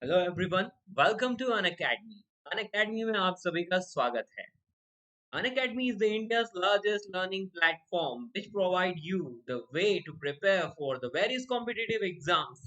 Hello everyone, welcome to Unacademy. Unacademy में आप सभी का स्वागत है। Unacademy is the India's largest learning platform which provide you the way to prepare for the various competitive exams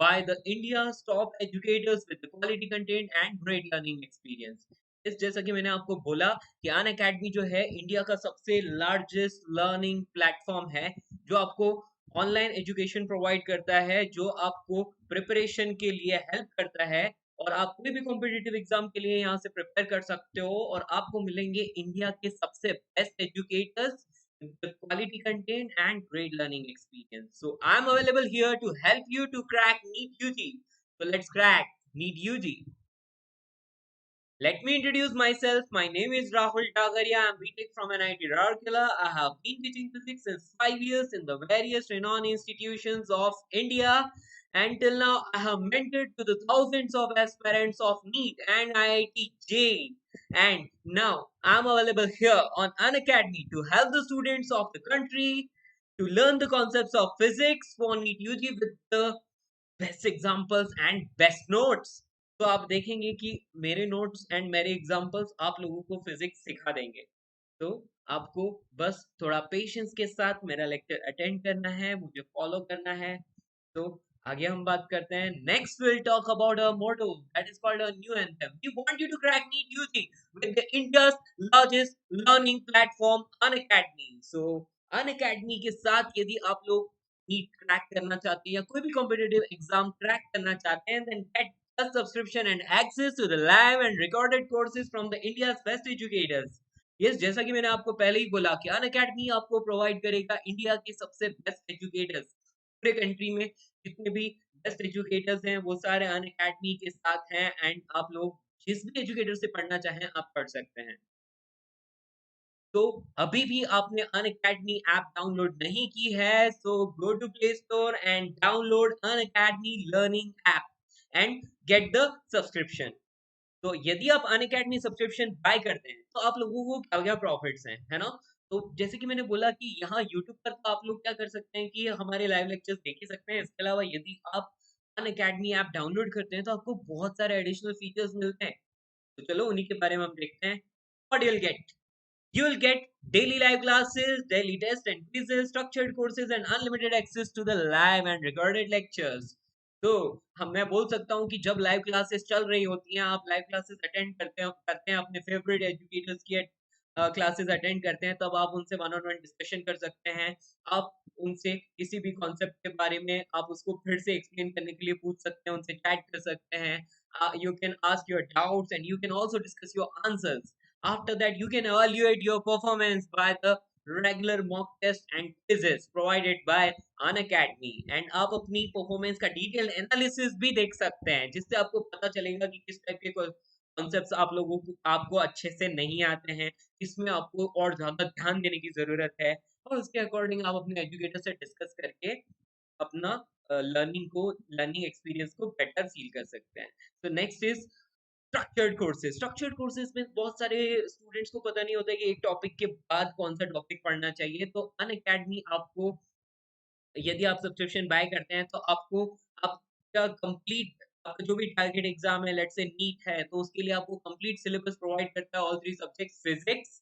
by the India's top educators with the quality content and great learning experience। इस जैसा कि मैंने आपको बोला कि अन academy जो है India का सबसे लार्जेस्ट लर्निंग प्लेटफॉर्म है जो आपको ऑनलाइन एजुकेशन प्रोवाइड करता है, जो आपको प्रिपरेशन के लिए हेल्प करता है और आप कोई भी कॉम्पिटिटिव एग्जाम के लिए यहाँ से प्रिपेयर कर सकते हो और आपको मिलेंगे इंडिया के सबसे best educators with quality content and great learning experience. So I'm available here to help you to crack NEET UG. So let's crack NEET UG. Let me introduce myself. My name is Rahul Tagaria. I'm BTech from NIT Rourkela. I have been teaching physics since 5 years in the various renowned institutions of India. And till now, I have mentored to the thousands of aspirants of NEET and IIT JEE. And now, I'm available here on Unacademy to help the students of the country to learn the concepts of physics for NEET UG with the best examples and best notes. तो आप देखेंगे कि मेरे notes and मेरे examples आप लोगों को physics सिखा देंगे। तो आपको बस थोड़ा पेशेंस के साथ मेरा लेक्चर अटेंड करना है, मुझे फॉलो करना है। तो आगे हम बात करते हैं। Next will talk about a motto that is called a new anthem. We want you to crack NEET UG with the India's largest learning platform Unacademy. So Unacademy के साथ यदि आप लोग नीट क्रैक करना चाहते हैं या कोई भी कॉम्पिटिटिव एग्जाम क्रैक करना चाहते हैं, then get a subscription and access to the live and recorded courses from the India's best educators. Yes, जैसा कि मैंने आपको पहले ही बोला कि अनअकैडमी आपको प्रोवाइड करेगा इंडिया के सबसे बेस्ट एजुकेटर्स। पूरे कंट्री में जितने भी बेस्ट एजुकेटर्स हैं वो सारे अनअकैडमी के साथ हैं एंड आप लोग जिस भी एजुकेटर से पढ़ना चाहें आप पढ़ सकते हैं। तो अभी भी आपने अनअकैडमी ऐप डाउनलोड नहीं की है, so go to play store and download Unacademy learning app and get the subscription. तो यदि आप अनअकैडमी सब्सक्रिप्शन बाय करते हैं तो आप लोगों को क्या क्या प्रॉफिट्स हैं, है ना। तो जैसे कि मैंने बोला कि यहाँ यूट्यूब पर तो आप लोग क्या कर सकते हैं कि हमारे लाइव लेक्चर्स देख ही सकते हैं। इसके अलावा यदि आप अनअकैडमी ऐप डाउनलोड करते हैं तो आपको बहुत सारे एडिशनल फीचर्स मिलते हैं। तो चलो उन्हीं के बारे में हम देखते हैं। What you will gate? You will get daily live classes, daily tests and quizzes, structured courses, and unlimited access to the live and recorded lectures. तो हम मैं बोल सकता हूँ कि जब लाइव क्लासेस चल रही होती हैं, आप लाइव क्लासेस अटेंड करते हैं अपने फेवरेट एजुकेटर्स की क्लासेस अटेंड करते हैं, तब आप उनसे वन ऑन वन डिस्कशन कर सकते हैं। आप उनसे किसी भी कॉन्सेप्ट के बारे में आप उसको फिर से एक्सप्लेन करने के लिए पूछ सकते हैं, उनसे चैट कर सकते हैं। You can ask your doubts and you can also discuss your answers. After that, you can evaluate your performance by the regular mock test and quizzes provided by Unacademy, and आप अपनी performance का detail analysis भी देख सकते हैं, जिससे आपको पता चलेगा कि किस टाइप के कॉन्सेप्ट्स आप लोगों को आपको अच्छे से नहीं आते हैं, किसमें आपको और ज्यादा ध्यान देने की जरूरत है, और उसके अकॉर्डिंग आप अपने एजुकेटर से डिस्कस करके अपना लर्निंग एक्सपीरियंस को बेटर फील कर सकते हैं। तो नेक्स्ट इज स्ट्रक्चर्ड कोर्सेज में बहुत सारे स्टूडेंट्स को पता नहीं होता है कि एक टॉपिक के बाद कौन सा टॉपिक पढ़ना चाहिए। तो अनअकैडमी आपको, यदि आप सब्सक्रिप्शन बाय करते हैं तो आपको आपका कंप्लीट, आपका जो भी टारगेट एग्जाम है, लेट्स से नीट है, तो उसके लिए आपको कंप्लीट सिलेबस प्रोवाइड करता है, all three subjects physics,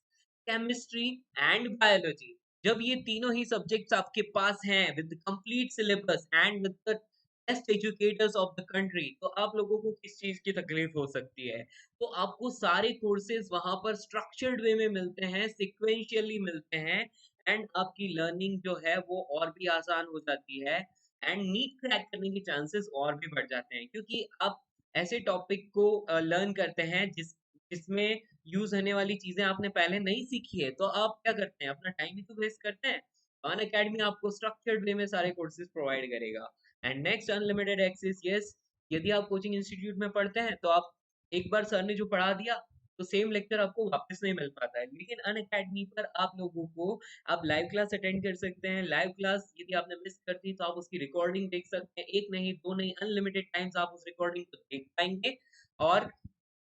chemistry and biology. जब ये तीनों ही सब्जेक्ट्स आपके पास हैं with complete syllabus and with the best educators of the country, तो आप लोगों को किस चीज की तकलीफ हो सकती है। तो आपको सारे कोर्सेज वहां पर स्ट्रक्चर्ड वे में मिलते हैं, सिक्वेंशियली मिलते हैं, एंड आपकी लर्निंग जो है वो और भी आसान हो जाती है एंड नीट क्रैक करने के चांसेस और भी बढ़ जाते हैं, क्योंकि आप ऐसे टॉपिक को लर्न करते हैं जिसमें यूज होने वाली चीजें आपने पहले नहीं सीखी है। तो आप क्या करते हैं, अपना टाइम ही तो वेस्ट करते हैं। अन अकेडमी आपको स्ट्रक्चर्ड वे में सारे कोर्सेज प्रोवाइड करेगा। And next, unlimited access. Yes, यदि आप कोचिंग इंस्टीट्यूट में पढ़ते हैं तो आप एक बार सर ने जो पढ़ा दिया तो सेम लेक्चर आपको वापस नहीं मिल पाता है, लेकिन अन अकेडमी पर आप लोगों को, आप लाइव क्लास अटेंड कर सकते हैं। लाइव क्लास यदि आपने मिस कर दी तो आप उसकी रिकॉर्डिंग देख सकते हैं, एक नहीं दो नहीं, अनलिमिटेड टाइम्स आप उस रिकॉर्डिंग को देख पाएंगे। और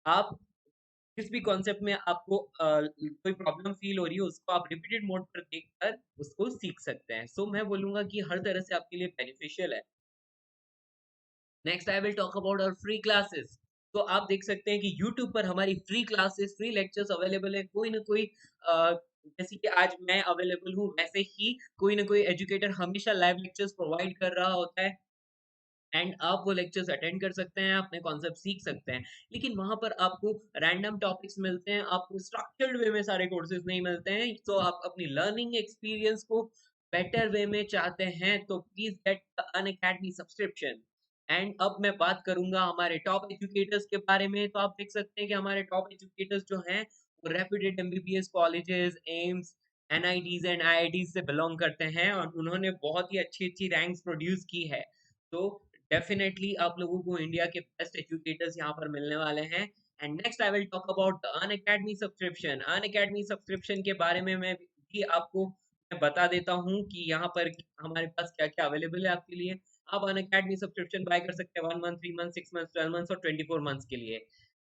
आप किस भी कॉन्सेप्ट में आपको कोई प्रॉब्लम फील हो रही है उसको आप रिपीटेड मोड पर देखकर उसको सीख सकते हैं। सो मैं बोलूंगा कि हर तरह से आपके लिए बेनिफिशियल है। Next I will talk about our free classes. तो आप देख सकते हैं कि यूट्यूब पर हमारी free classes, free lectures available है। कोई ना कोई जैसे कि आज मैं अवेलेबल हूँ, वैसे ही कोई ना कोई एजुकेटर हमेशा लाइव लेक्चर्स प्रोवाइड कर रहा होता है, एंड आप वो लेक्चर्स अटेंड कर सकते हैं, अपने कॉन्सेप्ट सीख सकते हैं। लेकिन वहां पर आपको रैंडम टॉपिक्स मिलते हैं, आपको स्ट्रक्चर्ड वे में सारे कोर्सेज नहीं मिलते हैं। तो आप अपनी लर्निंग एक्सपीरियंस को बेटर वे में चाहते हैं तो please get the Unacademy subscription. And अब मैं बात करूंगा हमारे टॉप एजुकेटर्स के बारे में। तो आप देख सकते हैं कि हमारे टॉप एजुकेटर्स जो हैं वो reputed MBBS colleges, AIIMS, NITs and IITs से बिलोंग करते हैं, और उन्होंने बहुत ही अच्छी अच्छी रैंक्स प्रोड्यूस की है। तो डेफिनेटली आप लोगों को इंडिया के बेस्ट एजुकेटर्स यहाँ पर मिलने वाले हैं। And next I will talk about Unacademy subscription. Unacademy subscription के बारे में मैं भी आपको मैं बता देता हूँ कि यहाँ पर हमारे पास क्या क्या अवेलेबल है आपके लिए। आप अन अकेडमी सब्सक्रिप्शन बाय कर सकते हैं 1 मंथ, 3 मंथ, 6 मंथ, 12 मंथ और 24 मंथ के लिए।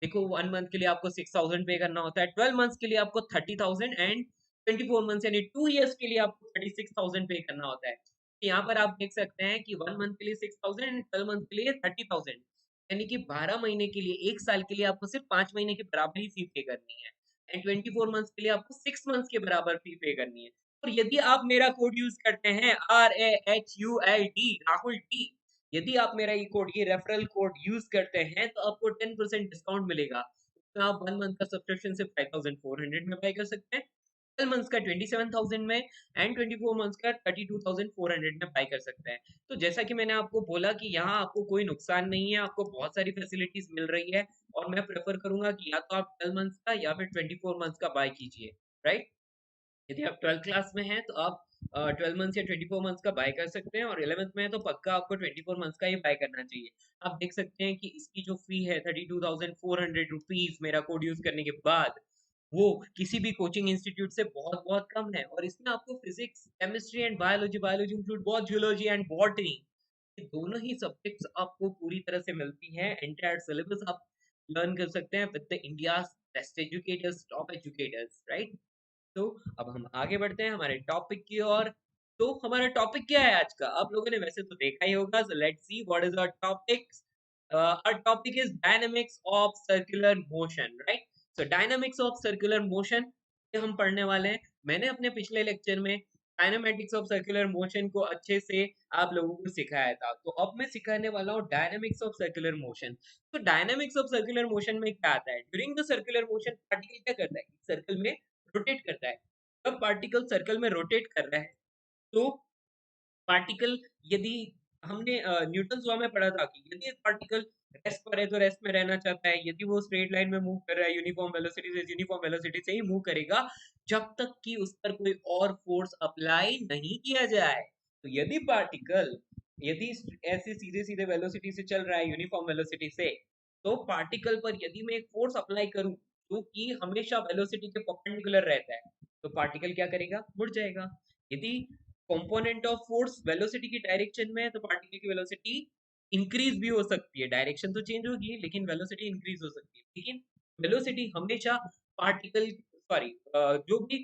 देखो, 1 मंथ के लिए आपको 6,000 पे करना होता है, 12 मंथ के लिए आपको 30,000, एंड 24 मंथ यानी 2 ईयर्स के लिए आपको 36,000 पे करना होता है। यहाँ पर आप देख सकते हैं कि 1 मंथ के लिए 6,000 एंड 12 मंथ के लिए 30,000, यानी कि 12 महीने के लिए, 1 साल के लिए आपको सिर्फ 5 महीने के बराबर ही फी पे करनी है, एंड 24 मंथ के लिए आपको 6 मंथ के बराबर फी पे करनी है। और यदि आप मेरा कोड यूज करते हैं RAHULD राहुल टी, यदि आप मेरा ये कोड, ये रेफरल कोड यूज करते हैं तो आपको 10% डिस्काउंट मिलेगा। तो आप 1 मंथ का सब्सक्रिप्शन सिर्फ 5,400 में बाय कर सकते हैं, 12 मंथ्स का 27,000 में, एंड 24 मंथ्स का 32,400 में बाय कर सकते हैं। तो जैसा कि मैंने आपको बोला कि यहाँ आपको कोई नुकसान नहीं है, आपको बहुत सारी फैसिलिटीज मिल रही है, और मैं प्रेफर करूंगा कि या तो आप 12 मंथ्स का या फिर 24 मंथ्स का बाय कीजिए, राइट। यदि आप 12th क्लास में हैं तो आप 12 मंथ्स या 24 मंथ्स का बाय कर सकते हैं, और 11th में है तो पक्का आपको 24 मंथ्स का ही बाय करना चाहिए। आप देख सकते हैं कि इसकी जो फी है 32,400 रुपीज मेरा कोड यूज करने के बाद, वो किसी भी कोचिंग इंस्टीट्यूट से बहुत बहुत कम है। और इसमें आपको physics, chemistry and biology, biology include बहुत, जूलॉजी एंड बॉटनी, ये दोनों ही सब्जेक्ट्स आपको पूरी तरह से मिलती हैं। एंटायर सिलेबस आप लर्न कर सकते हैं with the India best educators, top educators, right. तो अब हम आगे बढ़ते हैं हमारे टॉपिक की ओर। तो हमारा टॉपिक क्या है आज का, आप लोगों ने वैसे तो देखा ही होगा। So let's see what is our topic. Our topic is dynamics of circular motion, right. So dynamics of circular motion ये हम पढ़ने वाले हैं। मैंने अपने पिछले लेक्चर में काइनेमैटिक्स ऑफ सर्कुलर मोशन को अच्छे से आप लोगों को सिखाया था, तो अब मैं सिखाने वाला हूँ डायनामिक्स ऑफ सर्कुलर मोशन। तो डायनामिक्स ऑफ सर्कुलर मोशन में क्या आता है, during the circular motion particle क्या करता है, सर्कल में रोटेट करता है। जब पार्टिकल सर्कल में रोटेट कर रहा है तो पार्टिकल, यदि हमने न्यूटन लॉ में पढ़ा था कि यदि एक पार्टिकल रेस्ट पर है तो रेस्ट में रहना चाहता है, यदि वो स्ट्रेट लाइन में मूव कर रहा है यूनिफॉर्म वेलोसिटी से ही मूव करेगा, जब तक कि उस पर कोई और फोर्स अप्लाई नहीं किया जाए। तो यदि पार्टिकल, यदि ऐसे सीधे सीधे वेलोसिटी से चल रहा है यूनिफॉर्म वेलोसिटी से, तो पार्टिकल पर यदि मैं एक फोर्स अप्लाई करूं जो कि हमेशा वेलोसिटी के परपेंडिकुलर रहता है, तो पार्टिकल क्या करेगा, मुड़ जाएगा। यदि कंपोनेंट ऑफ फोर्स वेलोसिटी की डायरेक्शन में है तो पार्टिकल की वेलोसिटी इंक्रीज भी हो सकती है, डायरेक्शन तो चेंज होगी लेकिन वेलोसिटी इंक्रीज हो सकती है। लेकिन वेलोसिटी हमेशा पार्टिकल, सॉरी, जो भी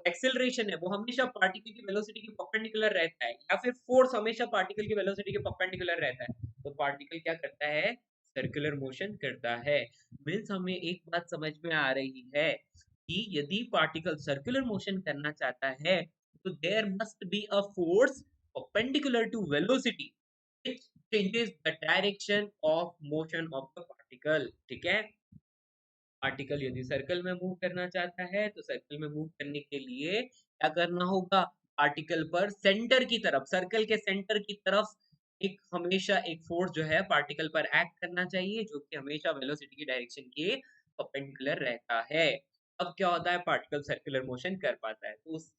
एक्सेलरेशन है वो हमेशा पार्टिकल की वेलोसिटी के परपेंडिकुलर रहता है, या फिर फोर्स हमेशा पार्टिकल की वेलोसिटी के परपेंडिकुलर रहता है। तो पार्टिकल क्या करता है, सर्कुलर मोशन करता है। मीन्स हमें एक बात समझ में आ रही है कि यदि पार्टिकल सर्कुलर मोशन करना चाहता है तो there must be a force perpendicular to velocity which changes the direction of motion of the particle, ठीक है। पार्टिकल यदि सर्कल में मूव करना चाहता है तो सर्कल में मूव करने के लिए क्या करना होगा, पार्टिकल पर सेंटर की तरफ, सर्कल के सेंटर की तरफ एक, हमेशा एक फोर्स जो है पार्टिकल पर एक्ट करना चाहिए, जो कि हमेशा वेलोसिटी की डायरेक्शन के परपेंडिकुलर रहता है। अब क्या होता है, पार्टिकल सर्कुलर मोशन कर पाता है। तो उस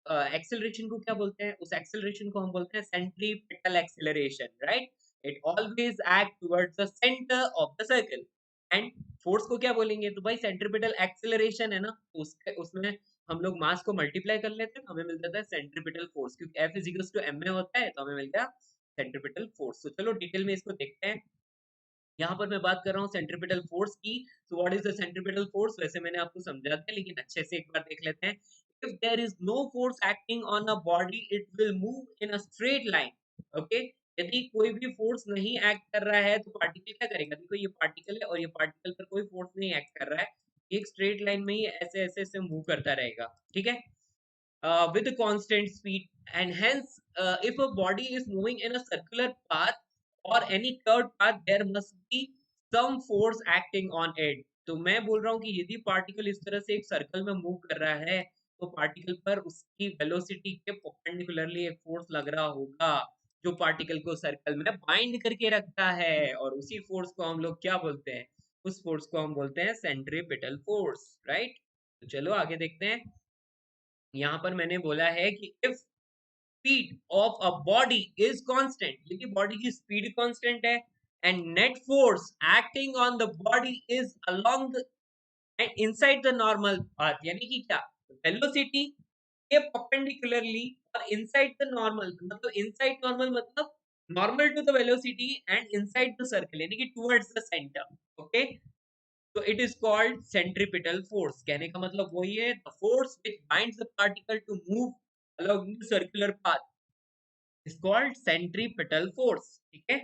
एक्सेलरेशन को क्या बोलते हैं, उस एक्सेलरेशन को हम बोलते हैं centripetal acceleration, right. It always act towards the centre of the circle. And force को क्या बोलेंगे, तो भाई सेंट्रीपिटल एक्सेलरेशन है ना, तो उसके उसमें हम लोग मास को मल्टीप्लाई कर लेते हैं, हमें मिल जाता है सेंट्रीपिटल फोर्स, क्योंकि F इज टू एम में होता है, तो हमें मिल गया सेंट्रीपिटल फोर्स। तो चलो डिटेल में इसको देखते हैं। यहाँ पर मैं बात कर रहा हूँ सेंट्रीपिटल फोर्स की। तो what is the centripetal force, वैसे मैंने आपको समझा दिया लेकिन अच्छे से एक बार देख लेते हैं। If there is no force acting on a body it will move in a straight line, okay. यदि कोई भी फोर्स नहीं एक्ट कर रहा है तो पार्टिकल क्या करेगा? देखो ये पार्टिकल है और ये पार्टिकल पर कोई फोर्स नहीं एक्ट कर रहा है, एक स्ट्रेट लाइन में ही ऐसे ऐसे ऐसे मूव करता रहेगा, ठीक है, with a constant speed, and hence if a body is moving in a circular path or any curved path, there must be some force acting on it. तो मैं बोल रहा हूँ कि यदि पार्टिकल इस तरह से एक सर्कल में मूव कर रहा है तो पार्टिकल पर उसकी वेलोसिटी के परपेंडिकुलरली एक फोर्स लग रहा होगा जो पार्टिकल को सर्कल में बाइंड करके रखता है, और उसी फोर्स को हम लोग क्या बोलते हैं? उस फोर्स को हम बोलते हैं सेंट्रीपिटल फोर्स, राइट। तो चलो आगे देखते हैं। यहाँ पर मैंने बोला है कि if speed of a body is constant, यदि बॉडी की स्पीड कांस्टेंट है and net force acting on the body is along and inside the normal path, यानी कि क्या? वेलोसिटी के परपेंडिकुलरली और इनसाइड द नॉर्मल, मतलब इनसाइड नॉर्मल मतलब normal to the velocity and inside the circle, यानी कि टुवर्ड्स द सेंटर, ओके। तो it is called centripetal force. कहने का मतलब वही है, the force which binds the particle to move along the circular path is called centripetal force, ठीक है।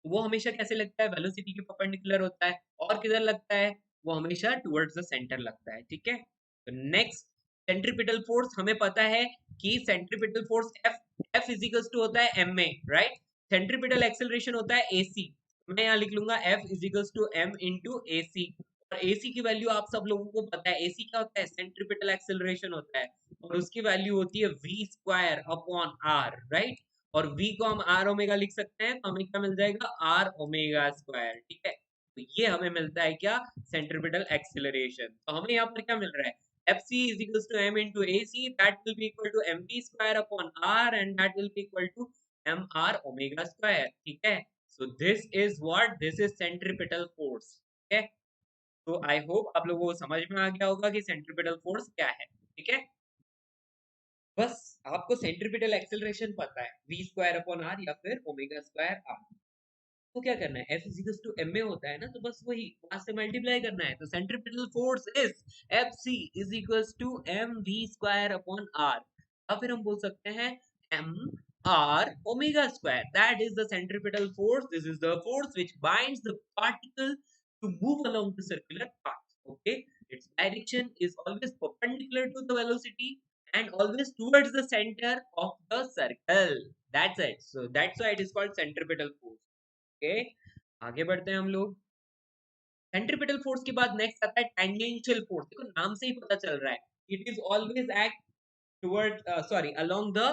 वो हमेशा कैसे लगता है? वेलोसिटी के परपेंडिकुलर होता है, और किधर लगता है? वो हमेशा टुवर्ड्स द सेंटर लगता है, ठीक है। तो नेक्स्ट, सेंट्रीपिटल फोर्स हमें पता है कि centripetal force F F is equals to होता है m में, राइट। सेंट्रीपिटल एक्सेलरेशन होता है ac, मैं यहाँ लिख लूंगा F is equals to m into ac, और ac की वैल्यू आप सब लोगों को पता है, ac क्या होता है? सेंट्रीपिटल एक्सेलरेशन होता है, और उसकी वैल्यू होती है v square upon r, right. और v को हम r ओमेगा लिख सकते हैं, तो हमें क्या मिल जाएगा? r ओमेगा स्क्वायर, ठीक है। तो ये हमें मिलता है क्या? Centripetal acceleration. तो हमें यहाँ पर क्या मिल रहा है? fc is equals to m into ac, that will be equal to mv square upon r, and that will be equal to mr omega square, ठीक है। so this is centripetal force, ठीक है। तो आई होप आप लोगों को समझ में आ गया होगा कि सेंट्रीपिटल फोर्स क्या है, ठीक है। बस आपको सेंट्रीपिटल एक्सेलरेशन पता है, v स्क्वायर अपॉन r या फिर ओमेगा स्क्वायर r। तो क्या करना है? F इज टू एम में होता है ना, तो बस वही वहां से मल्टीप्लाई करना है। तो centripetal force is FC is equals to M we square upon R, या फिर हम बोल सकते हैं M are omega square. That is the centripetal force, this is the force which binds the particle to move along the circular path, okay। Its direction is always perpendicular to the velocity and always towards the center of the circle, that's it, so that's why it is called centripetal force, okay। आगे बढ़ते हैं हम लोग। Centripetal force के बाद next आता है tangential force. देखो नाम से ही पता चल रहा है, it is always act toward sorry along the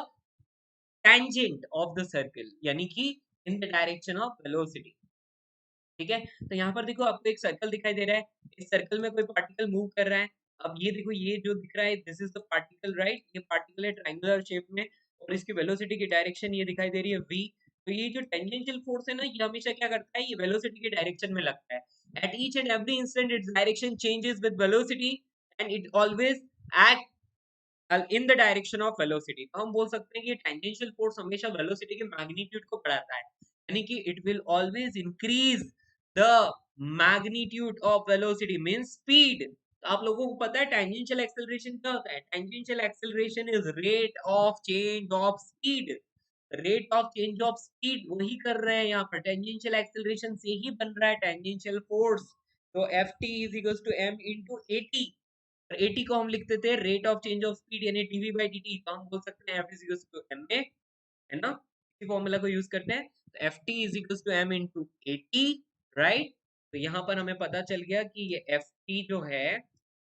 tangent of the circle, यानी कि in the direction of velocity, ठीक है। तो यहाँ पर देखो आपको एक सर्कल दिखाई दे रहा है, इस सर्कल में कोई पार्टिकल मूव कर रहा है। अब ये देखो, ये जो दिख रहा है this is the particle, right. ये पार्टिकल है ट्रायंगुलर शेप में, और इसकी वेलोसिटी की डायरेक्शन ये दिखाई दे रही है v। तो ये जो टेंजेंशियल फोर्स है ना, ये हमेशा क्या करता है? ये वेलोसिटी के डायरेक्शन में लगता है। At each and every instant its direction changes with velocity, and it always act in the direction of velocity. तो हम बोल सकते हैं कि टेंजेंशियल फोर्स हमेशा वेलोसिटी के मैग्नीट्यूड को बढ़ाता है, यानी कि it will always increase the magnitude of velocity means speed. तो आप लोगों को पता है टेंजेंशियल एक्सेलरेशन क्या होता है? Tangential acceleration is rate of change of speed. Rate of change of speed वही कर रहे हैं यहाँ पर, टेंजेंशियल एक्सेलरेशन से ही बन रहा है टेंजेंशियल फोर्स। तो F T is equal to M into A T, AT को हम लिखते थे rate of change of speed यानी डीवी बाई डी, तो हम बोल सकते हैं F is equal to M A, है ना। इसी फॉर्मूला को यूज करते हैं, तो F T is equal to M into A T, right. तो यहाँ पर हमें पता चल गया कि ये एफ टी जो है,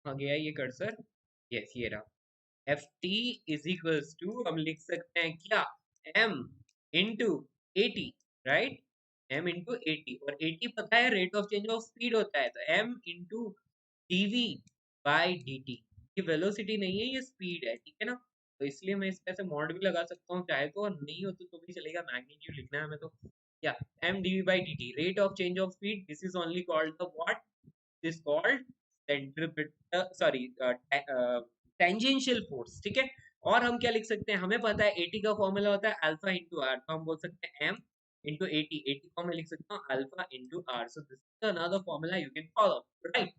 आ गया ये कर्सर, यस ये रहा। F T is equal to हम लिख सकते हैं क्या? M into A T, right. M into A T, और ए टी पता है rate of change of speed होता है, तो M into DV by D T. ये वेलोसिटी नहीं है, ये स्पीड है, ठीक है ना। तो इसलिए मैं इसमें से मॉड भी लगा सकता हूँ चाहे तो, और नहीं हो तो भी चलेगा, मैग्नीट्यूड लिखना है हमें तो। या M DV by D T, rate of change of speed, this is only called the what is called centripetal, sorry tangential force, ठीक है। और हम क्या लिख सकते हैं? हमें पता है एटी का फॉर्मूला होता है अल्फा इंटू आर, तो हम बोल सकते हैं एम इंटू एटी, एटी को मैं लिख सकता हूँ alpha into R, so this is another formula you can follow, right.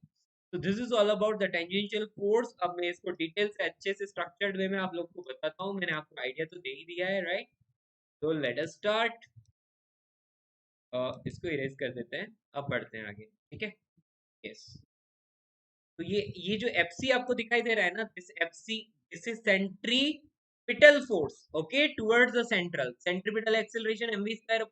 तो this is all about the tangential force. अब मैं इसको डिटेल से अच्छे से स्ट्रक्चर्ड वे में आप लोग को बताता हूँ, मैंने आपको आइडिया तो दे ही दिया है, राइट। तो लेट अस स्टार्ट। इसको इरेज कर देते हैं, अब बढ़ते हैं आगे, ठीक है। यस, तो ये जो एफसी आपको दिखाई दे रहा है ना, this FC, this is centripetal force, okay, towards the central. Centripetal acceleration mv square,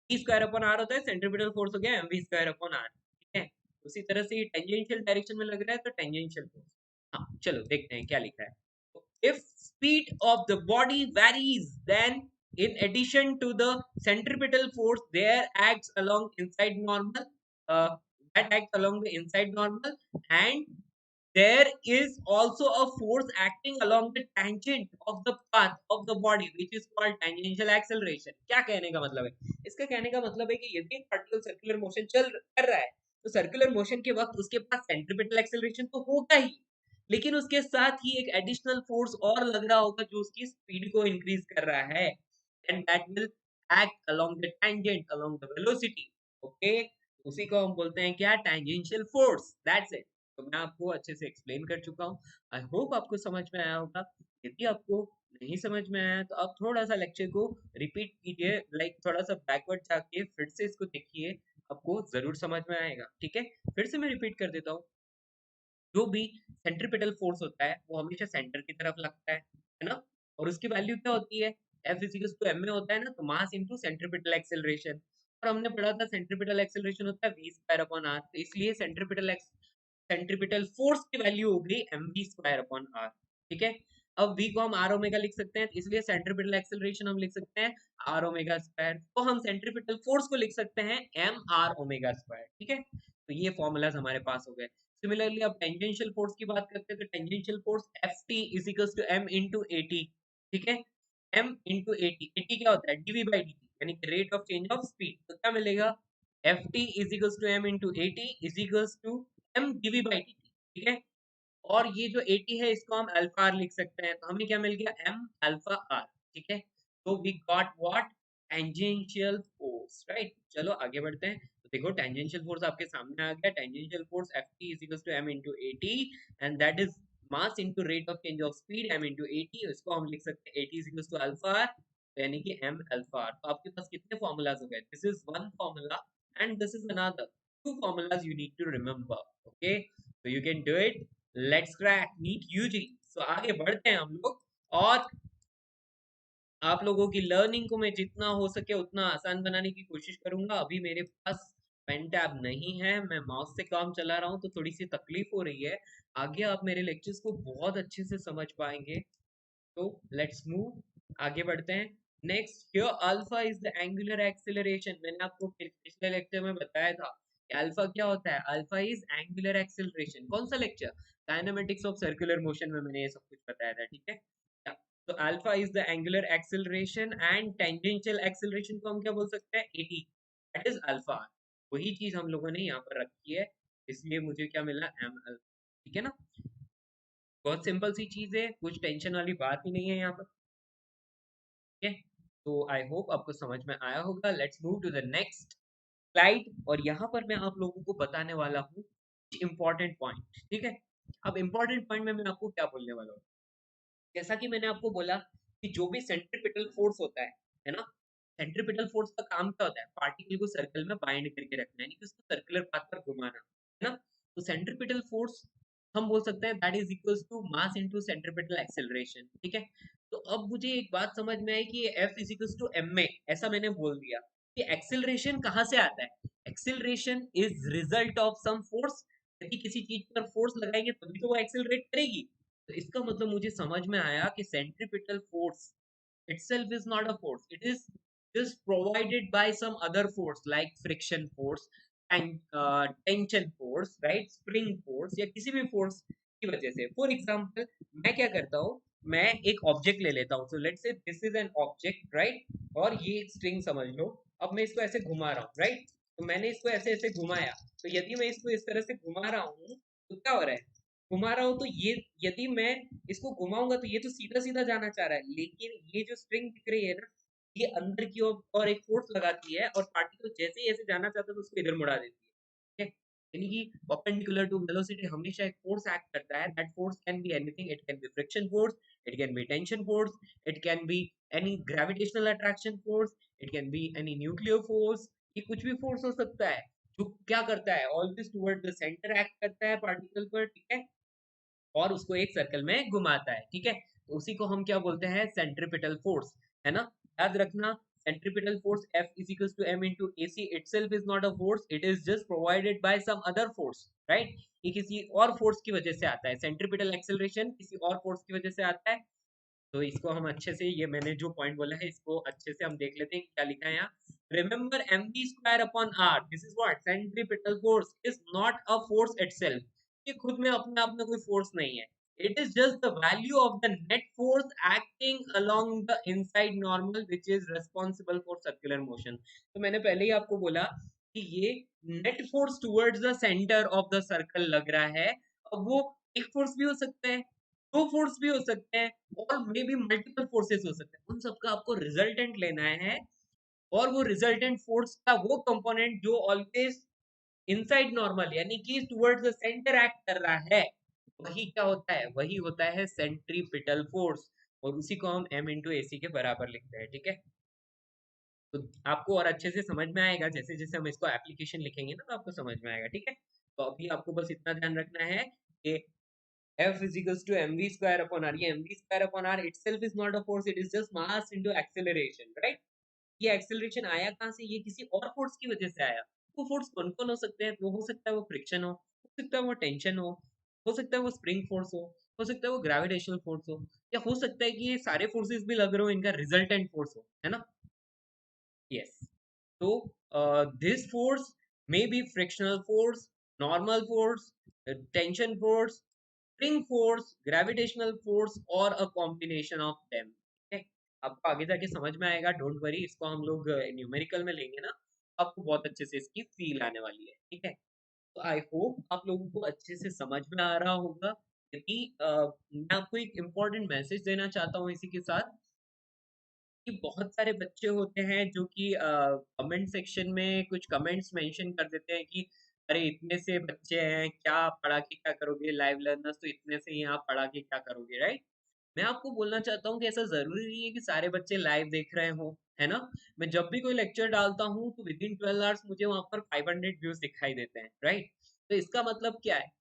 E square upon R होता है, सेंट्रीपिटल फोर्स हो गया mv स्क्वायर अपॉन आर, ठीक है। उसी तरह से ये टेंजेंशियल डायरेक्शन में लग रहा है तो टेंजेंशियल फोर्स। हाँ चलो देखते हैं क्या लिखा है। If speed of the body varies, then in addition to the centripetal force there acts along inside normal, uh, that acts along the inside normal, and there is also a force acting along the tangent of the path of the body which is called tangential acceleration। क्या कहने का मतलब है? इसका कहने का मतलब है कि यदि एक पार्टिकल सर्कुलर मोशन चल कर रहा है तो सर्कुलर मोशन के वक्त उसके पास सेंट्रीपिटल एक्सेलरेशन तो होगा ही, लेकिन उसके साथ ही एक एडिशनल फोर्स और लग रहा होगा जो उसकी स्पीड को इंक्रीज कर रहा है, and that will act along the tangent along the velocity, okay। उसी को हम बोलते हैं क्या? tangential force, that's it। तो मैं आपको अच्छे से एक्सप्लेन कर चुका हूँ, आई होप आपको समझ में आया होगा। यदि आपको नहीं समझ में आया तो आप थोड़ा सा लेक्चर को रिपीट कीजिए, लाइक थोड़ा सा बैकवर्ड जाके फिर से इसको देखिए, आपको जरूर समझ में आएगा, ठीक है। फिर से मैं रिपीट कर देता हूँ, जो भी सेंट्रीपिटल फोर्स होता है वो हमेशा सेंटर की तरफ लगता है ना, और उसकी वैल्यू क्या होती है? F इक्वल्स टू m में होता है ना, तो मास इनटू सेंट्रीपिटल एक्सेलरेशन, और हमने पढ़ा था सेंट्रीपिटल एक्सेलरेशन होता है v स्क्वायर अपॉन r, तो इसलिए सेंट्रीपिटल फोर्स की वैल्यू हो गई mv स्क्वायर अपॉन r, ठीक है। अब v को हम r ओमेगा लिख सकते हैं, इसलिए सेंट्रीपिटल एक्सेलरेशन हम लिख सकते हैं r ओमेगा स्क्वायर, तो हम सेंट्रीपिटल फोर्स को लिख सकते हैं m r ओमेगा स्क्वायर, ठीक है। तो ये फॉर्मूलाज हमारे पास हो गए। सिमिलरली अब टेंजेंशियल फोर्स की बात करते हैं, तो tangential force Ft is equals to m into A T, ठीक है। m into A T, A T क्या होता है? dv बाई dt, यानी कि rate of change of speed, तो क्या मिलेगा? Ft is equals to m into A T is equals to m dv by dt, ठीक है। और ये जो 80 है इसको हम अल्फा आर लिख सकते हैं, तो हमें क्या मिल गया? m अल्फा आर, ठीक है। तो we got what? Tangential force, right. चलो आगे बढ़ते हैं, तो देखो टेंजेंशियल फोर्स आपके सामने आ गया। Tangential force ft is equal to m into at, and that is mass into rate of change of speed m into at, इसको हम लिख सकते हैं at is equal to alpha R, यानी कि m अल्फा आर। तो आपके पास कितने फॉर्मूलाज हो गए? This is one formula and this is another, two formulas you need to remember, okay. so you can do it, let's crack NEET UG। so आगे बढ़ते हैं हम लोग, और आप लोगों की लर्निंग को मैं जितना हो सके उतना आसान बनाने की कोशिश करूंगा। अभी मेरे पास पेन टैब नहीं है, मैं माउस से काम चला रहा हूँ तो थोड़ी सी तकलीफ हो रही है। आगे आप मेरे लेक्चर्स को बहुत अच्छे से समझ पाएंगे, तो लेट्स मूव, आगे बढ़ते हैं। Next, here alpha is the angular acceleration. मैंने आपको पिछले लेक्चर में बताया था कि अल्फा क्या होता है? Alpha is angular acceleration. कौन सा lecture? Kinematics of circular motion में मैंने ये सब कुछ बताया था, ठीक है। तो alpha is the angular acceleration and tangential acceleration को हम क्या बोल सकते हैं? Eighty, that is alpha. वही चीज हम लोगों ने यहाँ पर रखी है, इसलिए मुझे क्या मिला? एम अल्फा, ठीक है ना। बहुत सिंपल सी चीज है, कुछ टेंशन वाली बात ही नहीं है यहाँ पर, ठीक है। तो आई होप आपको समझ में आया होगा। Let's move to the next slide, और यहाँ पर मैं आप लोगों को बताने वाला हूँ इंपॉर्टेंट पॉइंट, ठीक है। अब इंपॉर्टेंट पॉइंट में मैं आपको क्या बोलने वाला हूँ? जैसा कि मैंने आपको बोला कि जो भी सेंट्रीपिटल फोर्स होता है ना, सेंट्रीपिटल फोर्स का काम क्या होता है? पार्टिकल को सर्कल में बाइंड करके रखना, यानी कि उसको सर्कुलर पाथ पर घुमाना, है ना। तो सेंट्रीपिटल फोर्स हम बोल सकते हैं that is equals to mass into centripetal acceleration, ठीक है। तो अब मुझे एक बात समझ में आई कि F is equals to m में, ऐसा मैंने बोल दिया कि एक्सेलरेशन कहाँ से आता है? Acceleration is result of some force. यदि किसी चीज पर फोर्स लगाएंगे तभी तो वो एक्सेलरेट करेगी। तो इसका मतलब मुझे समझ में आया कि centripetal force itself is not a force, it is just provided by some other force like friction force and tension force, right, spring force, या किसी भी force की वजह से। फॉर एग्जांपल मैं क्या करता हूँ, मैं एक ऑब्जेक्ट ले लेता हूँ, so let's say this is an object, right, और ये स्ट्रिंग समझ लो। अब मैं इसको ऐसे घुमा रहा हूँ, राइट, तो मैंने इसको ऐसे ऐसे घुमाया, तो यदि मैं इसको इस तरह से घुमा रहा हूँ तो क्या हो रहा है? घुमा रहा हूँ तो ये, यदि मैं इसको घुमाऊंगा तो ये तो सीधा सीधा जाना चाह रहा है, लेकिन ये जो स्ट्रिंग दिख रही है ना, ये अंदर की ओर और एक फोर्स लगाती है, और पार्टिकल जैसे ही ऐसे जाना चाहता है तो उसको इधर मुड़ा देती है, ठीक है। यानी कि परपेंडिकुलर टू वेलोसिटी हमेशा एक फोर्स एक्ट करता है. That force can be anything. It can be friction force, it can be tension force, it can be any gravitational attraction force, it can be any nuclear force. ये कुछ भी force हो सकता है जो क्या करता है, always toward the centre act करता है पार्टिकल पर, ठीक है, और उसको एक सर्कल में घुमाता है, ठीक है. तो उसी को हम क्या बोलते हैं, सेंट्रीपिटल फोर्स, है ना. याद रखना, centripetal force F is equals to m into AC itself is not a force, it is just provided by some other force, right. ये किसी और फोर्स की वजह से आता है. सेंट्रीपिटल एक्सेलरेशन किसी और फोर्स की वजह से आता है. तो इसको हम अच्छे से, ये मैंने जो पॉइंट बोला है इसको अच्छे से हम देख लेते हैं क्या लिखा है यहाँ. Remember mv square upon r, this is what, centripetal force is not a force itself. ये खुद में अपने आप में कोई फोर्स नहीं है. It is just the value of the net force acting along the inside normal which is responsible for circular motion. तो मैंने पहले ही आपको बोला कि ये net force towards the center of the circle लग रहा है. अब वो एक फोर्स भी हो सकता है, दो फोर्स भी हो सकते हैं, और मे बी मल्टीपल फोर्सेस हो सकते हैं. उन सबका आपको रिजल्टेंट लेना है, और वो रिजल्टेंट फोर्स का वो कंपोनेंट जो ऑलवेज इनसाइड नॉर्मल यानी कि टुवर्ड्स द सेंटर एक्ट कर रहा है, वही क्या होता है, वही होता है सेंट्रीपिटल फोर्स. और उसी को हम m इंटू ए सी के बराबर लिखते हैं, ठीक है. तो आपको और अच्छे से समझ में आएगा, जैसे जैसे हम इसको एप्लीकेशन लिखेंगे ना तो आपको समझ में आएगा, ठीक है. तो अभी आपको बस इतना ध्यान रखना है कि F is equals to mv square upon r. ये mv square upon r itself is not a force, it is just mass into acceleration, right. ये एक्सेलरेशन आया कहाँ से, ये किसी और फोर्स की वजह से आया. वो फोर्स कौन कौन हो सकते हैं, वो हो सकता है वो फ्रिक्शन हो सकता है वो टेंशन हो सकता है वो स्प्रिंग फोर्स हो सकता है वो ग्रेविटेशनल फोर्स हो, या हो सकता है कि ये सारे फोर्सेस भी लग रहे हो, इनका रिजल्टेंट फोर्स हो, है ना. यस. तो this force may be frictional force, normal force, tension force, spring force, gravitational force, और अ कॉम्बिनेशन ऑफ देम, ठीक है. आपको आगे जाके समझ में आएगा, डोंट वरी. इसको हम लोग न्यूमेरिकल में लेंगे ना, आपको बहुत अच्छे से इसकी फील आने वाली है, ठीक है. तो आई होप आप लोगों को अच्छे से समझ में आ रहा होगा. यदि मैं आपको एक इम्पोर्टेंट मैसेज देना चाहता हूँ इसी के साथ, कि बहुत सारे बच्चे होते हैं जो कि कमेंट सेक्शन में कुछ कमेंट्स मेंशन कर देते हैं कि अरे इतने से बच्चे हैं, क्या पढ़ा के क्या करोगे, लाइव लर्नर्स तो इतने से ही आप पढ़ा के क्या करोगे, राइट. मैं आपको बोलना चाहता हूँ कि ऐसा जरूरी नहीं है कि सारे बच्चे लाइव देख रहे हो, है ना. मैं जब भी कोई लेक्चर डालता हूँ तो विद इन 12 आवर्स मुझे वहां पर 500 व्यूज दिखाई देते हैं, राइट. तो इसका मतलब क्या है,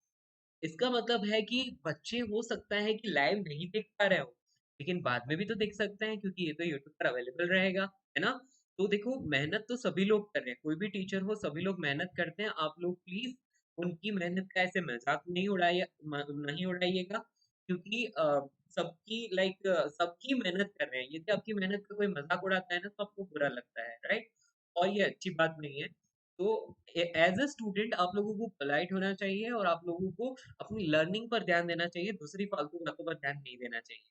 इसका मतलब है कि बच्चे हो सकता है कि लाइव नहीं देख पा रहे हो, लेकिन बाद में भी तो देख सकते हैं क्योंकि ये तो यूट्यूब पर अवेलेबल रहेगा, है ना. तो देखो, मेहनत तो सभी लोग कर रहे हैं, कोई भी टीचर हो सभी लोग मेहनत करते हैं. आप लोग प्लीज उनकी मेहनत का ऐसे मजाक नहीं उड़ाइएगा, क्योंकि सबकी सबकी मेहनत कर रहे हैं. यदि आपकी मेहनत का कोई मजाक उड़ाता है ना तो आपको बुरा लगता है, राइट. और ये अच्छी बात नहीं है. तो एज अ स्टूडेंट आप लोगों को पोलाइट होना चाहिए, और आप लोगों को अपनी लर्निंग पर ध्यान देना चाहिए, दूसरी फालतू बातों पर ध्यान नहीं देना चाहिए.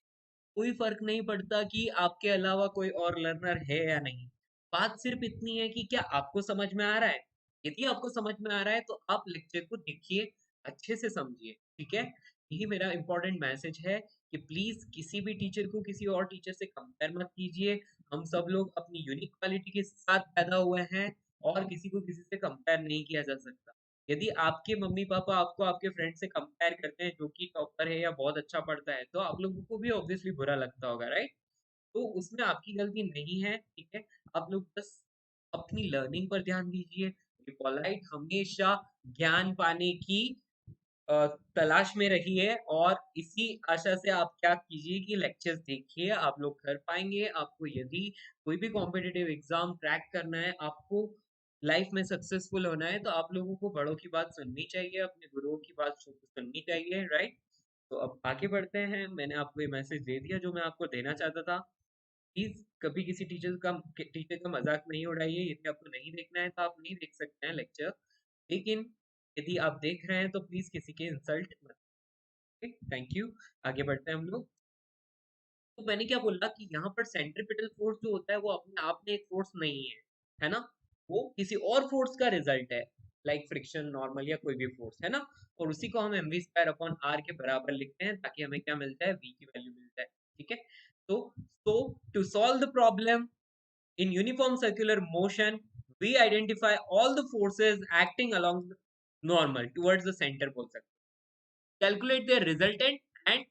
कोई फर्क नहीं पड़ता कि आपके अलावा कोई और लर्नर है या नहीं. बात सिर्फ इतनी है कि क्या आपको समझ में आ रहा है. यदि आपको समझ में आ रहा है तो आप लेक्चर को देखिए, अच्छे से समझिए, ठीक है. यही मेरा इंपॉर्टेंट मैसेज है कि प्लीज किसी भी टीचर को किसी और टीचर से कंपेयर मत कीजिए. हम सब लोग अपनी यूनिक क्वालिटी के साथ पैदा हुए हैं, और किसी को किसी से कंपेयर नहीं किया जा सकता. यदि आपके मम्मी पापा आपको आपके फ्रेंड से कंपेयर करते हैं जो कि टॉपर है या बहुत अच्छा पढ़ता है, तो आप लोगों को भी ऑब्वियसली बुरा लगता होगा, राइट. तो उसमें आपकी गलती नहीं है, ठीक है. आप लोग बस अपनी लर्निंग पर ध्यान दीजिए. पोलाइट हमेशा ज्ञान पाने की तलाश में रहिए, और इसी आशा से आप क्या कीजिए कि लेक्चर्स देखिए, आप लोग कर पाएंगे. आपको यदि कोई भी कॉम्पिटिटिव एग्जाम क्रैक करना है, आपको लाइफ में सक्सेसफुल होना है, तो आप लोगों को बड़ों की बात सुननी चाहिए, अपने गुरुओं की बात सुननी चाहिए, राइट. तो अब आगे बढ़ते हैं. मैंने आपको ये मैसेज दे दिया जो मैं आपको देना चाहता था. प्लीज कभी किसी टीचर का मजाक नहीं उड़ाइए. यदि आपको नहीं देखना है तो आप नहीं देख सकते हैं लेक्चर, लेकिन यदि आप देख रहे हैं तो प्लीज किसी के इंसल्ट मत. Thank you. आगे बढ़ते हैं हम लोग. तो मैंने क्या बोला कि यहाँ पर सेंट्रीपिटल फोर्स जो होता है वो अपने आप में एक फोर्स नहीं है ना. वो किसी और फोर्स का रिजल्ट है, लाइक फ्रिक्शन, नॉर्मल, या कोई भी फोर्स, है ना. और उसी को हम mv स्क्वायर अपॉन r के बराबर लिखते हैं, ताकि हमें क्या मिलता है, v की वैल्यू मिलता है, ठीक है. तो to solve the problem in uniform circular motion, we identify all the forces acting along normal towards the centre बोल सकते हो। Calculate the resultant and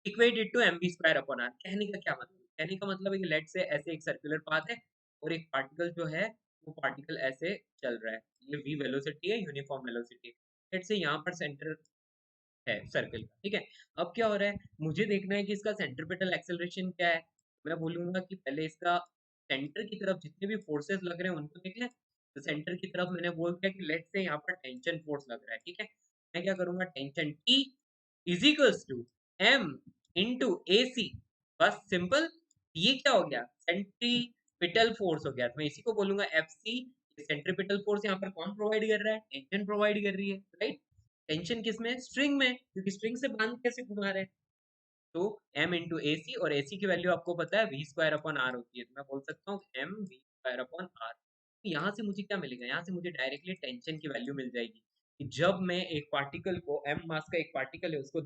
equate it to mv square upon R. कहने का क्या मतलब है? कहने का मतलब है कि लेट से ऐसे एक सर्कुलर पाथ है और एक पार्टिकल जो है वो पार्टिकल ऐसे चल रहा है, ये v वेलोसिटी है, यूनिफॉर्म वेलोसिटी। लेट से यहाँ पर सेंटर है सर्कल का, ठीक है। अब क्या हो रहा है, मुझे देखना है कि इसका सेंट्रीपिटल एक्सेलरेशन क्या है। मैं बोलूंगा कि पहले इसका सेंटर की तरफ जितने भी फोर्सेस लग रहे हैं उनको देख लें। तो सेंटर की तरफ मैंने बोल दिया कि लेट से यहाँ पर टेंशन फोर्स लग रहा है, ठीक है। मैं क्या करूंगा, tension T is equals to M into A C. बस सिंपल। ये क्या हो गया, सेंट्रीपिटल फोर्स हो गया। तो मैं इसी को बोलूंगा एफ सी। सेंट्रीपिटल फोर्स यहाँ पर कौन प्रोवाइड कर रहा है, टेंशन प्रोवाइड कर रही है, राइट। टेंशन किस में, स्ट्रिंग में, क्योंकि स्ट्रिंग से बांध कैसे घुमा रहे हैं। तो m इंटू ए सी, और ए सी की वैल्यू आपको पता है वी स्क्वायर अपॉन आर होती है, तो मैं बोल सकता हूँ M we square upon R. यहाँ से मुझे क्या मिलेगा, यहाँ से मुझे डायरेक्टली टेंशन की वैल्यू मिल जाएगी कि जब मैं एक पार्टिकल को, एम मास का एक पार्टिकल है, उसको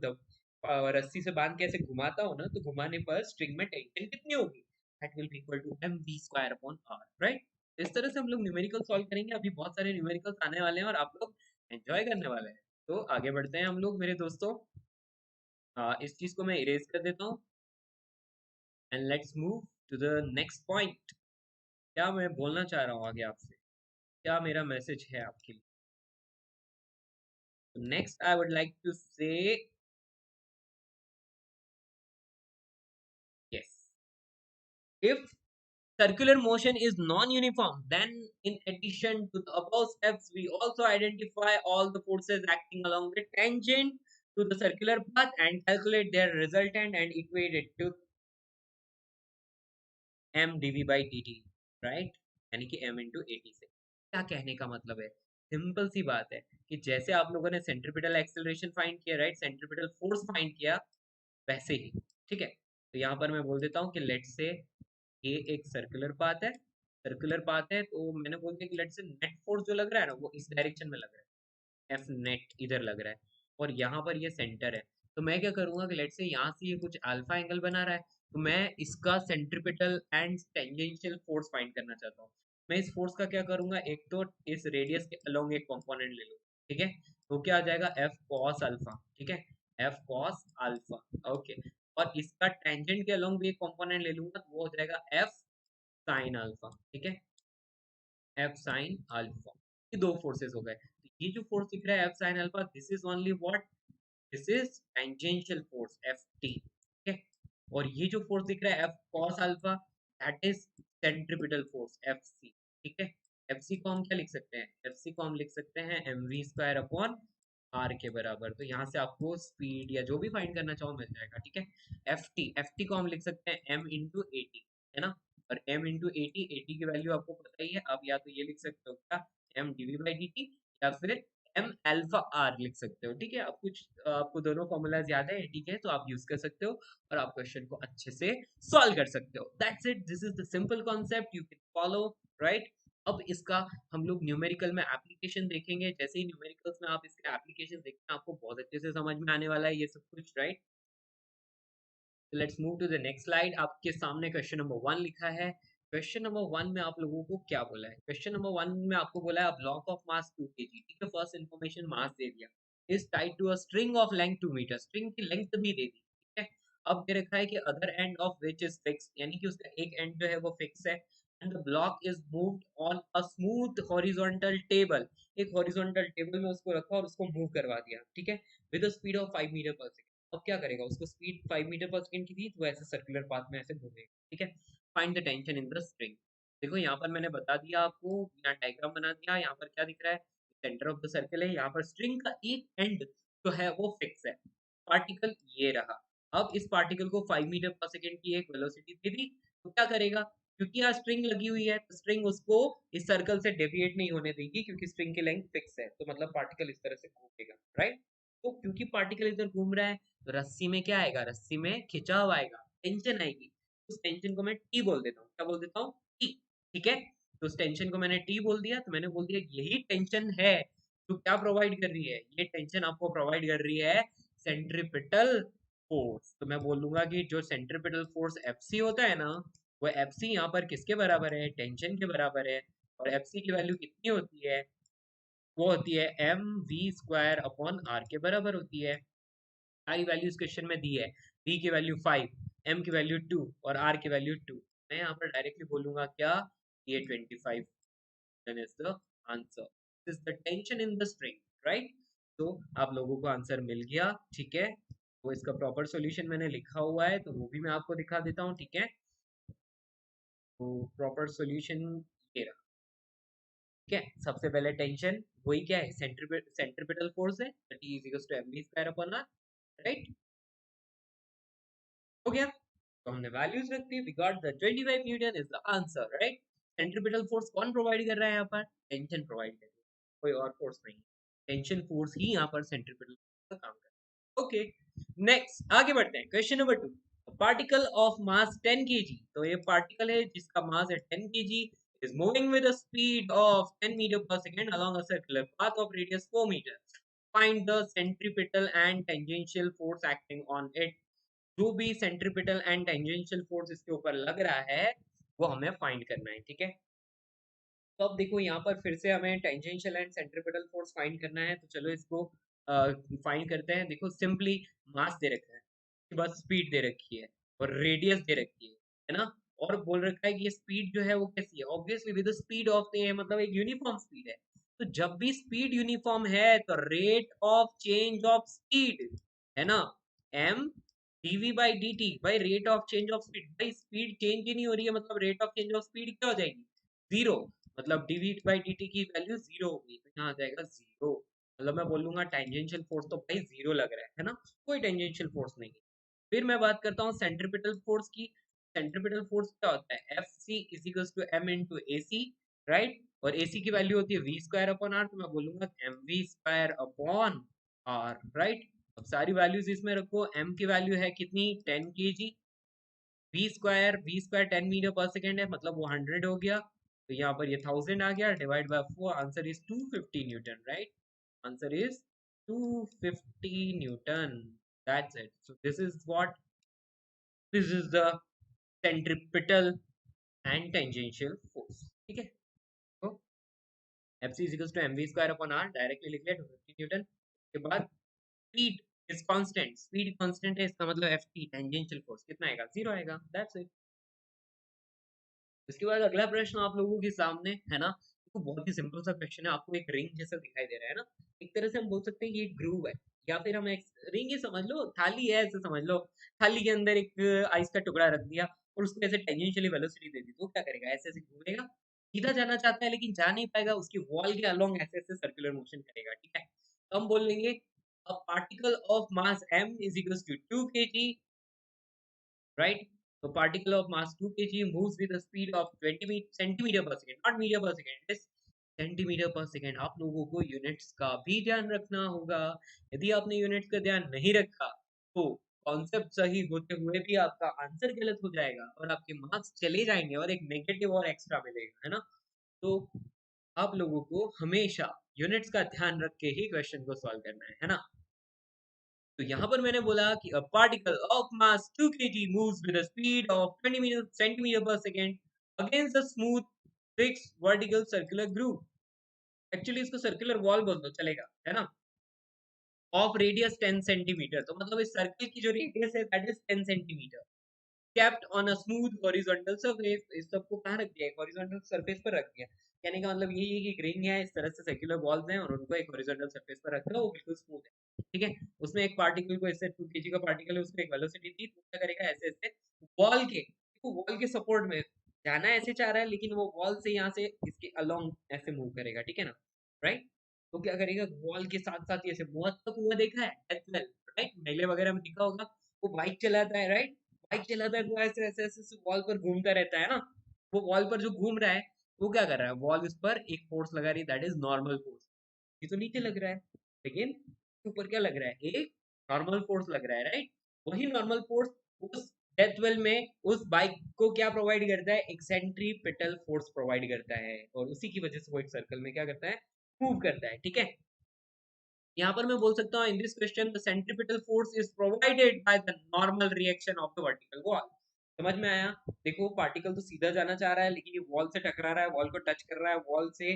रस्सी से बांध के ऐसे घुमाता हूँ ना, तो घुमाने पर स्ट्रिंग में टेंशन कितनी होगी, that will be equal to M we square upon are, right. इस तरह से हम लोग न्यूमेरिकल सॉल्व करेंगे। अभी बहुत सारे न्यूमेरिकल्स आने वाले हैं और आप लोग एंजॉय करने वाले हैं। तो आगे बढ़ते हैं हम लोग मेरे दोस्तों। इस चीज को मैं इरेज कर देता हूँ and let's move to the next point. क्या मैं बोलना चाह रहा हूँ आगे आपसे, क्या मेरा मैसेज है आपके लिए। Next I would like to say yes, if circular motion is non-uniform, then in addition to the above steps we also identify all the forces acting along the tangent to the circular path and calculate their resultant and equate it to m dv by dt, right. यानी कि m into at से। क्या कहने का मतलब है, simple सी बात है कि जैसे आप लोगों ने सेंट्रीपिटल एक्सेलरेशन फाइंड किया, राइट, सेंट्रीपिटल फोर्स फाइंड किया, वैसे ही, ठीक है। तो यहाँ पर मैं बोल देता हूँ कि लेट से ये एक सर्कुलर पाथ है, सर्कुलर पाथ है, तो मैंने बोल दिया कि लेट से नेट फोर्स जो लग रहा है ना वो इस डायरेक्शन में लग रहा है, एफ नेट इधर लग रहा है, और यहाँ पर ये सेंटर है। तो मैं क्या करूंगा कि लेट से यहाँ से ये कुछ अल्फा एंगल बना रहा है, तो मैं इसका centripetal and tangential force find करना चाहता हूँ। मैं इस फोर्स का क्या करूंगा, एक तो इस रेडियस के अलोंग एक कंपोनेंट ले लूँ, ठीक है। तो क्या आ जाएगा, एफ कॉस अल्फा, ठीक है, एफ कॉस अल्फा, ओके। और इसका टेंजेंट के अलोंग भी एक कंपोनेंट ले लूंगा, तो वो हो जाएगा एफ साइन अल्फा, ठीक है, एफ साइन अल्फा। ये दो फोर्सेस हो गए। तो ये जो फोर्स दिख रहा है F sine alpha, this is only what, this is tangential force F T, ठीक है। और ये जो फोर्स दिख रहा है F cos alpha, that is centripetal force F C, ठीक है। एफ सी को हम क्या लिख सकते हैं, एफ सी को हम लिख सकते हैं M we square upon R के बराबर। तो यहाँ से आपको स्पीड या जो भी फाइंड करना चाहो मिल जाएगा, ठीक है। एफ टी को हम लिख सकते हैं एम इंटू ए टी, है ना। और m इंटू ए टी की वैल्यू आपको पता ही है। आप या तो ये लिख सकते हो क्या, m dv बाई dt, या फिर m अल्फा r लिख सकते हो, ठीक है। अब कुछ आपको दोनों फॉर्मूलाज याद है एटी के, तो आप यूज कर सकते हो और आप क्वेश्चन को अच्छे से सॉल्व कर सकते हो। That's it, this is the simple concept, you can follow, right. अब इसका हम लोग न्यूमेरिकल में एप्लीकेशन देखेंगे। जैसे ही न्यूमेरिकल्स में आप इसके एप्लीकेशन देखते हैं, आपको बहुत अच्छे से समझ में आने वाला है ये सब कुछ, right. Let's move to the next slide. आपके सामने क्वेश्चन नंबर 1 लिखा है। क्वेश्चन नंबर 1 में आप लोगों को क्या बोला है, क्वेश्चन नंबर 1 में आपको बोला है ब्लॉक ऑफ मास 2 kg, ठीक है। फर्स्ट इन्फॉर्मेशन मास दे दिया, is tied to a string of length 2 metre, string की लेंथ भी दे दी, ठीक है। अब दे रखा है कि other end of which is fix, यानी कि उसका एक एंड जो है वो फिक्स है, and the block is moved on a smooth horizontal table. एक हॉरिजॉन्टल टेबल में उसको रखा और उसको मूव करवा दिया, ठीक है, with a speed of 5 metre per second. अब क्या करेगा, उसको स्पीड 5 मीटर पर सेकंड की थी, तो ऐसे सर्कुलर पाथ में ऐसे घूमेगा, ठीक है। Find the tension in the string. देखो यहाँ पर मैंने बता दिया आपको, यहाँ डायग्राम बना दिया। यहाँ पर क्या दिख रहा है, सेंटर ऑफ द सर्कल है, यहाँ पर स्ट्रिंग का एक एंड जो है वो फिक्स है, पार्टिकल ये रहा। अब इस पार्टिकल को 5 मीटर पर सेकंड की एक वेलोसिटी दे दी, तो क्या करेगा, क्योंकि यहाँ स्ट्रिंग लगी हुई है, तो स्ट्रिंग उसको इस सर्कल से डेविएट नहीं होने देगी, क्योंकि स्ट्रिंग की लेंथ फिक्स है, तो मतलब पार्टिकल इस तरह से घूमेगा, राइट। तो क्योंकि पार्टिकल इधर घूम रहा है, तो रस्सी में क्या आएगा, रस्सी में खिंचाव आएगा, टेंशन आएगी। उस टेंशन को मैं टी बोल देता हूँ, क्या बोल देता हूँ, टी, ठीक है। तो उस टेंशन को मैंने टी बोल दिया, तो मैंने बोल दिया यही टेंशन है जो क्या प्रोवाइड कर रही है, ये टेंशन आपको प्रोवाइड कर रही है सेंट्रीपिटल फोर्स। तो मैं बोलूंगा कि जो सेंट्रीपिटल फोर्स एफ सी होता है ना, वो एफ सी यहाँ पर किसके बराबर है, टेंशन के बराबर है। और एफ सी की वैल्यू कितनी होती है, वो होती है M we square upon R के बराबर होती है। सारी वैल्यूज क्वेश्चन में दी है। वी की वैल्यू 5, एम की वैल्यू 2 और आर की वैल्यू 2। मैं यहाँ पर डायरेक्टली बोलूंगा क्या, ये 25 is the answer. This is the tension in the string, right. तो आप लोगों को आंसर मिल गया, ठीक है। तो इसका प्रॉपर सॉल्यूशन मैंने लिखा हुआ है, तो वो भी मैं आपको दिखा देता हूँ, ठीक है। तो प्रॉपर सॉल्यूशन ये रहा, ठीक है। सबसे पहले टेंशन वही क्या है, सेंट्रीपिटल फोर्स है, T is to mv square upon r, right. हो गया। तो हमने वैल्यूज रख दी, we got the 25 newton is the answer, right. Centripetal force कौन प्रोवाइड कर रहा है यहाँ पर, टेंशन प्रोवाइड कर रहा है, कोई और फोर्स नहीं। टेंशन फोर्स ही यहाँ पर सेंट्रीपिटल का काम कर रहा है। ओके, नेक्स्ट आगे बढ़ते हैं। Question number 2, particle of mass 10 kg। तो ये पार्टिकल है जिसका मास है 10 kg, is moving with a speed of 10 meter per second along a circular path of radius 4 meters. Find the centripetal and tangential force acting on it. जो भी centripetal and tangential force इसके ऊपर लग रहा है वो हमें फाइंड करना है, ठीक है। तो अब देखो यहाँ पर फिर से हमें tangential and centripetal force find करना है, तो चलो इसको फाइंड करते हैं। देखो सिंपली मास दे रखा है, उसके बाद स्पीड दे रखी है और रेडियस दे रखी है ना। और बोल रखा है कि ये स्पीड जो है वो कैसी है, obviously with the speed of the, मतलब एक यूनिफॉर्म स्पीड है। तो जब भी स्पीड यूनिफॉर्म है तो rate of change of speed है ना, M dv by dt by rate of change of speed. भाई स्पीड चेंज ही नहीं हो रही है, मतलब rate of change of speed क्या हो जाएगी, जीरो। मतलब dv बाई dt की वैल्यू जीरो होगी, तो यहाँ आ जाएगा जीरो। मतलब मैं बोलूंगा टेंजेंशियल फोर्स तो भाई जीरो लग रहा है ना, कोई टेंजेंशियल फोर्स नहीं है। फिर मैं बात करता हूँ सेंट्रीपिटल फोर्स की। सेंट्रीपिटल फोर्स क्या होता है, F C is equal to M into A C, right. और ए सी की वैल्यू होती है वी स्क्वायर अपॉन आर, तो मैं बोलूंगा m we square upon are, right. अब सारी वैल्यूज इसमें रखो। एम की वैल्यू है कितनी, 10 kg। वी स्क्वायर 10 मीटर पर सेकेंड है, मतलब वो 100 हो गया। तो यहाँ पर ये 1000 आ गया, divide by 4, answer is 250 newton, right. Answer is 250 newton, that's it. So this is the centripetal and tangential force, ठीक है। तो f C is to M we square upon r directly लिख लिया, 250 न्यूटन। उसके बाद speed is constant, speed constant है, इसका मतलब एफ टी टेंजेंशियल फोर्स कितना आएगा, जीरो आएगा, दैट्स इट। इसके बाद अगला प्रश्न आप लोगों के सामने है ना, तो बहुत ही सिंपल सा क्वेश्चन है। आपको एक रिंग जैसा दिखाई दे रहा है ना, एक तरह से हम बोल सकते हैं कि एक ग्रूव है, या फिर हम एक रिंग ही समझ लो, थाली है ऐसे समझ लो। थाली के अंदर एक आइस का टुकड़ा रख दिया और उसको ऐसे टेंजेंशियली वेलोसिटी दे दी, तो क्या करेगा, ऐसे ऐसे घूमेगा। सीधा जाना चाहता है लेकिन जा नहीं पाएगा, उसकी वॉल के अलोंग ऐसे ऐसे सर्कुलर मोशन करेगा, ठीक है। तो हम बोल लेंगे a particle of mass m is equals to 2 kg, right? So particle of mass 2 kg moves with a speed of 20 centimeter per second, not meter per second, it is centimetre पर second. आप लोगों को units का भी ध्यान रखना होगा। यदि आपने यूनिट्स का ध्यान नहीं रखा तो कॉन्सेप्ट सही होते हुए भी आपका आंसर गलत हो जाएगा और आपके मार्क्स चले जाएंगे और एक नेगेटिव और एक्स्ट्रा मिलेगा, है ना। तो आप लोगों को हमेशा यूनिट्स का ध्यान रख के ही क्वेश्चन को सॉल्व करना है ना। तो यहाँ पर मैंने बोला कि a particle of mass 2 kg moves with a speed of 20 centimeter per second against a smooth fixed vertical circular groove। Actually इसको सर्कुलर वॉल बोल दो चलेगा, है ना। ऑफ रेडियस 10 सेंटीमीटर, तो मतलब इस सर्कल की जो रेडियस है that is 10 centimetre, kept on a smooth horizontal surface। इस सबको कहाँ रख दिया, एक हॉरिजॉन्टल सरफेस पर रख दिया। कहने का मतलब ये है कि एक रिंग है, इस तरह से सर्कुलर वॉल्स हैं और उनको एक हॉरिजॉन्टल सरफेस पर रखा है, वो बिल्कुल स्मूथ है, ठीक है। उसमें एक पार्टिकल को, इससे 2 kg का पार्टिकल है, उसको एक वेलोसिटी दी, तो क्या करेगा, ऐसे ऐसे वॉल के, तो वॉल के सपोर्ट में जाना ऐसे चाह रहा है लेकिन वो वॉल से यहाँ से इसके अलोंग ऐसे मूव करेगा, ठीक है ना, राइट। तो क्या करेगा, वॉल के साथ साथ ऐसे बहुत तक हुआ देखा है, राइट, मेले वगैरह में दिखा होगा, वो बाइक चलाता है, राइट। बाइक चलाता है वो ऐसे ऐसे ऐसे वॉल पर घूमता रहता है ना। वो वॉल पर जो घूम रहा है वो क्या कर रहा है, वॉल उस पर एक फोर्स लगा रही है, दैट इज नॉर्मल फोर्स। ये तो नीचे लग रहा है लेकिन ऊपर क्या लग रहा है, एक नॉर्मल फोर्स लग रहा है, राइट। वही नॉर्मल फोर्स उस डेथ वेल में उस बाइक को क्या प्रोवाइड करता है, एक सेंट्रीपिटल फोर्स प्रोवाइड करता है और उसी की वजह से वो एक सर्कल में क्या करता है, मूव करता है, ठीक है। यहाँ पर मैं बोल सकता हूँ in this question the centripetal force is provided by the normal reaction of the vertical wall. समझ में आया। देखो पार्टिकल तो सीधा जाना चाह रहा है लेकिन ये वॉल से टकरा रहा है, वॉल को टच कर रहा है, वॉल से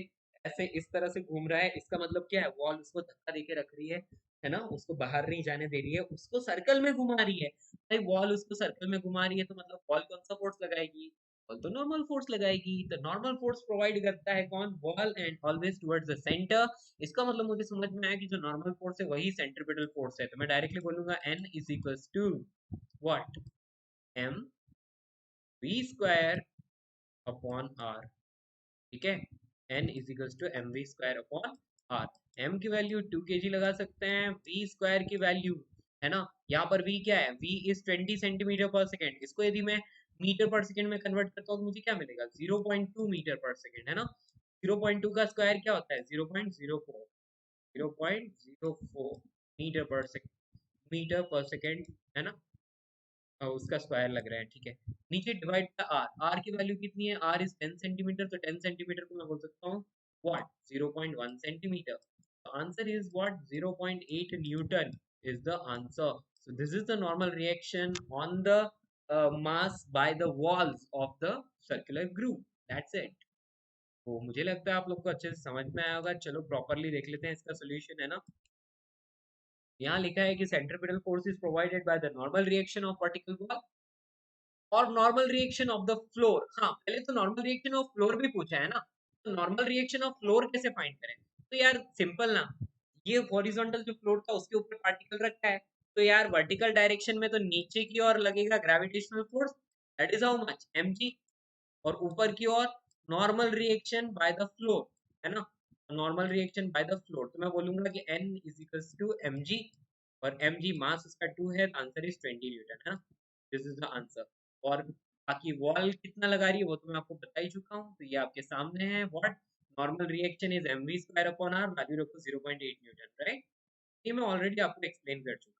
ऐसे इस तरह से घूम रहा है, इसका मतलब क्या है, वॉल उसको धक्का देके रख रही है ना, उसको बाहर नहीं जाने दे रही है, उसको सर्कल में घुमा रही है। भाई वॉल उसको सर्कल में घुमा रही है तो मतलब वॉल कौन सा फोर्स लगाएगी, वॉल तो नॉर्मल फोर्स लगाएगी। तो नॉर्मल फोर्स प्रोवाइड करता है कौन, wall, and always towards the centre. इसका मतलब मुझे समझ में आया कि जो नॉर्मल फोर्स है वही सेंट्रीपिटल फोर्स है, तो मैं डायरेक्टली बोलूंगा N is equals to what, M V square upon R। ठीक है, N is equals to M we square upon r. M की वैल्यू 2 kg लगा सकते हैं, V स्क्वायर की वैल्यू है ना, यहाँ पर V क्या है, V इज 20 सेंटीमीटर पर सेकेंड। इसको यदि मैं मीटर पर सेकेंड में कन्वर्ट करता हूँ तो मुझे क्या मिलेगा, 0.2 मीटर पर सेकेंड, है ना। 0.2 का स्क्वायर क्या होता है, 0.04, 0.04 मीटर पर सेकेंड, मीटर पर सेकेंड, है ना। उसका स्क्वायर लग रहा है, ठीक है। नीचे डिवाइड बाय आर, आर की वैल्यू कितनी है, आर इज 10 सेंटीमीटर, तो 10 सेंटीमीटर को मैं बोल सकता हूँ what, 0.1 centimetre. Answer is what, 0.8 Newton is the answer. So this is the normal reaction on the mass by the walls of the circular groove. That's it. तो मुझे लगता है आप लोग को अच्छे से समझ में आया होगा। चलो प्रॉपरली देख लेते हैं इसका सोल्यूशन, है ना। यहाँ लिखा है कि centripetal force is provided by the normal reaction of vertical wall और normal reaction of the floor. हाँ, पहले तो नॉर्मल रिएक्शन ऑफ फ्लोर भी पूछा है ना, तो नॉर्मल रिएक्शन ऑफ फ्लोर कैसे फाइंड करें। तो यार सिंपल ना, ये हॉरिजॉन्टल जो फ्लोर था उसके ऊपर पार्टिकल रखा है, तो यार वर्टिकल डायरेक्शन में तो नीचे की ओर लगेगा gravitational force, that is how much, mg। और ऊपर की ओर normal reaction by the floor, है ना, normal reaction by the floor, तो मैं बोलूंगा कि N is equals to mg, और mg मास उसका 2 है, आंसर इज 20 न्यूटन, है ना। This is the answer. और बाकी वॉल कितना लगा रही है वो तो मैं आपको बता ही चुका हूँ, तो ये आपके सामने है। What, normal reaction is mv square upon r, value रखो 0.8 न्यूटन, राइट। ये मैं ऑलरेडी आपको एक्सप्लेन कर चुका हूँ।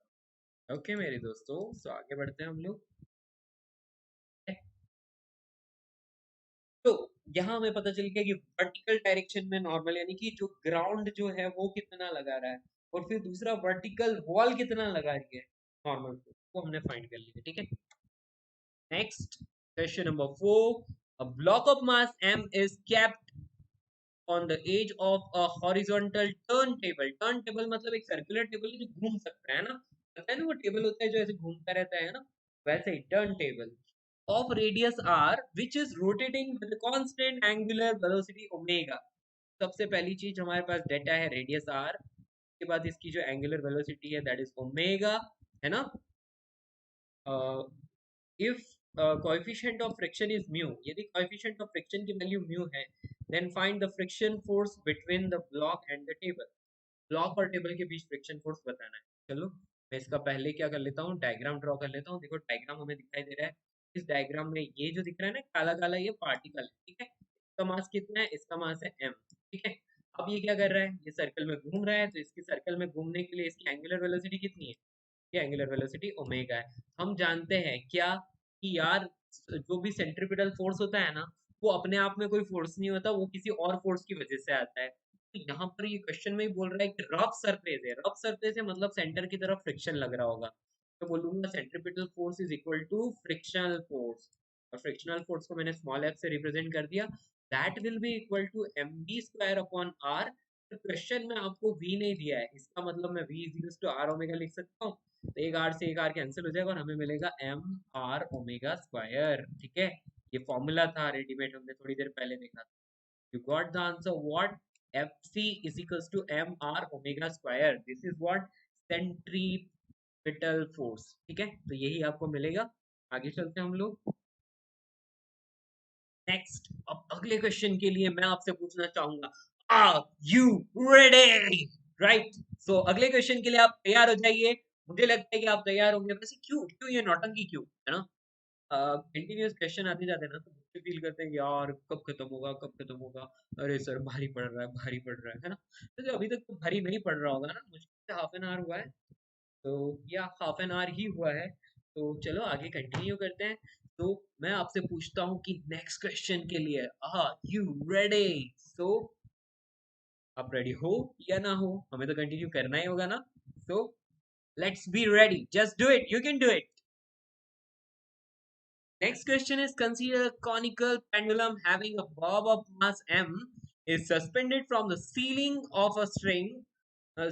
ओके मेरे दोस्तों, सो आगे बढ़ते हैं हम लोग। तो यहाँ हमें पता चल गया कि वर्टिकल डायरेक्शन में नॉर्मल, यानी कि जो ग्राउंड जो है वो कितना लगा रहा है, और फिर दूसरा वर्टिकल वॉल कितना लगा रही है नॉर्मल, वो हमने फाइंड कर लिया, ठीक है। Next question number 4, a block of mass m is kept on the edge of a horizontal turntable। turntable मतलब एक सर्कुलर टेबल जो घूम सकता है ना, पता है ना, वो टेबल होता है जो ऐसे घूमता रहता है ना, वैसे ही turn table of radius r which is rotating with a constant angular velocity omega। सबसे पहली चीज हमारे पास डेटा है रेडियस r, के बाद इसकी जो एंगुलर वेलोसिटी है दैट इज ओमेगा, है ना। If coefficient of friction is mu, यदि कोएफिशिएंट ऑफ फ्रिक्शन की वैल्यू म्यू है, then find the friction force between the block and the table. Block और टेबल के बीच फ्रिक्शन फोर्स बताना है। चलो मैं इसका पहले क्या कर लेता हूँ, डायग्राम ड्रॉ कर लेता हूँ। देखो डायग्राम हमें दिखाई दे रहा है, इस डायग्राम में ये जो दिख रहा है ना काला काला, ये पार्टिकल है, ठीक है। इसका मास कितना है, इसका मास है m, ठीक है। अब ये क्या कर रहा है, ये सर्कल में घूम रहा है, तो इसकी सर्कल में घूमने के लिए इसकी एंगुलर वेलोसिटी कितनी है, ये एंगुलर वेलोसिटी ओमेगा है। हम जानते हैं क्या कि यार जो भी सेंट्रीपिटल फोर्स होता है ना, वो अपने आप में कोई फोर्स नहीं होता, वो किसी और फोर्स की वजह से आता है। तो यहाँ पर ये क्वेश्चन में ही बोल रहा है कि रफ सरफेस है, रफ सरफेस है मतलब सेंटर की तरफ फ्रिक्शन लग रहा होगा, तो बोलूंगा centripetal force is equal to frictional force, और फ्रिक्शनल फोर्स को मैंने स्मॉल f से रिप्रेजेंट कर दिया, that will be equal to mv square upon r। तो क्वेश्चन में आपको v नहीं दिया है, इसका मतलब मैं v is equal to r omega लिख सकता हूँ, तो एक आर से एक आर कैंसिल हो जाएगा और हमें मिलेगा एम आर ओमेगा स्क्वायर, ठीक है। ये फॉर्मूला था रेडीमेड, हमने थोड़ी देर पहले देखा था। You got the answer, what, f C is equals to M R omega square, this is what centripetal force, ठीक है। तो यही आपको मिलेगा। आगे चलते हैं हम लोग। नेक्स्ट, अब अगले क्वेश्चन के लिए मैं आपसे पूछना चाहूंगा, आर यू रेडी, राइट। सो अगले क्वेश्चन के लिए आप तैयार हो जाइए। मुझे लगता है कि आप तैयार होंगे, वैसे क्यों क्यों ये नौटंकी क्यों, है ना। कंटिन्यूअस क्वेश्चन आते जाते हैं ना, तो बच्चे फील करते हैं कि यार कब खत्म होगा, कब खत्म होगा, अरे सर भारी पड़ रहा है, भारी पड़ रहा है ना। तो अभी तक तो भारी नहीं पड़ रहा होगा ना, मुश्किल से हाफ एन आवर हुआ है, तो या हाफ एन आवर ही हुआ है। तो चलो आगे कंटिन्यू करते हैं। तो मैं आपसे पूछता हूँ कि नेक्स्ट क्वेश्चन के लिए आर यू रेडी। सो आप रेडी हो या ना हो, हमें तो कंटिन्यू करना ही होगा ना। So let's be ready, just do it, you can do it. Next question is, consider a conical pendulum having a bob of mass m is suspended from the ceiling of a string uh,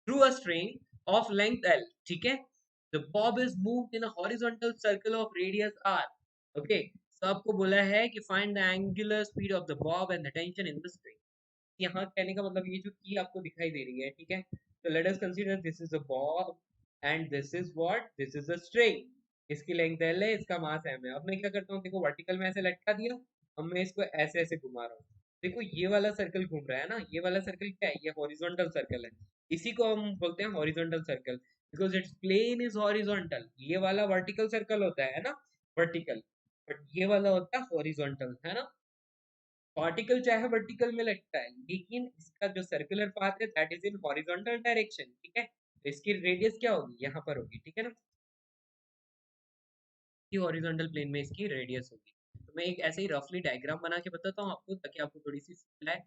through a string of length L. ठीक है? The bob is moved in a horizontal circle of radius r. Okay. So आपको बोला है कि find the angular speed of the bob and the tension in the string. यहाँ कहने का मतलब ये जो की आपको दिखाई दे रही है, ठीक है? So let us consider this is a bob and this is what? This is a string. इसकी लेंथ L है, इसका मास m है. अब मैं क्या करता हूँ, देखो वर्टिकल में ऐसे लटका दिया, अब मैं इसको ऐसे ऐसे घुमा रहा हूँ. देखो ये वाला सर्कल घूम रहा है ना, ये वाला सर्कल क्या है? ये हॉरिजॉन्टल सर्कल है. इसी को हम बोलते हैं horizontal circle, because it's plane is horizontal. ये वाला वर्टिकल सर्कल होता है ना, वर्टिकल, बट ये वाला होता है हॉरिजॉन्टल, है ना. पार्टिकल चाहे वर्टिकल में लगता है, लेकिन इसका जो सर्कुलर पाथ है that is in horizontal direction. ठीक है, तो इसकी रेडियस क्या होगी? यहाँ पर होगी. ठीक है ना, कि हॉरिजॉन्टल प्लेन में इसकी रेडियस होगी. तो मैं एक ऐसे ही रफली डायग्राम बना के बताता हूँ आपको, ताकि आपको थोड़ी सी समझ आए.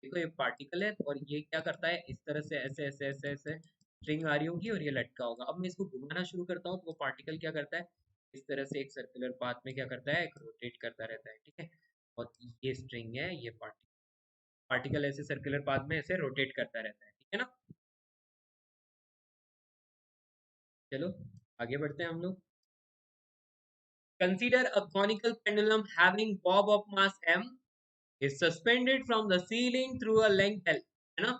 देखो ये पार्टिकल है और ये क्या करता है, इस तरह से ऐसे ऐसे ऐसे ऐसे स्ट्रिंग आ रही होगी और ये लटका होगा. अब मैं इसको घुमाना शुरू करता हूँ तो वो पार्टिकल क्या करता है, इस तरह से एक सर्कुलर पाथ में क्या करता है, एक रोटेट करता रहता है. ठीक है, और ये स्ट्रिंग है, ये पार्टिकल ऐसे सर्कुलर पाथ में ऐसे रोटेट करता रहता है. ठीक है ना, चलो आगे बढ़ते हैं हम लोग. Consider a conical pendulum having Bob of mass m is suspended from the ceiling through a length L. है ना,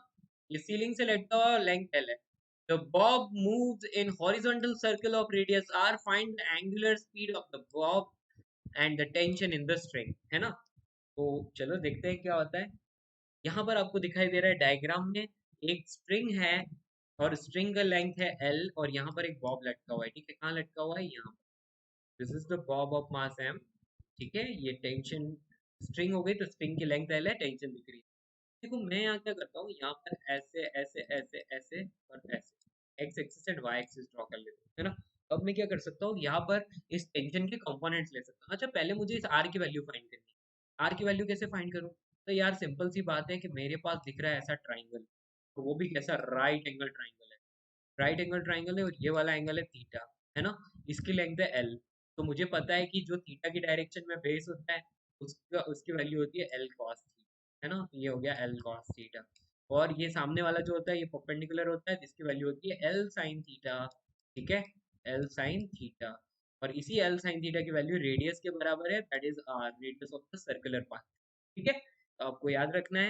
ये सीलिंग से लटका हुआ लेंथ L है. The bob moves in horizontal circle of radius r. Find the angular speed of the bob and the tension in the string. है ना, तो चलो देखते हैं क्या होता है. यहाँ पर आपको दिखाई दे रहा है डायग्राम में, एक स्ट्रिंग है और स्ट्रिंग का लेंथ है L और यहाँ पर एक बॉब लटका हुआ है. ठीक है, कहाँ लटका हुआ है? यहाँ. This is the Bob of mass m. ठीक है, ये टेंशन स्ट्रिंग हो गई, तो स्ट्रिंग की लेंथ L है, टेंशन दिख रही है. देखो मैं यहाँ क्या करता हूँ, यहाँ पर ऐसे ऐसे ऐसे ऐसे और ऐसे x axis and y axis draw कर लेता हूँ, है ना. अब मैं क्या कर सकता हूँ, यहाँ पर इस टेंशन के कंपोनेंट्स ले सकता हूँ. अच्छा, पहले मुझे इस आर की वैल्यू फाइंड करनी है. आर की वैल्यू कैसे फाइंड करूँ? तो यार सिंपल सी बात है कि मेरे पास दिख रहा है ऐसा ट्राइंगल, तो वो भी कैसा, राइट एंगल ट्राइंगल है. राइट एंगल ट्राइंगल है और ये वाला एंगल है थीटा, है ना. इसकी लेंथ है एल. तो मुझे पता है कि जो थीटा की डायरेक्शन में बेस होता है, उसका उसकी वैल्यू होती है एल कॉस थीटा, है ना. ये हो गया एल कॉस थीटा. और ये सामने वाला जो होता है ये परपेंडिकुलर होता है, जिसकी वैल्यू होती है एल साइन थीटा. ठीक है, एल साइन थीटा. और इसी एल साइन थीटा की वैल्यू रेडियस के बराबर है, that is r, radius of the circular path. ठीक है, तो आपको याद रखना है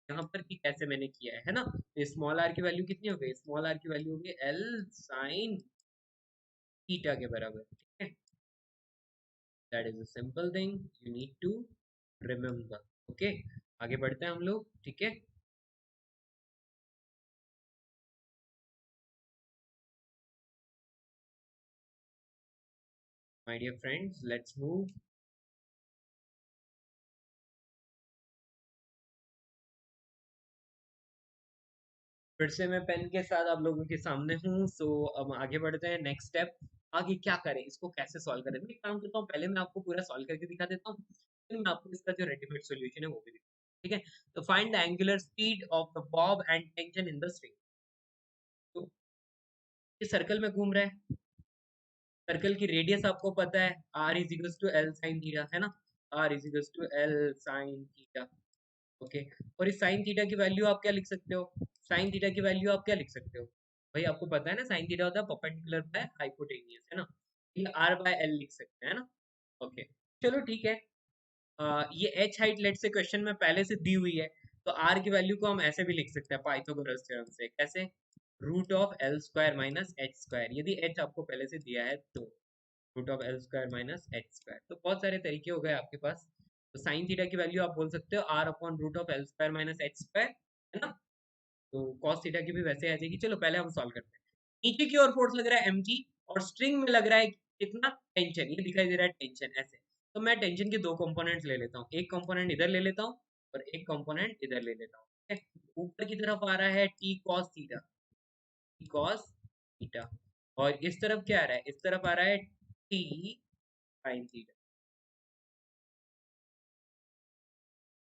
यहाँ पर कि कैसे मैंने किया है ना. तो स्मॉल आर की वैल्यू कितनी हो गई? स्मॉल आर की वैल्यू हो गई एल साइन थीटा के बराबर. ठीक है, that is a simple thing you need to remember. Okay, आगे बढ़ते हैं हम लोग. ठीक है, my dear friends, let's move. फिर से मैं पेन के साथ आप लोगों के सामने हूँ. सो अब आगे बढ़ते हैं. नेक्स्ट स्टेप, आगे क्या करें, इसको कैसे सॉल्व करें. मैं एक काम करता हूँ, पहले मैं आपको पूरा सॉल्व करके दिखा देता हूँ, फिर मैं आपको इसका जो रेडीमेड सॉल्यूशन है वो भी दिखा. ठीक है, तो find the angular speed of the Bob and tension in the string. तो ये सर्कल में घूम रहा है, सर्कल की रेडियस आपको पता है, r is equal to l sine theta, है ना. r is equal to l sine theta. Okay, और इस साइन थीटा की वैल्यू आप क्या लिख सकते हो? साइन थीटा की वैल्यू आप क्या लिख सकते हो? भाई आपको पता है ना, साइन थीटा होता है परपेंडिकुलर बाय हाइपोटेन्यूज, है ना. ये r बाय l लिख सकते हैं ना. ओके, चलो ठीक है. ये h हाइट लेट से क्वेश्चन में पहले से दी हुई है, तो r की वैल्यू को हम ऐसे भी लिख सकते हैं पाइथागोरस थ्योरम से. कैसे? Root of l square minus h square, यदि h आपको पहले से दिया है तो. Root of l square minus h square, तो बहुत सारे तरीके हो गए आपके पास. तो साइन थीटा की वैल्यू आप बोल सकते हो r upon root of l square minus h square, है ना. तो कॉस थीटा की भी वैसे आ जाएगी. चलो पहले हम सॉल्व करते हैं. नीचे की ओर फोर्स लग रहा है mg और स्ट्रिंग में लग रहा है कितना? टेंशन. ये दिखाई दे रहा है टेंशन ऐसे. तो मैं टेंशन के दो कंपोनेंट्स ले लेता हूँ, एक कंपोनेंट इधर ले लेता हूँ और एक कंपोनेंट इधर ले लेता हूँ. ठीक है, ऊपर की तरफ आ रहा है T cos theta, T cos theta, और इस तरफ क्या आ रहा है? इस तरफ आ रहा है टी साइन थीटा.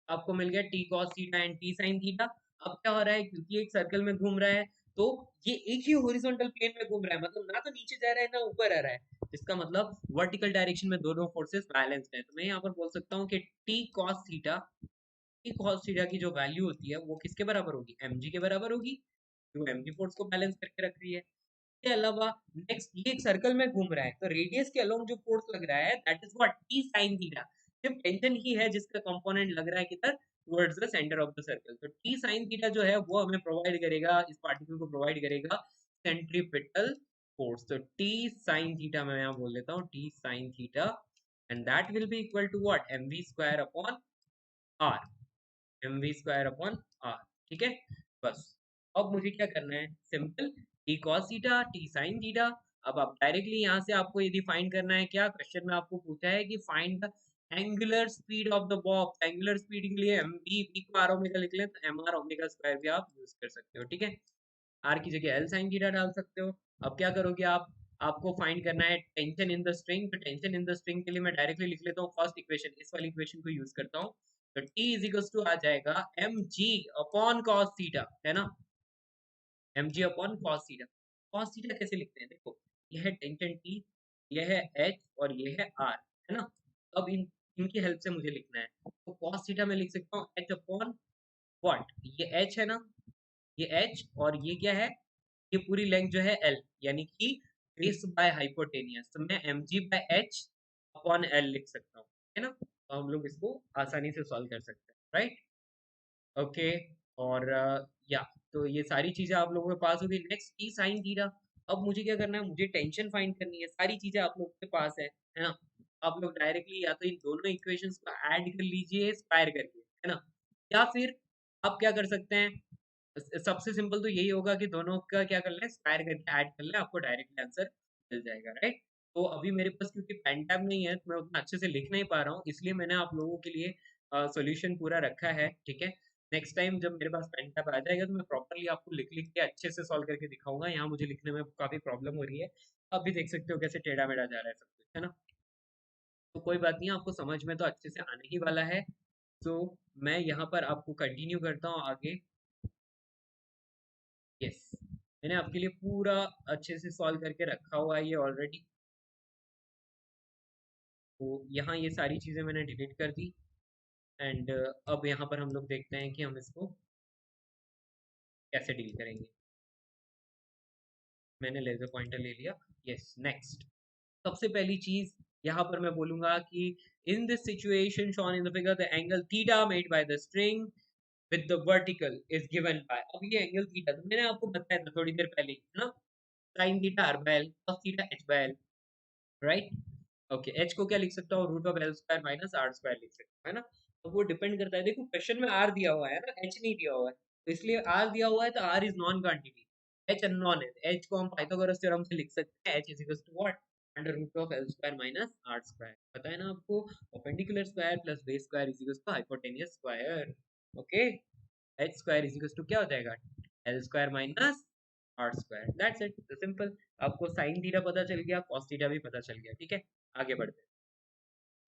आपको मिल गया T cos theta and T sine theta. अब क्या हो रहा है, क्योंकि एक सर्कल में घूम रहा है, तो ये एक ही हॉरिजॉन्टल प्लेन में घूम रहा है, मतलब ना तो नीचे जा रहा है ना ऊपर आ रहा है. इसका मतलब वर्टिकल डायरेक्शन में दोनों फोर्सेस बैलेंस्ड है. तो मैं यहाँ पर बोल सकता हूँ कि T cos theta T cos theta की जो वैल्यू होती है वो किसके बराबर होगी, mg के बराबर होगी, जो mg फोर्स को बैलेंस करके रख रही है। इसके अलावा नेक्स्ट ये एक सर्कल में घूम रहा है, तो रेडियस के अलोंग जो फोर्स लग रहा है that is what, T sine theta. सिर्फ टेंशन ही है जिसका कंपोनेंट लग रहा है किधर, towards the centre of the circle. तो टी साइन थीटा जो है वो हमें प्रोवाइड करेगा, इस पार्टिकल को प्रोवाइड करेगा सेंट्रीपिटल फोर्स। तो टी साइन थीटा मैं यहाँ बोल देता हूँ, t sine theta, and that will be equal to what, mv square upon r, mv square upon r. ठीक है, बस अब मुझे क्या करना है, simple t cos theta t sine theta. अब आप डायरेक्टली यहाँ से आपको ये डिफाइन करना है, क्या क्वेश्चन में आपको पूछा है कि find the angular speed of the box. Angular speed के लिए एम बी को आर ओमेगा लिख लें, तो एम आर ओमेगा स्क्वायर भी आप यूज कर सकते हो। ठीक है, आर की जगह एल साइन थीटा डाल सकते हो। अब क्या करोगे आप, आपको फाइंड करना है टेंशन इन द स्ट्रिंग। तो टेंशन इन द स्ट्रिंग के लिए मैं डायरेक्टली लिख लेता हूँ फर्स्ट इक्वेशन, इस वाली इक्वेशन को यूज करता हूँ। तो T इज इक्वल टू आ जाएगा mg अपॉन cos थीटा, है ना, mg upon cos theta. cos theta कैसे लिखते हैं, देखो ये है टेंशन T, ये है h और ये है r, है ना। अब इनकी हेल्प से मुझे लिखना है, तो cos थीटा मैं लिख सकता हूँ h अपॉन व्हाट, ये h है ना, ये h और ये क्या है, ये पूरी लेंथ जो है l, यानी कि बेस बाय हाइपोटेनियस। तो मैं mg by h upon l लिख सकता हूँ, है ना। तो हम लोग इसको आसानी से सॉल्व कर सकते हैं, राइट। ओके, और या तो ये सारी चीजें आप लोगों के पास होगी। नेक्स्ट टी साइन थीटा, अब मुझे क्या करना है, मुझे टेंशन फाइंड करनी है। सारी चीजें आप लोगों के पास है ना। आप लोग डायरेक्टली या तो इन दोनों इक्वेशंस को ऐड कर लीजिए स्क्वायर करके, है ना, या फिर आप क्या कर सकते हैं, सबसे सिंपल तो यही होगा कि दोनों का क्या कर लें, स्क्वायर करके ऐड कर लें, आपको डायरेक्टली आंसर मिल जाएगा, राइट। तो अभी मेरे पास क्योंकि पेन टैब नहीं है तो मैं उतना अच्छे से लिख नहीं पा रहा हूँ, इसलिए मैंने आप लोगों के लिए सॉल्यूशन पूरा रखा है। ठीक है, नेक्स्ट टाइम जब मेरे पास पेन टैब आ जाएगा तो मैं प्रॉपरली आपको लिख लिख के अच्छे से सॉल्व करके दिखाऊंगा। यहाँ मुझे लिखने में काफी प्रॉब्लम हो रही है, आप भी देख सकते हो कैसे टेढ़ा मेढ़ा जा रहा है सब कुछ, है ना। तो कोई बात नहीं, आपको समझ में तो अच्छे से आने ही वाला है। तो मैं यहाँ पर आपको कंटिन्यू करता हूँ आगे। यस, मैंने आपके लिए पूरा अच्छे से सॉल्व करके रखा हुआ है ये ऑलरेडी। तो यहाँ ये सारी चीज़ें मैंने डिलीट कर दी, एंड अब यहाँ पर हम लोग देखते हैं कि हम इसको कैसे डील करेंगे। मैंने लेजर पॉइंटर ले लिया। यस, नेक्स्ट सबसे पहली चीज यहाँ पर मैं बोलूंगा कि in this situation shown in the figure the angle theta made by the string with the vertical is given by. अब ये एंगल थीटा तो मैंने आपको बताया था थोड़ी देर पहले, है ना, sin theta r by l cos theta h by l, right. Okay, h को क्या लिख सकता हूँ, root of l square minus r square लिख सकता हूँ, है ना। तो वो डिपेंड करता है, देखो क्वेश्चन में r दिया हुआ है ना, h नहीं दिया हुआ है, तो इसलिए r दिया हुआ है तो r is non quantity, h unknown है। h को हम पाइथागोरस थ्योरम से लिख सकते हैं, h is equal to what, under root of l square minus r square. पता है ना आपको, perpendicular square plus base square is equal to hypotenuse square. Okay, h square is equal to क्या हो जाएगा, l square minus r square, that's it, तो simple. आपको sin theta पता चल गया, cos थीटा भी पता चल गया। ठीक है, आगे बढ़ते हैं।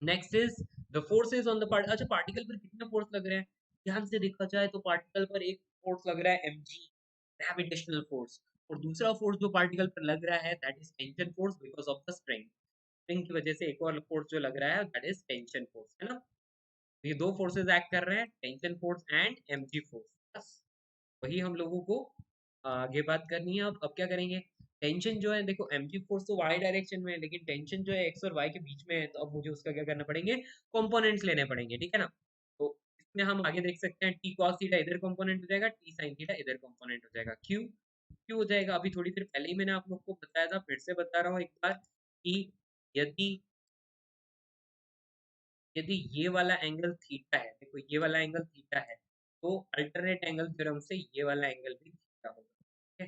Next is the forces on the part. अच्छा, पार्टिकल पर कितने फोर्स लग रहे हैं, ध्यान से देखा जाए तो पार्टिकल पर एक फोर्स लग रहा है mg, ग्रेविटेशनल फोर्स, और दूसरा फोर्स जो पार्टिकल पर लग रहा है that is tension force because of the spring. Spring की वजह से एक और फोर्स जो लग रहा है दैट इज टेंशन फोर्स, है ना। ये दो फोर्सेस एक्ट कर रहे हैं, tension force and mg force, बस वही हम लोगों को आगे बात करनी है। अब क्या करेंगे, टेंशन जो है देखो, mg फोर्स तो y डायरेक्शन में है, लेकिन टेंशन जो है x और y के बीच में है, तो अब मुझे उसका क्या करना पड़ेंगे, कंपोनेंट्स लेने पड़ेंगे, ठीक है ना। तो इसमें हम आगे देख सकते हैं t cos थीटा इधर कंपोनेंट हो जाएगा, t sin थीटा इधर कंपोनेंट हो जाएगा, q हो जाएगा। अभी थोड़ी देर पहले ही मैंने आप लोग को बताया था, फिर से बता रहा हूँ एक बार कि यदि यदि ये वाला एंगल थीटा है, देखो ये वाला एंगल थीटा है, तो अल्टरनेट एंगल थ्योरम से ये वाला एंगल भी थीटा होगा, ठीक है।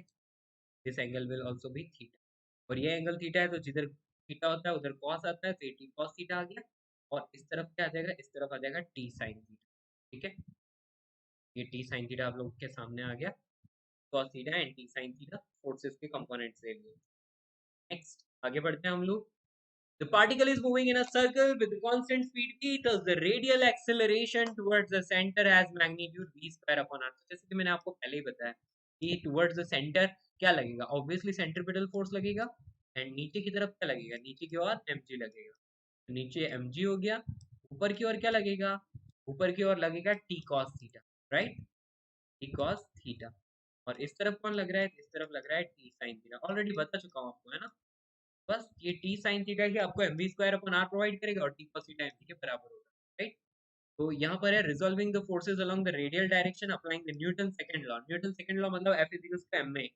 This angle will also be theta, और ये एंगल थीटा है तो जिधर थीटा होता है उधर कॉस आता है, तो ये टी कॉस थीटा आ गया, और इस तरफ क्या आ जाएगा, इस तरफ आ जाएगा टी साइन थीटा, ठीक है। ये टी साइन थीटा आप लोगों के सामने आ गया, cos theta and T sine theta forces के कंपोनेंट्स ले लिए। नेक्स्ट आगे बढ़ते हैं हम लोग। The particle is moving in a circle with a constant speed v, thus the radial acceleration towards the center has magnitude v square upon r। तो जैसे कि मैंने आपको पहले ही बताया कि towards the center क्या लगेगा, obviously centripetal force लगेगा, एंड नीचे की तरफ क्या लगेगा, नीचे की ओर mg लगेगा। तो नीचे mg हो गया, ऊपर की ओर क्या लगेगा, ऊपर की ओर लगेगा T cos theta, right, T cos theta. और इस तरफ कौन लग रहा है, इस तरफ लग रहा है टी साइन थीटा, ऑलरेडी बता चुका हूँ आपको, है ना। बस ये टी साइन थीटा की आपको m we square upon r provide करेगा और टी कॉस थीटा एम के बराबर होगा, राइट। तो यहाँ पर है resolving the forces along the radial direction applying the Newton second law. Newton second law मतलब F is equals to M A.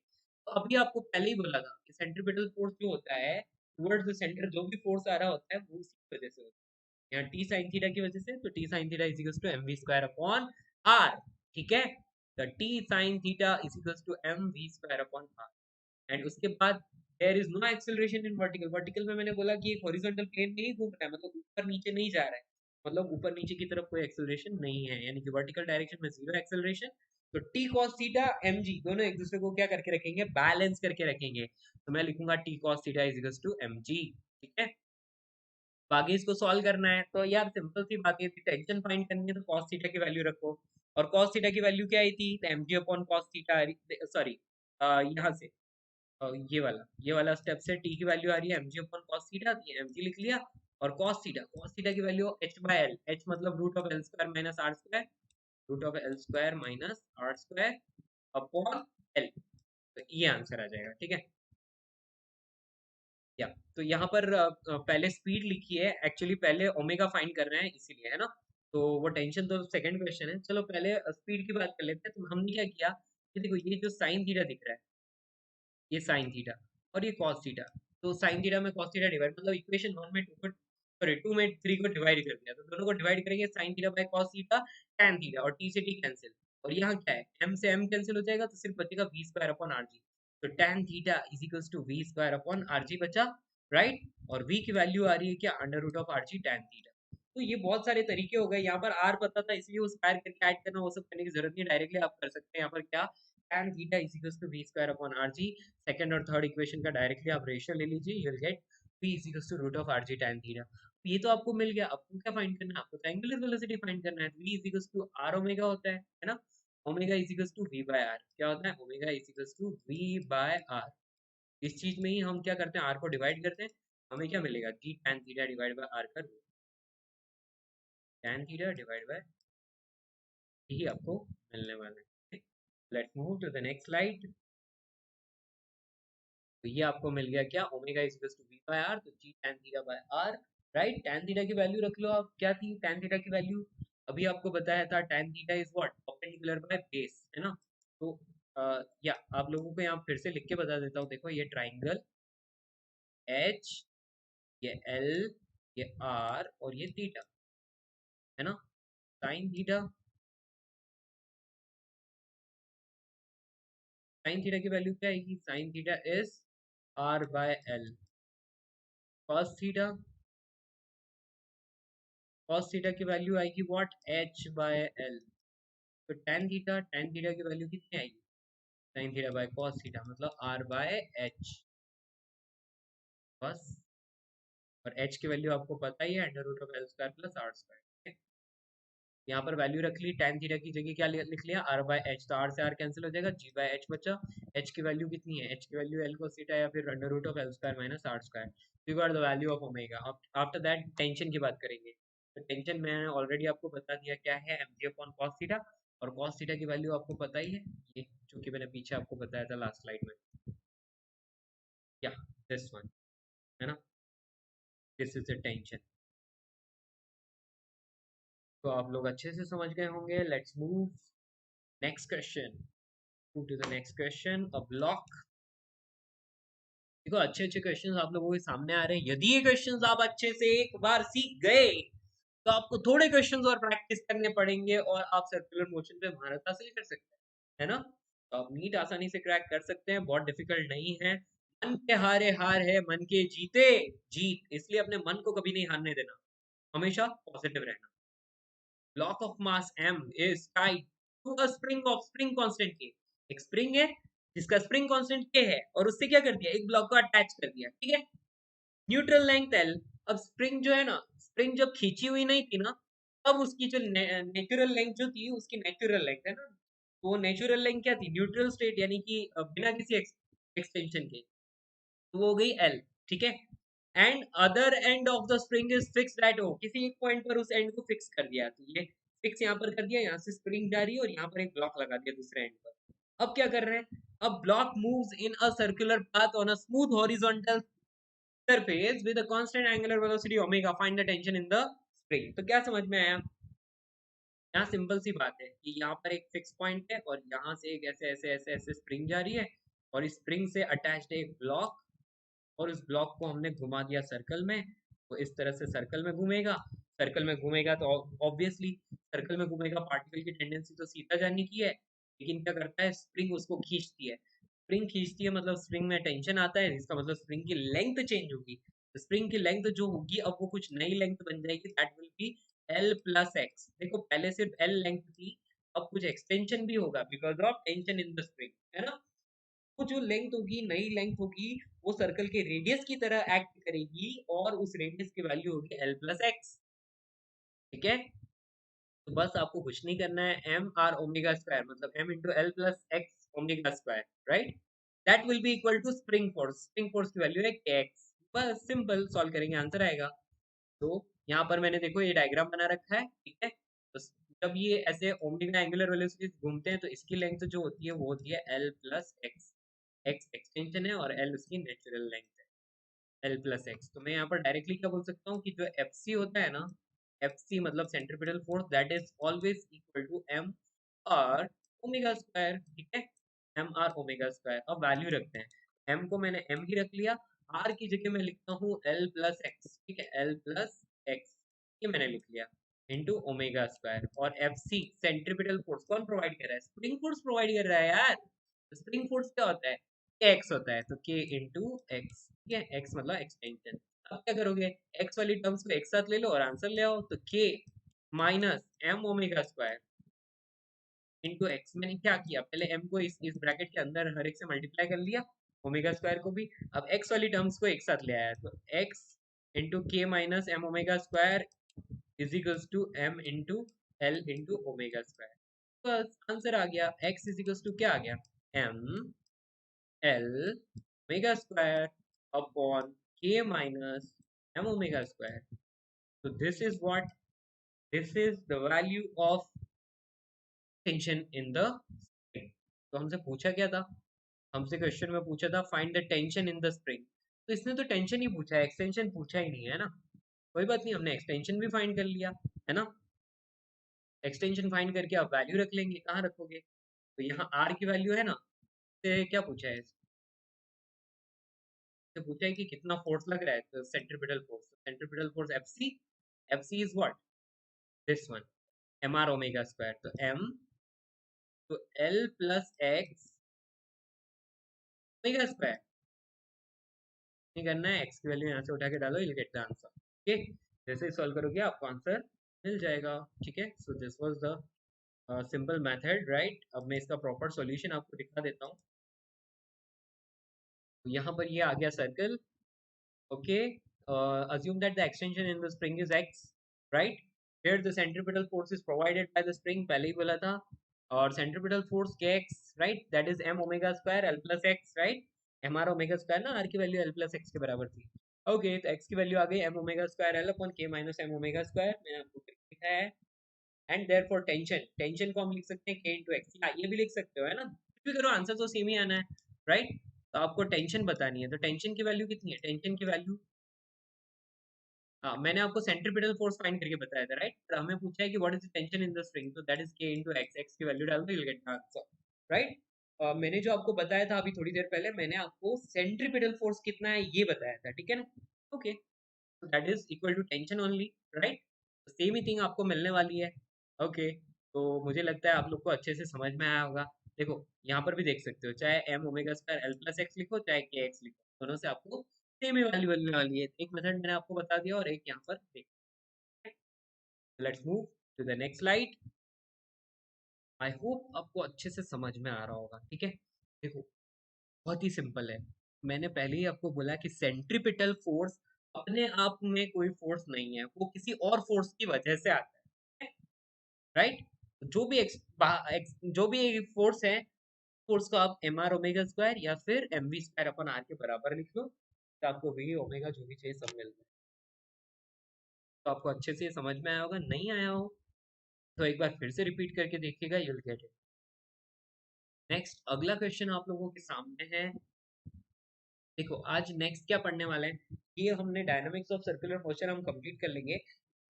तो अभी आपको पहले ही बोला था कि सेंट्रीपिटल फोर्स जो होता है टुवर्ड्स द सेंटर, जो भी फोर्स आ रहा होता है वो उसी वजह से होता है। यहाँ टी साइन थीटा की वजह से, तो T sine theta is equals to M we square upon r, ठीक है। The t sine theta is equals to M we square upon r. And उसके बाद there is no acceleration in vertical. Vertical में मैंने बोला कि एक horizontal plane में ही घूम रहा है, मतलब ऊपर नीचे नहीं जा रहा है, मतलब ऊपर नीचे की तरफ कोई एक्सेलरेशन नहीं है, यानी कि वर्टिकल डायरेक्शन में जीरो एक्सेलरेशन। तो t cos theta m g दोनों एक दूसरे को क्या करके रखेंगे, बैलेंस करके रखेंगे। तो मैं लिखूंगा t cos theta is equal to M G, ठीक है। बाकी इसको सॉल्व करना है तो यार सिंपल सी बात है, टेंशन फाइंड करनी है तो कॉस थीटा की वैल्यू रखो। और कॉस थीटा की वैल्यू क्या आई थी, तो m g upon cos theta, sorry यहाँ से ये वाला स्टेप से टी की वैल्यू आ रही है mg upon cos theta, mg लिख लिया। और cos थीटा की value h by l, h मतलब root of l square minus r square, root of l square minus r square upon l. तो ये आंसर आ जाएगा, ठीक है। या तो यहाँ पर पहले स्पीड लिखी है, एक्चुअली पहले ओमेगा फाइंड कर रहे हैं इसीलिए, है ना। तो वो टेंशन तो सेकंड क्वेश्चन है, चलो पहले स्पीड की बात कर लेते हैं। तो हमने क्या किया कि देखो ये जो साइन थीटा दिख रहा है, ये साइन थीटा और ये कॉस थीटा। तो साइन थीटा में कॉस थीटा डिवाइड, मतलब इक्वेशन वन में टू को, सॉरी टू में थ्री को डिवाइड कर दिया, तो दोनों को डिवाइड करेंगे, sign theta by cos theta tan theta, और टी से टी कैंसिल। और यहाँ क्या है, m से m कैंसिल हो जाएगा तो सिर्फ बचेगा v square upon r g. तो tan theta is equals to v square upon r g बचा, राइट। और v की वैल्यू आ रही है क्या, under root of are g tan theta. तो ये बहुत सारे तरीके हो गए, यहाँ पर r पता था इसलिए वो स्क्वायर करके ऐड करना, वो सब करने की जरूरत नहीं, डायरेक्टली आप कर सकते हैं। यहाँ पर क्या, tan theta is equals to v square upon r g. Second और थर्ड इक्वेशन का डायरेक्टली आप रेशियो ले लीजिए, you will get p is equals to root of are g tan theta. ये तो आपको मिल गया, आपको क्या फाइंड करना है, आपको ट्रायंगुलर वेलोसिटी फाइंड करना है। v is equals to r omega होता है ना। Omega is equals to v by r, क्या होता है, omega is equals to v by r। इस चीज में ही हम क्या करते हैं, r को डिवाइड करते हैं, हमें क्या मिलेगा, g tan theta divide by r का root, tan theta divide by, यही आपको मिलने वाला है। Let's move to the next slide. तो ये आपको मिल गया क्या, omega is equal to v by r, तो g tan theta by r, right. tan theta की वैल्यू रख लो आप, क्या थी tan थीटा की वैल्यू, अभी आपको बताया था tan theta is what, perpendicular by base, है ना। तो या आप लोगों को यहाँ फिर से लिख के बता देता हूँ, देखो ये ट्राइंगल एच, ये एल, ये आर और ये थीटा, है ना। साइन थीटा, साइन थीटा की वैल्यू क्या आएगी, sine theta is r by l. Cos theta, cos theta की वैल्यू आएगी व्हाट, एच बाय एल। तो tan थीटा की वैल्यू कितनी आएगी, sine theta by cos theta, मतलब आर बाय एच, बस। और एच की वैल्यू आपको पता ही है, under root of l square plus r square. यहाँ पर वैल्यू रख ली, tan थीटा की जगह क्या लिख लिया, आर बाय एच, तो आर से आर कैंसिल हो जाएगा, जी बाय एच बचा। एच की वैल्यू कितनी है, एच की वैल्यू एल कोस थीटा या फिर under root of l square minus r square. You got the value of omega. After that tension की बात करेंगे। तो टेंशन मैंने ऑलरेडी आपको बता दिया क्या है, m g upon cos theta. और कॉस थीटा की वैल्यू आपको पता ही है, ये जो कि मैंने पीछे आपको बताया था लास्ट स्लाइड में, या दिस वन, है ना, दिस इज द टेंशन। तो आप लोग अच्छे से समझ गए होंगे। Let's move next question, move to the next question, a block। देखो अच्छे अच्छे क्वेश्चंस आप लोगों के सामने आ रहे हैं, यदि ये क्वेश्चंस आप अच्छे से एक बार सीख गए तो आपको थोड़े क्वेश्चंस और प्रैक्टिस करने पड़ेंगे और आप सर्कुलर मोशन पे महारत हासिल कर सकते हैं, है ना। तो आप नीट आसानी से क्रैक कर सकते हैं, बहुत डिफिकल्ट नहीं है। मन के हारे हार है, मन के जीते जीत, इसलिए अपने मन को कभी नहीं हारने देना, हमेशा पॉजिटिव रहना। Block of mass m is tied to a spring constant k। एक स्प्रिंग है जिसका स्प्रिंग कांस्टेंट k है, और उससे क्या कर दिया, एक ब्लॉक को अटैच कर दिया, ठीक है। Neutral length l। अब स्प्रिंग जो है ना, स्प्रिंग जब खींची हुई नहीं थी ना, तब उसकी जो नेचुरल लेंथ जो थी, उसकी नेचुरल लेंथ है ना, तो वो नेचुरल लेंथ क्या थी, न्यूट्रल स्टेट, यानी कि बिना किसी एक्सटेंशन के, तो वो हो गई l, ठीक है। And other and of the spring is fixed at o, किसी एक पॉइंट पर उस एंड को फिक्स कर दिया, तो ये फिक्स यहाँ पर कर दिया, यहाँ से स्प्रिंग जा रही है और यहाँ पर एक ब्लॉक लगा दिया दूसरे एंड पर। अब क्या कर रहे हैं, अब block moves in a circular path on a smooth horizontal surface with a constant angular velocity omega, find the tension in the spring. तो क्या समझ में आया, यहाँ सिंपल सी बात है कि यहाँ पर एक फिक्स पॉइंट है और यहाँ से एक ऐसे ऐसे ऐसे ऐसे स्प्रिंग जा रही है और इस स्प्रिंग से अटैच्ड है एक ब्लॉक, और उस ब्लॉक को हमने घुमा दिया सर्कल में, तो इस तरह से सर्कल में घूमेगा। सर्कल में घूमेगा तो ऑब्वियसली सर्कल में घूमेगा, पार्टिकल की टेंडेंसी तो सीधा जाने की है, लेकिन क्या करता है, स्प्रिंग उसको खींचती है। स्प्रिंग खींचती है मतलब स्प्रिंग में टेंशन आता है, इसका मतलब स्प्रिंग की लेंथ चेंज होगी। स्प्रिंग की लेंथ जो होगी अब वो कुछ नई लेंथ बन जाएगी, that will B L plus x. देखो पहले सिर्फ एल लेंथ थी, अब कुछ एक्सटेंशन भी होगा because of tension in the spring, है ना। वो जो लेंथ होगी, नई लेंथ होगी, वो सर्कल के रेडियस की तरह एक्ट करेगी और उस रेडियस की वैल्यू होगी एल प्लस एक्स। ठीक है, तो बस आपको कुछ नहीं करना है, एम आर ओमेगा स्क्वायर मतलब m into l plus x omega square, right, that will be equal to spring force. Spring force की वैल्यू है के एक्स। बस सिंपल सॉल्व करेंगे, आंसर आएगा। तो यहाँ पर मैंने देखो ये डायग्राम बना रखा है, ठीक है। तो जब ये ऐसे ओमेगा एंगुलर वेलोसिटी घूमते हैं तो इसकी लेंथ जो होती है वो होती है L plus x. X extension है और एल उसकी नेचुरल लेंथ है, एल प्लस एक्स। तो मैं यहाँ पर डायरेक्टली क्या बोल सकता हूँ कि जो एफ सी होता है ना, एफ सी मतलब centripetal force, that is always equal to M R omega square. ठीक है, एम आर ओमेगा स्क्वायर। अब वैल्यू रखते हैं, एम को मैंने एम ही रख लिया, आर की जगह मैं लिखता हूँ एल प्लस एक्स। ठीक है, एल प्लस एक्स ये मैंने लिख लिया इंटू ओमेगा स्क्वायर। और एफ सी सेंट्रीपिटल फोर्स कौन प्रोवाइड कर रहा है, स्प्रिंग फोर्स प्रोवाइड कर रहा है यार। स्प्रिंग फोर्स क्या होता है, एक्स होता है, तो के इंटू एक्स। ठीक है, एक्स मतलब एक्सटेंशन। अब क्या करोगे, एक्स वाली टर्म्स को एक साथ ले लो और आंसर ले आओ, तो k minus M omega square into x. मैंने क्या किया, पहले एम को इस ब्रैकेट के अंदर हर एक से मल्टीप्लाई कर लिया, ओमेगा स्क्वायर को भी। अब एक्स वाली टर्म्स को एक साथ ले आया, तो X into K minus M omega square is equals to M into L into omega square. बस आंसर आ गया, एक्स इज इक्वल्स टू क्या आ गया, M L omega square upon K minus M omega square. so this is what, this is the value of tension in the spring। तो हमसे पूछा क्या था, हमसे क्वेश्चन में पूछा था find the tension in the spring. तो इसने तो टेंशन ही पूछा है, एक्सटेंशन पूछा ही नहीं है ना। कोई बात नहीं, हमने एक्सटेंशन भी फाइंड कर लिया है ना। एक्सटेंशन फाइंड करके आप वैल्यू रख लेंगे, कहाँ रखोगे, तो यहाँ आर की वैल्यू है ना, से क्या पूछा है, से पूछा है कि कितना फोर्स लग रहा है, तो centripetal force, centripetal force F c, f C is what, this one, m are omega square. तो एम, तो l plus x omega square नहीं करना है, एक्स की वैल्यू यहाँ से उठा के डालो, you get the answer. Okay, जैसे सॉल्व करोगे आपको आंसर मिल जाएगा। ठीक है, so this was the simple method, right. अब मैं इसका प्रॉपर सॉल्यूशन आपको दिखा देता हूँ। यहाँ पर ये आ गया circle. Okay, assume that the extension in the spring is x, right, here the centripetal force is provided by the spring, पहले ही बोला था, और centripetal force kx, right, that is m omega square l plus x, right, m r omega square ना, r की value l plus x के बराबर थी। Okay, तो x की वैल्यू आ गई m omega square l upon k minus m omega square, मैंने आपको लिखा है। एंड therefore टेंशन, टेंशन को हम लिख सकते हैं k into x, ये भी लिख सकते हो, है ना, कुछ भी करो आंसर तो सेम ही आना है, राइट। तो आपको टेंशन बतानी है, तो टेंशन की वैल्यू कितनी है, टेंशन की वैल्यू, हाँ मैंने आपको सेंट्रीपिटल फोर्स फाइंड करके बताया था, राइट। तो हमें पूछा है कि what is the tension in the string, तो दैट इज के इनटू एक्स, एक्स की वैल्यू डाल दो, you will get the answer, right. मैंने जो आपको बताया था अभी थोड़ी देर पहले, मैंने आपको सेंट्रीपिटल फोर्स कितना है ये बताया था, ठीक है ना। ओके, तो that is equal to tension only, right. Same ही थिंग आपको मिलने वाली है। ओके, तो मुझे लगता है आप लोग को अच्छे से समझ में आया होगा। देखो यहाँ पर भी देख सकते हो, चाहे m omega square l plus x लिखो, चाहे के एक्स लिखो, दोनों से आपको सेम ही वैल्यू मिलने वाली है। एक मेथड मैंने आपको बता दिया और एक यहाँ पर देख। Let's move to the next slide. I hope आपको अच्छे से समझ में आ रहा होगा, ठीक है। देखो बहुत ही सिंपल है, मैंने पहले ही आपको बोला कि सेंट्रीपिटल फोर्स अपने आप में कोई फोर्स नहीं है, वो किसी और फोर्स की वजह से आता है, राइट। जो भी जो भी फोर्स है, फोर्स को आप एम आर ओमेगा स्क्वायर या फिर m we square upon r के बराबर लिख लो, तो आपको वी ओमेगा जो भी चाहिए सब मिल जाए। तो आपको अच्छे से समझ में आया होगा, नहीं आया हो तो एक बार फिर से रिपीट करके देखिएगा, यूल गेट इट। नेक्स्ट अगला क्वेश्चन आप लोगों के सामने है। देखो आज नेक्स्ट क्या पढ़ने वाले हैं, ये हमने डायनामिक्स ऑफ सर्कुलर मोशन हम कंप्लीट कर लेंगे,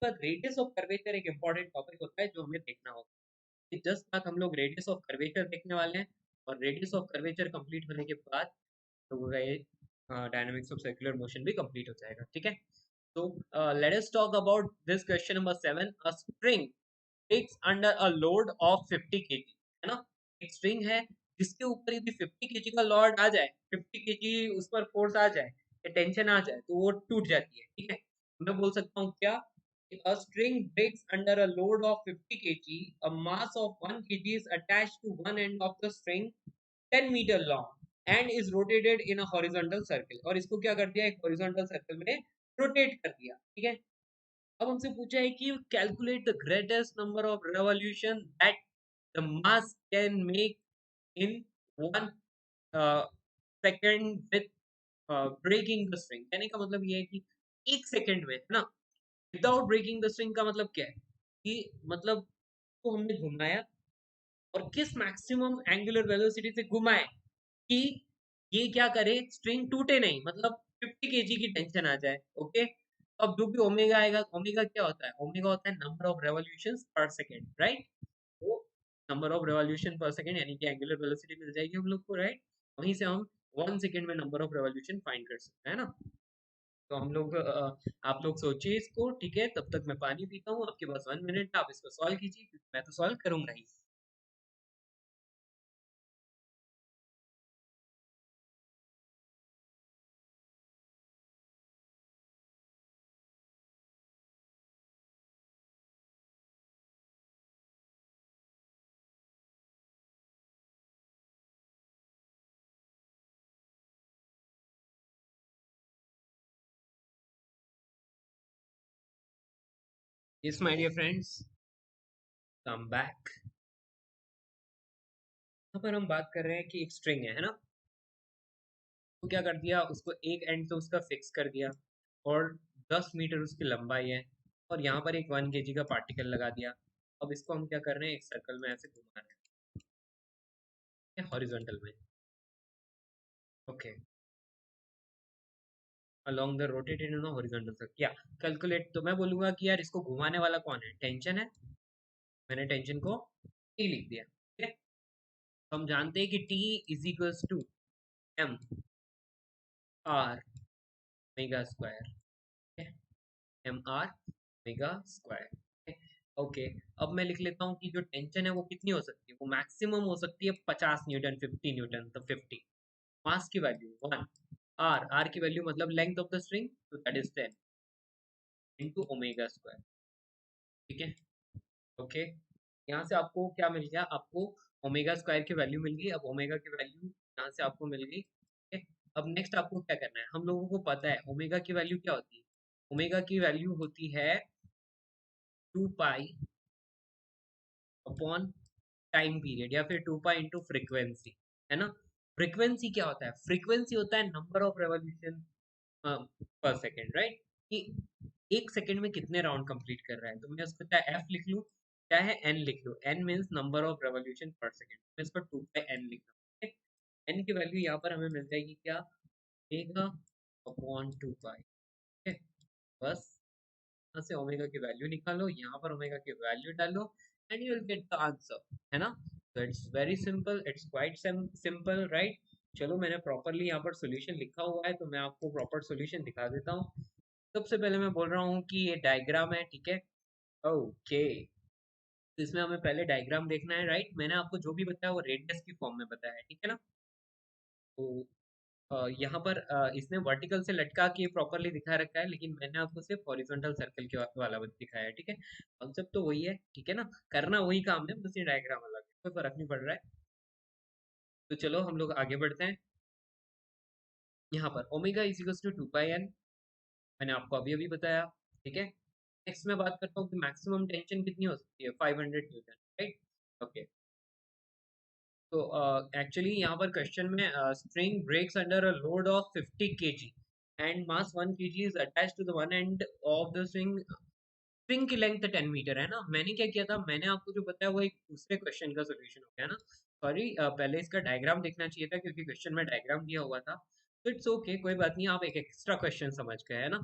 पर रेडियस ऑफ कर्वेचर एक इंपॉर्टेंट टॉपिक होता है जो हमें देखना होगा। जस्ट तक हम लोग रेडियस ऑफ कर्वेचर देखने वाले हैं, और रेडियस ऑफ कर्वेचर कंप्लीट होने के बाद लोगों का ये डायनामिक्स ऑफ सर्कुलर मोशन भी कंप्लीट हो जाएगा, ठीक है। तो let us talk about this question number 7। A string takes under a load of 50 kg, है ना। एक स्ट्रिंग है जिसके ऊपर यदि 50 केजी का लोड आ जाए, 50 केजी उस पर फोर्स आ जाए या टेंशन आ जाए, तो वो टूट जाती है, ठीक है। मैं बोल सकता हूँ क्या, a string breaks under a load of 50 kg, a mass of 1 kg is attached to one end of the string 10 meter long and is rotated in a horizontal circle। और इसको क्या कर दिया, एक horizontal circle में rotate कर दिया, ठीक है। अब हमसे पूछा है कि calculate the greatest number of revolution that the mass can make in 1 second with breaking the string. कहने का मतलब ये है कि 1 सेकेंड में, है ना, विदाउट ब्रेकिंग द स्ट्रिंग का मतलब क्या है कि मतलब को हमने घुमाया और किस मैक्सिमम एंगुलर वेलोसिटी से घुमाए कि ये क्या करे, स्ट्रिंग टूटे नहीं, मतलब 50 केजी की टेंशन आ जाए, ओके। अब जो भी ओमेगा आएगा, ओमेगा क्या होता है, ओमेगा होता है नंबर ऑफ रेवोल्यूशंस पर सेकंड, राइट। तो number of revolution per second यानी कि एंगुलर वेलोसिटी मिल जाएगी हम लोग को, राइट। वहीं से हम 1 सेकंड में नंबर ऑफ रेवोल्यूशन फाइंड कर सकते हैं ना। तो हम लोग आप लोग सोचिए इसको, ठीक है। तब तक मैं पानी पीता हूँ, आपके पास 1 मिनट, आप इसको सॉल्व कीजिए क्योंकि मैं तो सॉल्व करूंगा ही। Yes my dear friends, come back. यहाँ पर हम बात कर रहे हैं कि एक स्ट्रिंग है ना। तो क्या कर दिया, उसको एक एंड से उसका फिक्स कर दिया और 10 मीटर उसकी लंबाई है, और यहाँ पर एक 1 केजी का पार्टिकल लगा दिया। अब इसको हम क्या कर रहे हैं, एक सर्कल में ऐसे घुमा रहे हैं हॉरिजॉन्टल में, okay, along the rotated in horizontal circle. क्या कैलकुलेट, तो मैं बोलूंगा कि यार इसको घुमाने वाला कौन है, टेंशन है। मैंने टेंशन को टी लिख दिया, ठीक है। तो हम जानते हैं कि t is equals to M R omega square, m are omega square, okay. अब मैं लिख लेता हूँ कि जो टेंशन है वो कितनी हो सकती है, वो मैक्सिमम हो सकती है 50 न्यूटन, 50 न्यूटन, तो 50। मास की वैल्यू 1, आर की वैल्यू मतलब लेंथ ऑफ द स्ट्रिंग, तो that is 10 into omega square, ठीक है, ओके। यहाँ से आपको क्या मिल गया, आपको ओमेगा स्क्वायर की वैल्यू मिल गई। अब ओमेगा की वैल्यू यहाँ से आपको मिल गई, ठीक है। अब नेक्स्ट आपको क्या करना है, हम लोगों को पता है ओमेगा की वैल्यू क्या होती है। ओमेगा की वैल्यू होती है 2 पाई अपॉन टाइम पीरियड, या फिर 2 पाई इंटू फ्रिक्वेंसी, है ना। फ्रिक्वेंसी क्या होता है, फ्रिक्वेंसी होता है number of revolution per second, right. कि 1 सेकेंड में कितने राउंड कंप्लीट कर रहा है, तो मैं उसको चाहे एफ लिख लूँ चाहे एन लिख लूँ। N means number of revolution per second, मैं इसको 2 पाई एन लिख रहा हूँ। एन की वैल्यू यहाँ पर हमें मिल जाएगी क्या, ओमेगा अपॉन 2 पाई, ठीक है। बस यहाँ से ओमेगा की वैल्यू निकालो, यहाँ पर ओमेगा की वैल्यू डालो, and you will get the answer, है ना। तो it's very simple, it's quite simple, right. चलो मैंने प्रॉपरली यहाँ पर सॉल्यूशन लिखा हुआ है, तो मैं आपको प्रॉपर सॉल्यूशन दिखा देता हूँ। सबसे पहले मैं बोल रहा हूँ कि ये डायग्राम है, ठीक है, ओके। तो इसमें हमें पहले डायग्राम देखना है, राइट। मैंने आपको जो भी बताया वो रेडियस की फॉर्म में बताया है, ठीक है ना। तो यहाँ पर इसने वर्टिकल से लटका के प्रॉपरली दिखा रखा है, लेकिन मैंने आपको सिर्फ हॉरिजॉन्टल सर्कल के वाला दिखाया है, ठीक है। कॉन्सेप्ट तो वही है, ठीक है ना, करना वही काम है, बस ये डायग्राम अलग है, कोई फर्क नहीं पड़ रहा है। तो चलो हम लोग आगे बढ़ते हैं। यहाँ पर omega is equal to 2 pi N, मैंने आपको अभी अभी बताया, ठीक है। नेक्स्ट मैं बात करता हूँ कि मैक्सिमम टेंशन कितनी हो सकती है, 500 न्यूटन, राइट, ओके। तो एक्चुअली यहाँ पर क्वेश्चन में string breaks under a load of 50 KG and mass 1 KG is attached to the one end of the string string की लेंथ 10 मीटर है ना। मैंने क्या किया था, मैंने आपको जो बताया वो एक दूसरे क्वेश्चन का सोल्यूशन हो गया ना। सॉरी, पहले इसका डायग्राम देखना चाहिए था क्योंकि क्वेश्चन में डायग्राम दिया हुआ था। तो इट्स ओके, कोई बात नहीं, आप एक एक्स्ट्रा क्वेश्चन समझ गए है ना।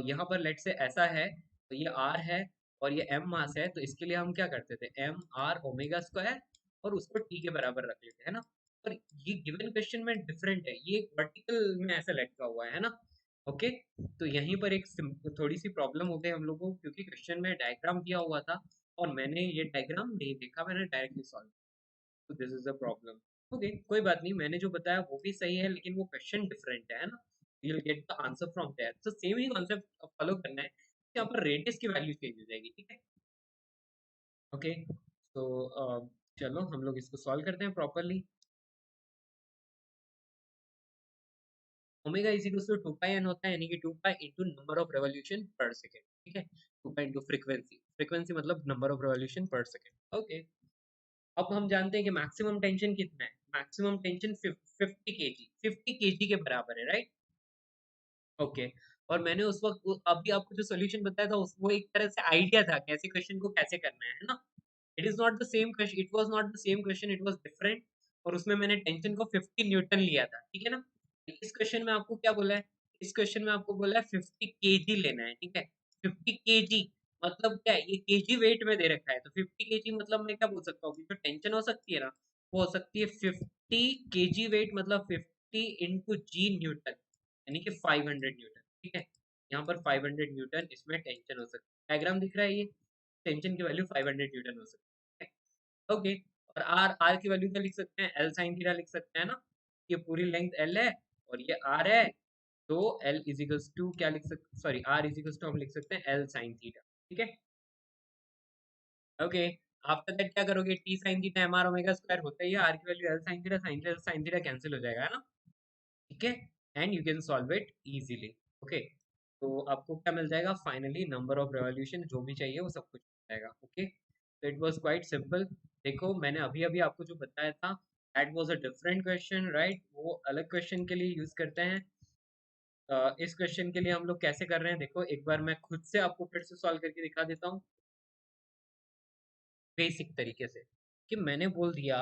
यहाँ पर लेट से ऐसा है, तो ये आर है और ये एम मास है, तो इसके लिए हम क्या करते थे, एम आर ओमेगा स्क्वायर और उसको टी के बराबर रख लेते हैं ना। पर ये गिवन क्वेश्चन में डिफरेंट है, ये वर्टिकल में ऐसा लटका हुआ है ना। ओके, तो यहीं पर एक थोड़ी सी प्रॉब्लम हो गई हम लोगों को, क्योंकि क्वेश्चन में डायग्राम दिया हुआ था और मैंने ये डायग्राम नहीं देखा, मैंने डायरेक्टली सॉल्व। तो this is the problem. Okay, कोई बात नहीं, मैंने जो बताया वो भी सही है, लेकिन वो क्वेश्चन डिफरेंट है ना। You will get the answer from there, तो सेम ही कॉन्सेप्ट फॉलो करना है। यहाँ पर रेडियस की वैल्यू चेंज हो जाएगी, ठीक है। ओके, तो चलो हम लोग इसको सॉल्व करते हैं properly. Omega is equal to 2 pi N होता है, यानी कि 2 पाई into number of revolution per second, ठीक है। 2 पाई इनटू फ्रीक्वेंसी, फ्रीक्वेंसी मतलब number of revolution per second. Okay, अब हम जानते हैं कि मैक्सिमम टेंशन कितना है। मैक्सिमम टेंशन 50 केजी, 50 केजी के बराबर है, राइट। ओके, और मैंने उस वक्त अभी आपको जो सोल्यूशन बताया था वो एक तरह से आइडिया था कैसे क्वेश्चन को कैसे करना है ना। It is not the same question, it was not the same question, it was different. और उसमें मैंने टेंशन को 50 न्यूटन लिया था, ठीक है ना। इस क्वेश्चन में आपको क्या बोला है, इस क्वेश्चन में आपको बोला है 50 केजी लेना है, ठीक है। 50 केजी मतलब क्या है, ये केजी वेट में दे रखा है, तो 50 केजी मतलब मैं क्या बोल सकता हूँ, जो टेंशन हो सकती है ना, वो हो सकती है 50 केजी वेट मतलब 50 इंटू जी न्यूटन, यानी कि 500 न्यूटन, ठीक है। यहाँ पर 500 न्यूटन इसमें टेंशन हो सकती है, डायग्राम दिख रहा है ये, टेंशन की वैल्यू 500 न्यूटन हो सकती है। ओके, और आर, आर की वैल्यू क्या लिख सकते हैं, एल साइन थीटा लिख सकते हैं ना। ये पूरी लेंथ एल है और ये आर है, तो एल इजिकल्स टू क्या लिख सकते, सॉरी आर इजिकल्स टू हम लिख सकते हैं एल साइन थीटा, ठीक है। ओके, आफ्टर दैट क्या करोगे, T sine theta M are omega square होता है, आर की value L sine theta cancel हो जाएगा, है ना, ठीक है। And you can solve it easily. Okay, तो आपको क्या मिल जाएगा फाइनली, नंबर ऑफ रेवोल्यूशन जो भी चाहिए वो सब कुछ मिल जाएगा। ओके, तो इट वाज क्वाइट सिंपल। देखो मैंने अभी अभी आपको जो बताया था that was a different question, right. वो अलग क्वेश्चन के लिए यूज करते हैं। इस क्वेश्चन के लिए हम लोग कैसे कर रहे हैं, देखो एक बार मैं खुद से आपको फिर से सॉल्व करके दिखा देता हूँ बेसिक तरीके से। कि मैंने बोल दिया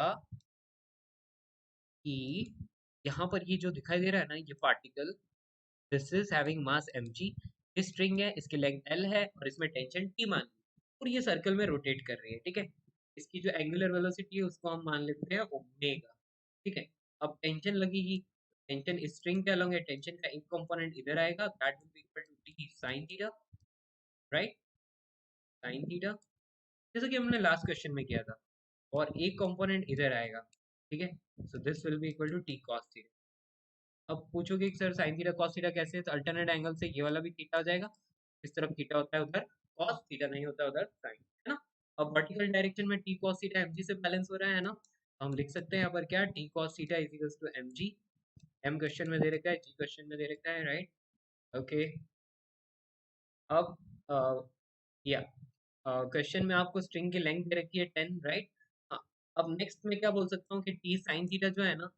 कि यहाँ पर ये जो दिखाई दे रहा है ना, ये particle, this is having mass mg, इस स्ट्रिंग है, इसकी लेंथ l है और इसमें टेंशन t मान ली, और ये सर्कल में रोटेट कर रही है, ठीक है। इसकी जो एंगुलर वेलोसिटी है उसको हम मान लेते हैं ओमेगा, ठीक है। अब टेंशन लगेगी, टेंशन इस स्ट्रिंग के अलोंग है, टेंशन का एक कंपोनेंट इधर आएगा, that will be equal to t sin theta, right, sin theta, जैसा कि हमने लास्ट क्वेश्चन में किया था। और एक कंपोनेंट इधर आएगा, ठीक है, so this will be equal to t cos theta. अब पूछोगे कि sir sine theta cos theta कैसे है, तो अल्टरनेट एंगल से ये वाला भी थीटा हो जाएगा, इस तरफ थीटा होता है उधर कॉस थीटा नहीं होता उधर साइन, है ना। अब वर्टिकल डायरेक्शन में टी कॉस थीटा एमजी से बैलेंस हो रहा है ना, तो हम लिख सकते हैं यहाँ पर क्या, T cos theta is equals to MG, M question में दे रखा है, जी क्वेश्चन में दे रखा है, राइट। ओके, अब या क्वेश्चन में आपको स्ट्रिंग की लेंथ दे रखी है 10, राइट। अब नेक्स्ट में क्या बोल सकता हूँ कि टी साइन थीटा जो है ना,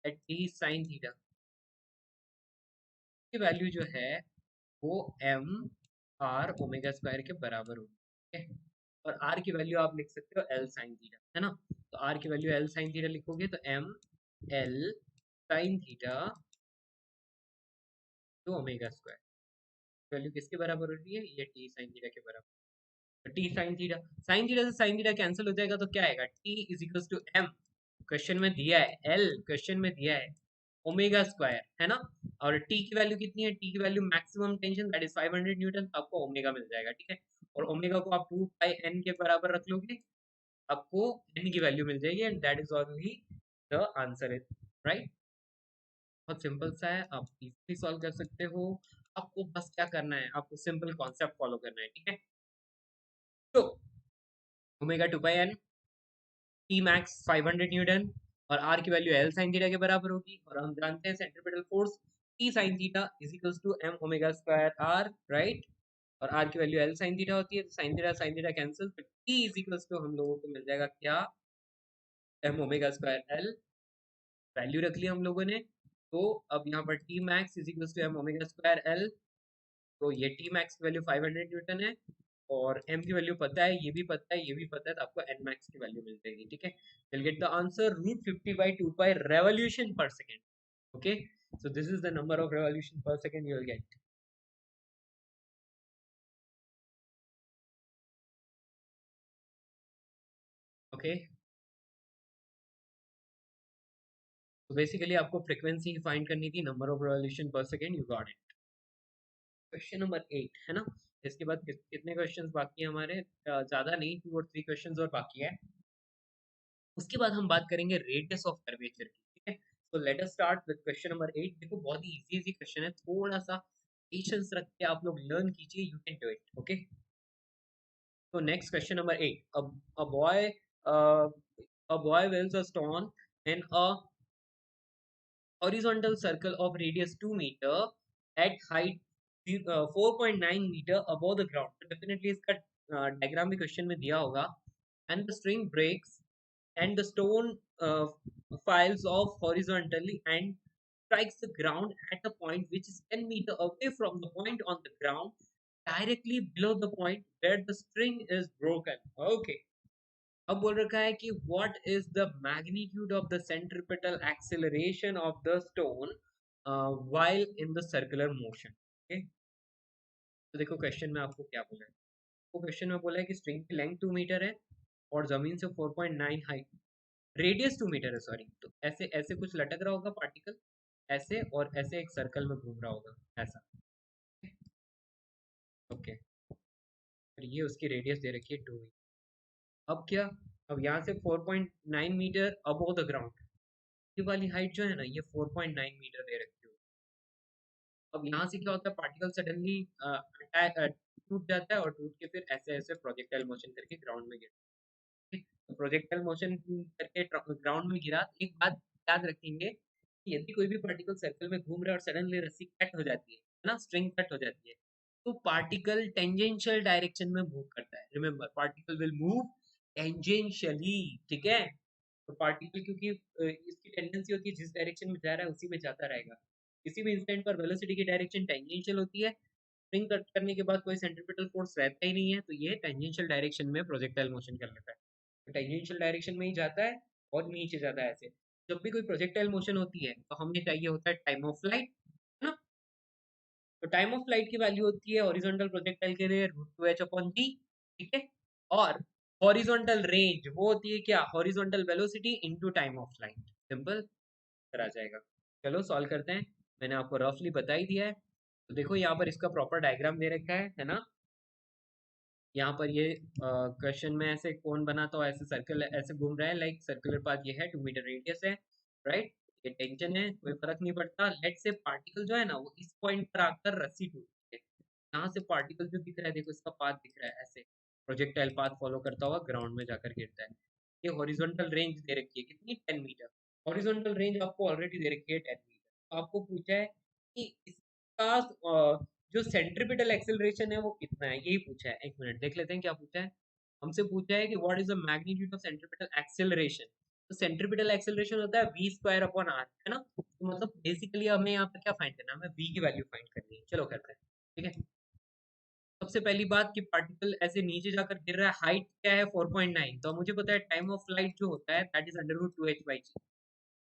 टी साइन थीटा की वैल्यू जो है वो एम आर ओमेगा स्क्वायर के बराबर होगी, ठीक है। और आर की वैल्यू आप लिख सकते हो एल साइन थीटा, है ना। तो आर की वैल्यू एल साइन थीटा लिखोगे तो M L sine theta to omega square, value किसके बराबर हो रही है, ये टी साइन थीटा के बराबर। तो टी साइन थीटा से साइन थीटा कैंसिल हो जाएगा, तो क्या आएगा, T is equal to M, question में दिया है एल, क्वेश्चन में दिया है ओमेगा स्क्वायर, है ना। और टी की वैल्यू कितनी है, टी की value maximum tension that is 500 Newton, तो आपको ओमेगा मिल जाएगा, ठीक है। और ओमेगा को आप 2 पाई एन के बराबर रख लोगे, आपको एन की वैल्यू मिल जाएगी, and that is only the answer is right. बहुत सिंपल सा है, आप इजीली सॉल्व कर सकते हो। आपको बस क्या करना है, आपको सिंपल कॉन्सेप्ट फॉलो करना है, ठीक है। तो omega 2 pi N, T max 500 newton, और आर की वैल्यू एल साइन थीटा के बराबर होगी, और हम जानते हैं centripetal force T sine theta is equals to M omega square R, right. और आर की वैल्यू एल साइन थीटा होती है, तो साइन थीटा कैंसिल, तो टी इज इक्वल्स टू हम लोगों को मिल जाएगा क्या, M omega square L, value रख लिया हम लोगों ने। तो अब यहाँ पर T max is equals to M omega square L, तो ये टी मैक्स की वैल्यू 500 न्यूटन है, और m की वैल्यू पता है, ये भी पता है, ये भी पता है, तो आपको n max की वैल्यू मिल जाएगी, ठीक है। you'll get the answer √50/2 pi revolution per second. Okay, so this is the number of revolution per second you will get. Okay, तो बेसिकली आपको फ्रीक्वेंसी फाइंड करनी थी, number of revolution per second, you got it. Question number 8 है ना। इसके बाद कितने questions बाकी हैं हमारे, ज्यादा नहीं, 2 और 3 क्वेश्चंस और बाकी है। उसके बाद हम बात करेंगे रेडियस ऑफ कर्वेचर की, ठीक है। तो let us start with question number 8। देखो बहुत ही इजी इजी क्वेश्चन है, थोड़ा सा पेशेंस रख के आप लोग लर्न कीजिए, you can do it. Okay, तो next question number 8। a boy uh, a boy welds a stone in a horizontal circle of radius 2 meter at height 4.9 meter above the ground। तो definitely इसका diagram भी question में दिया होगा। and the string breaks and the stone files off horizontally and strikes the ground at a point which is 10 meter away from the point on the ground directly below the point where the string is broken। Okay, अब बोल रखा है कि what is the magnitude of the centripetal acceleration of the stone while in the circular motion। okay, तो देखो question में आपको क्या बोला है। तो क्वेश्चन में बोला है कि स्ट्रिंग की लेंथ 2 मीटर है और जमीन से 4.9 हाइट, रेडियस 2 मीटर है सॉरी। तो ऐसे ऐसे कुछ लटक रहा होगा पार्टिकल, ऐसे और ऐसे एक सर्कल में घूम रहा होगा ऐसा। ओके, और ये उसकी रेडियस दे रखी है 2 मीटर। अब क्या, अब यहाँ से 4.9 मीटर अबोव द ग्राउंड, ये वाली हाइट जो है ना, ये 4.9 मीटर दे रखी है। अब यहाँ से क्या होता है, पार्टिकल सडनली टूट जाता है और टूट के फिर ऐसे ऐसे प्रोजेक्टाइल मोशन करके ग्राउंड में गिरता है। तो प्रोजेक्टाइल मोशन करके ग्राउंड में गिरा। एक बात याद रखेंगे कि यदि कोई भी पार्टिकल सर्कल में घूम रहा है और सडनली रस्सी कट हो जाती है ना, स्ट्रिंग कट हो जाती है, तो पार्टिकल टेंजेंशियल डायरेक्शन में मूव करता है। Remember, particle will move tangentially, ठीक है। तो पार्टिकल क्योंकि इसकी टेंडेंसी होती है जिस डायरेक्शन में जा रहा है उसी में जाता रहेगा। किसी भी इंस्टेंट पर वेलोसिटी की डायरेक्शन टेंजेंशियल होती है। स्प्रिंग कट करने के बाद कोई सेंट्रीपिटल फोर्स रहता ही नहीं है, तो ये टेंजेंशियल डायरेक्शन में प्रोजेक्टाइल मोशन कर लेता है, तो टेंजेंशियल डायरेक्शन में ही जाता है और नीचे जाता है ऐसे। जब भी कोई प्रोजेक्टाइल मोशन होती है तो हमें चाहिए होता है टाइम ऑफ फ्लाइट, है ना। तो टाइम ऑफ फ्लाइट की वैल्यू होती है हॉरिजॉन्टल प्रोजेक्टाइल के लिए √2h/g, ठीक है। और हॉरिजॉन्टल रेंज वो होती है क्या, horizontal velocity into time of flight. Simple आ जाएगा। चलो सॉल्व करते हैं, मैंने आपको रफली बता ही दिया है। तो देखो यहाँ पर इसका प्रॉपर डायग्राम दे रखा है ना। यहाँ पर ये क्वेश्चन में ऐसे कौन बना, तो ऐसे सर्कल ऐसे घूम रहा है, लाइक सर्कुलर पाथ ये है, 2 मीटर रेडियस है, राइट। ये टेंशन है, कोई फर्क नहीं पड़ता। लेट से पार्टिकल जो है ना वो इस पॉइंट पर आकर रस्सी टूट है। यहाँ से पार्टिकल जो दिख रहा है, देखो इसका पाथ दिख रहा है ऐसे, प्रोजेक्टाइल पाथ फॉलो करता हुआ ग्राउंड में जाकर गिरता है। ये हॉरिजॉन्टल रेंज दे रखी है कितनी, 10 मीटर। हॉरिजॉन्टल रेंज आपको ऑलरेडी दे रखी है 10 मीटर। आपको पूछा है कि इसका जो सेंट्रीपिटल एक्सेलरेशन है वो कितना है, यही पूछा है। एक मिनट देख लेते हैं क्या पूछा है। हमसे पूछा है कि what is the magnitude of centripetal acceleration. तो सेंट्रीपिटल एक्सेलरेशन होता है v²/r, है ना। तो मतलब बेसिकली हमें यहाँ पर क्या फाइंड करना है, हमें v की वैल्यू फाइंड करनी है। चलो करते हैं, ठीक है। सबसे पहली बात कि पार्टिकल ऐसे नीचे जाकर गिर रहा है, हाइट क्या है 4.9, तो मुझे पता है टाइम ऑफ फ्लाइट जो होता है that is √2h/g,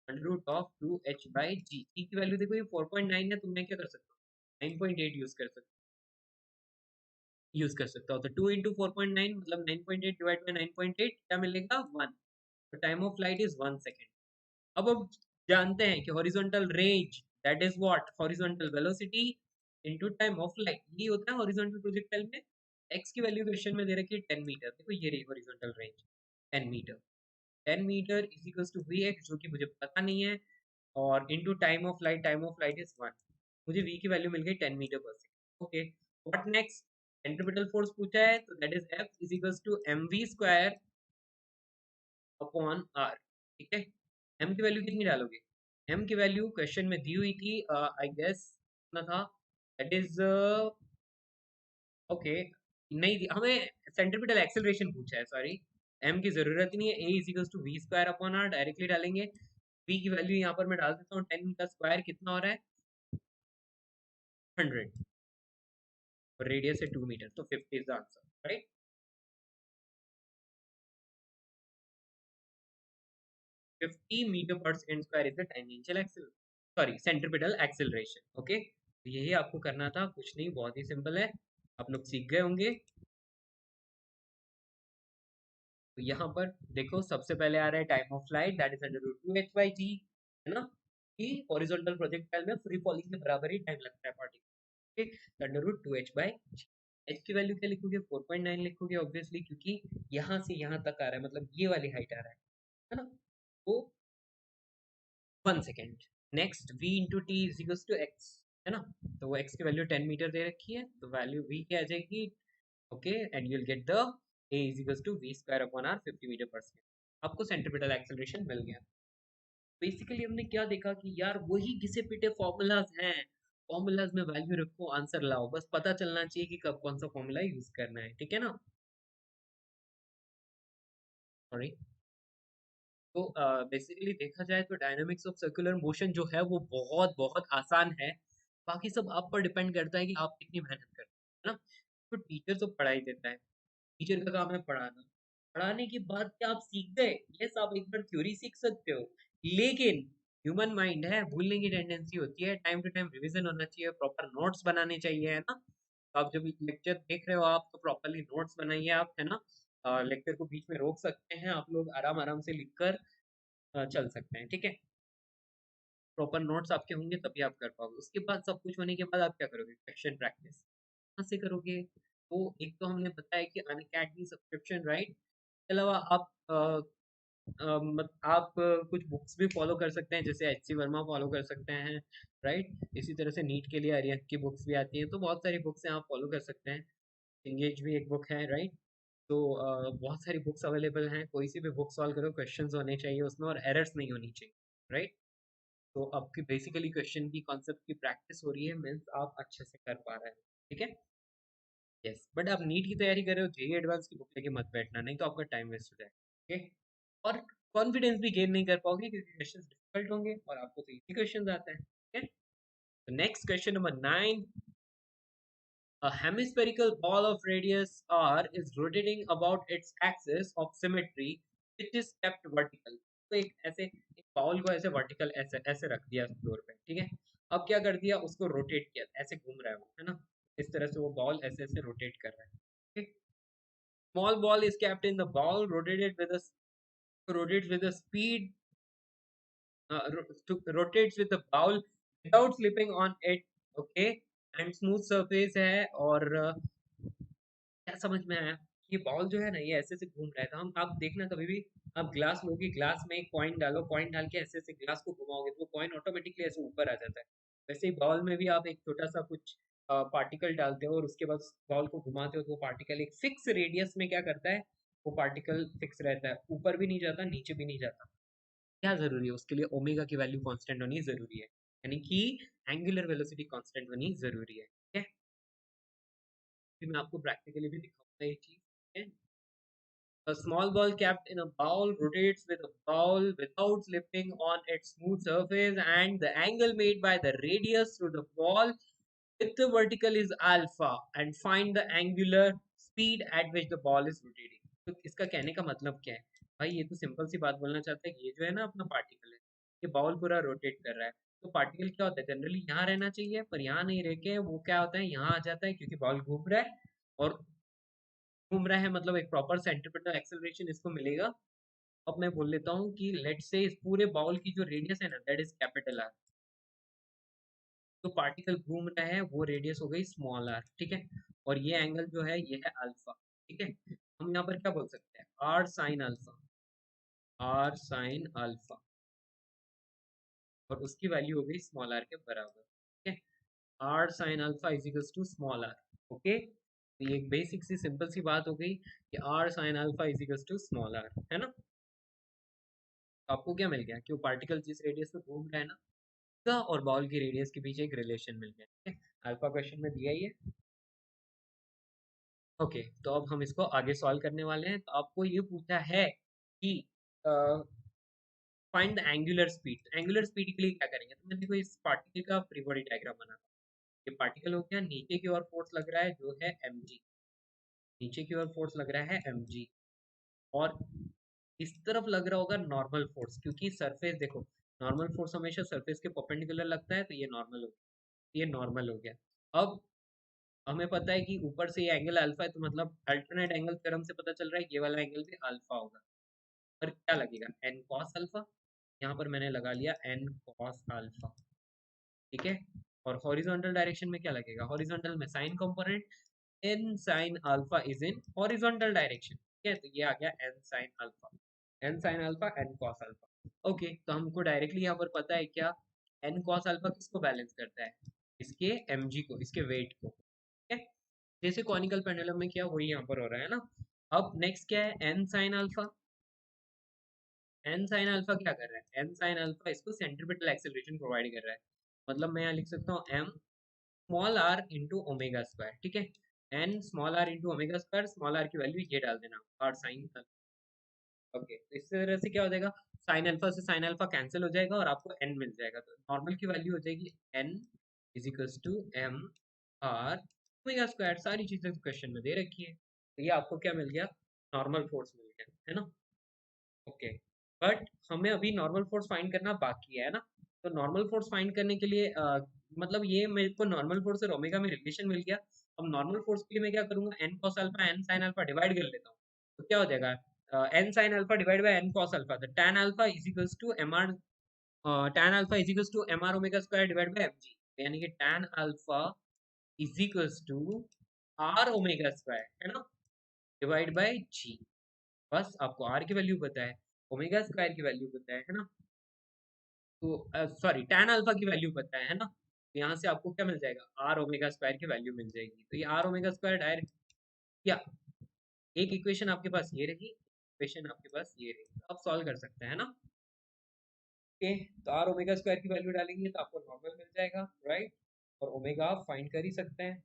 √2h/g। g की वैल्यू देखो ये 4.9 है, तो मैं क्या कर सकता हूँ 9.8 यूज कर सकता हूँ। तो 2 इंटू 4.9 मतलब 9.8 डिवाइड बाई 9.8 क्या मिलेगा 1। तो time of flight is 1 second. अब जानते हैं कि horizontal range that is what, horizontal velocity into time of light, ये होता है हॉरिजॉन्टल प्रोजेक्टाइल में। एक्स की वैल्यू क्वेश्चन में दे रखी है 10 मीटर, देखो ये रही horizontal range 10 metre. 10 metre is equals to V X, जो कि मुझे पता नहीं है, और into time of light, time of light is 1। मुझे वी की वैल्यू मिल गई 10 मीटर पर second. Okay, what next, centripetal force पूछा है, तो that is F is equals to mv² upon r, ठीक है। m की वैल्यू कितनी डालोगे, m की वैल्यू क्वेश्चन में दी हुई थी, आई गेस ना था, दैट इज ओके, नहीं दी हमें, सेंट्रीपिटल एक्सेलरेशन पूछा है, सॉरी। m की जरूरत ही नहीं है, a is equals to v²/r directly डालेंगे। v की वैल्यू यहाँ पर मैं डाल देता हूँ, 10 का स्क्वायर कितना हो रहा है 100, और रेडियस है 2 मीटर, तो 50 is the answer. Right. 50 metre per second square is the tangential accel, sorry centripetal acceleration. Okay, यही आपको करना था, कुछ नहीं, बहुत ही सिंपल है, आप लोग सीख गए होंगे। तो यहाँ पर देखो सबसे पहले आ रहा है time of flight, that is under root 2h/g, है ना, कि हॉरिजॉन्टल प्रोजेक्टाइल में फ्री फॉलिंग के बराबर ही टाइम लगता है पार्टिकल के, अंडर रूट 2h/g। एच की वैल्यू क्या लिखोगे, 4.9 लिखोगे ऑब्वियसली, क्योंकि यहाँ से यहाँ तक आ रहा है, मतलब ये वाली हाइट आ रहा है ना। तो 1 second. Next v into T is equal to X, है ना, तो वो x की वैल्यू 10 मीटर दे रखी है, तो वैल्यू v की आ जाएगी। Okay, and you will get the a is equal to v square upon r 50 metre per second. आपको सेंट्रीपिटल एक्सेलरेशन मिल गया। बेसिकली हमने क्या देखा कि यार वही घिसे पिटे फॉर्मूलाज हैं, फॉर्मूलाज में वैल्यू रखो, आंसर लाओ, बस पता चलना चाहिए कि कब कौन सा फॉर्मूला यूज करना है, ठीक है ना। सॉरी। तो बेसिकली देखा जाए तो डायनामिक्स ऑफ सर्कुलर मोशन जो है वो बहुत बहुत आसान है, बाकी सब आप पर डिपेंड करता है कि आप कितनी मेहनत करते हैं, है ना। तो टीचर तो पढ़ाई देता है, टीचर का काम है पढ़ाना, पढ़ाने के बाद क्या आप सीख गए, यस आप एक बार थ्योरी सीख सकते हो, लेकिन ह्यूमन माइंड है, भूलने की टेंडेंसी होती है, टाइम टू टाइम रिवीजन होना चाहिए, प्रॉपर नोट्स बनाने चाहिए, है ना। तो आप जब लेक्चर देख रहे हो आप, तो प्रॉपरली नोट्स बनाइए आप, है ना। लेक्चर को बीच में रोक सकते हैं आप लोग, आराम आराम से लिखकर चल सकते हैं, ठीक है। प्रॉपर नोट्स आपके होंगे तभी आप कर पाओगे, उसके बाद सब कुछ होने के बाद आप क्या करोगे, क्वेश्चन प्रैक्टिस कहाँ से करोगे। तो एक तो हमने बताया कि अनअकैडमी सब्सक्रिप्शन, राइट, इसके अलावा आप कुछ बुक्स भी फॉलो कर सकते हैं, जैसे एच सी वर्मा फॉलो कर सकते हैं, राइट। इसी तरह से नीट के लिए आर्यन की बुक्स भी आती हैं, तो बहुत सारी बुक्स हैं आप फॉलो कर सकते हैं। इंगेज भी एक बुक है, राइट। तो बहुत सारी बुक्स अवेलेबल हैं, कोई सी भी बुक सॉल्व करो, क्वेश्चंस होने चाहिए उसमें और एरर्स नहीं होनी चाहिए, राइट। तो आपकी बेसिकली क्वेश्चन की कॉन्सेप्ट की प्रैक्टिस हो रही है, मीन्स आप अच्छे से कर पा रहे हैं, ठीक है। यस, बट आप नीट की तैयारी कर रहे हो, जेई एडवांस की बुक लेके मत बैठना, नहीं तो आपका टाइम वेस्ट हो जाएगा, ओके। और कॉन्फिडेंस भी गेन नहीं कर पाओगे, क्योंकि क्वेश्चंस डिफिकल्ट होंगे और आपको तो इजी क्वेश्चंस आते हैं, ठीक है। तो next question number 9, a hemispherical ball of radius r is rotating about its axis of symmetry which is kept vertical। तो एक ऐसे एक बॉल को ऐसे वर्टिकल ऐसे ऐसे रख दिया फ्लोर पे, ठीक है। अब क्या कर दिया, उसको रोटेट किया, ऐसे घूम रहा है वो, है ना, इस तरह से वो बॉल ऐसे ऐसे रोटेट कर रहा है, ठीक। Small ball is kept in the ball rotates with a speed rotates with the ball without slipping on it, okay, and smooth surface है, और क्या समझ में आया, ये बॉल जो है ना ये ऐसे ऐसे घूम रहा है, तो हम आप देखना कभी भी आप ग्लास लोगे, ग्लास में एक कॉइन डालो, कॉइन डाल के ऐसे ऐसे ग्लास को घुमाओगे तो वो कॉइन ऑटोमेटिकली ऐसे ऊपर आ जाता है। वैसे ही बॉल में भी आप एक छोटा सा कुछ पार्टिकल डालते हो और उसके बाद बॉल को घुमाते हो, तो वो पार्टिकल एक फिक्स रेडियस में क्या करता है, वो पार्टिकल फिक्स रहता है, ऊपर भी नहीं जाता नीचे भी नहीं जाता। क्या जरूरी है उसके लिए, ओमेगा की वैल्यू कांस्टेंट होनी जरूरी है, यानी कि एंगुलर वेलोसिटी कांस्टेंट होनी जरूरी है, ठीक है। फिर मैं आपको प्रैक्टिकली भी दिखाऊंगा ये चीज, ठीक है। A small ball kept in a bowl rotates with a ball without slipping on its smooth surface, and the angle made by the radius through the ball with the vertical is alpha, and find the angular speed at which the ball is rotating। तो इसका कहने का मतलब क्या है भाई, ये तो सिंपल सी बात बोलना चाहता है कि ये जो है ना अपना पार्टिकल है, ये बॉल पूरा रोटेट कर रहा है, तो पार्टिकल क्या होता है, जनरली यहाँ रहना चाहिए, पर यहाँ नहीं रह के वो क्या होता है, यहाँ आ जाता है, क्योंकि बॉल घूम रहा है, और घूम रहा है मतलब एक प्रॉपर सेंट्रीपिटल एक्सेलरेशन इसको मिलेगा। अब मैं बोल लेता हूँ कि लेट से इस पूरे बाउल की जो रेडियस है ना, दैट इज कैपिटल आर, तो पार्टिकल घूम रहा है वो रेडियस हो गई स्मॉल आर, ठीक है। और ये एंगल जो है ये है अल्फा, ठीक है। हम यहाँ पर क्या बोल सकते हैं, R sine alpha, R sine alpha, और उसकी वैल्यू हो गई स्मॉल आर के बराबर, ठीक है। R sine alpha is equal to small R, okay. तो ये एक बेसिक सी सिंपल सी बात हो गई कि R sine alpha is equal to small R, है ना। तो आपको क्या मिल गया कि वो पार्टिकल जिस रेडियस पे घूम रहा है ना, का और बॉल की रेडियस के बीच एक रिलेशन मिल गया, ठीक है। अल्फा क्वेश्चन में दिया ही है, ओके। तो अब हम इसको आगे सॉल्व करने वाले हैं, तो आपको ये पूछा है कि find the angular speed, angular speed के लिए क्या करेंगे, तो मैं देखो इस पार्टिकल का फ्री बॉडी डायग्राम बना, ये पार्टिकल हो गया, नीचे की ओर फोर्स लग रहा है जो है mg, नीचे की ओर फोर्स लग रहा है mg, और इस तरफ लग रहा होगा नॉर्मल फोर्स, क्योंकि सरफेस देखो, नॉर्मल फोर्स हमेशा सरफेस के परपेंडिकुलर लगता है, तो ये नॉर्मल हो गया, ये नॉर्मल हो गया। अब हमें पता है कि ऊपर से ये एंगल अल्फा है, तो मतलब अल्टरनेट एंगल थ्योरम से पता चल रहा है कि ये वाला एंगल भी अल्फा होगा। पर क्या लगेगा, एन कॉस अल्फा, यहाँ पर मैंने लगा लिया एन कॉस अल्फा, ठीक है। और हॉरिजॉन्टल डायरेक्शन में क्या लगेगा, हॉरिजॉन्टल में sine component, N sine alpha is in horizontal direction, ठीक है, तो ये आ गया N sine alpha, N sine alpha N cos alpha. Okay, तो हमको डायरेक्टली यहाँ पर पता है क्या, एन कॉस अल्फा किसको बैलेंस करता है, इसके mg को, इसके वेट को, ठीक है। जैसे कॉनिकल पेंडुलम में क्या वही यहाँ पर हो रहा है ना। अब नेक्स्ट क्या है, N sine alpha, N sine alpha क्या कर रहा है, एन साइन अल्फा इसको सेंट्रीपिटल एक्सेलरेशन प्रोवाइड कर रहा है, मतलब मैं यहाँ लिख सकता हूँ M small R into omega square, ठीक है, N small R into omega square, small R की वैल्यू ये डाल देना, और साइन, ओके, तो इस तरह से क्या हो जाएगा, साइन अल्फा से साइन अल्फा कैंसिल हो जाएगा और आपको एन मिल जाएगा, तो नॉर्मल की वैल्यू हो जाएगी N is equals to M R omega square, सारी चीजें क्वेश्चन में दे रखी है, तो ये आपको क्या मिल गया, नॉर्मल फोर्स मिल गया, है ना। ओके, बट हमें अभी नॉर्मल फोर्स फाइंड करना बाकी है ना। तो नॉर्मल फोर्स फाइंड करने के लिए मतलब ये मेरे को नॉर्मल फोर्स और ओमेगा में रिलेशन मिल गया। अब नॉर्मल फोर्स के लिए मैं क्या करूंगा, N cos alpha N sine alpha divide कर लेता हूँ, तो क्या हो जाएगा, N sine alpha divide by N cos alpha, तो tan alpha is equals to M R, tan alpha is equals to M R omega square divide by M G, यानी कि tan alpha is equals to are omega square, है ना, divide by जी। बस आपको are की value पता है, omega square की वैल्यू पता है ना, तो सॉरी tan अल्फा की वैल्यू पता है ना, तो यहाँ से आपको क्या मिल जाएगा, आर ओमेगा स्क्वायर की वैल्यू मिल जाएगी, तो ये आर ओमेगा स्क्वायर डायरेक्ट, या एक इक्वेशन आपके पास ये रही, इक्वेशन आपके पास ये रही, तो आप सॉल्व कर सकते हैं ना। ओके, तो आर ओमेगा स्क्वायर की वैल्यू डालेंगे तो आपको नॉर्मल मिल जाएगा, राइट, और ओमेगा आप फाइंड कर ही सकते हैं,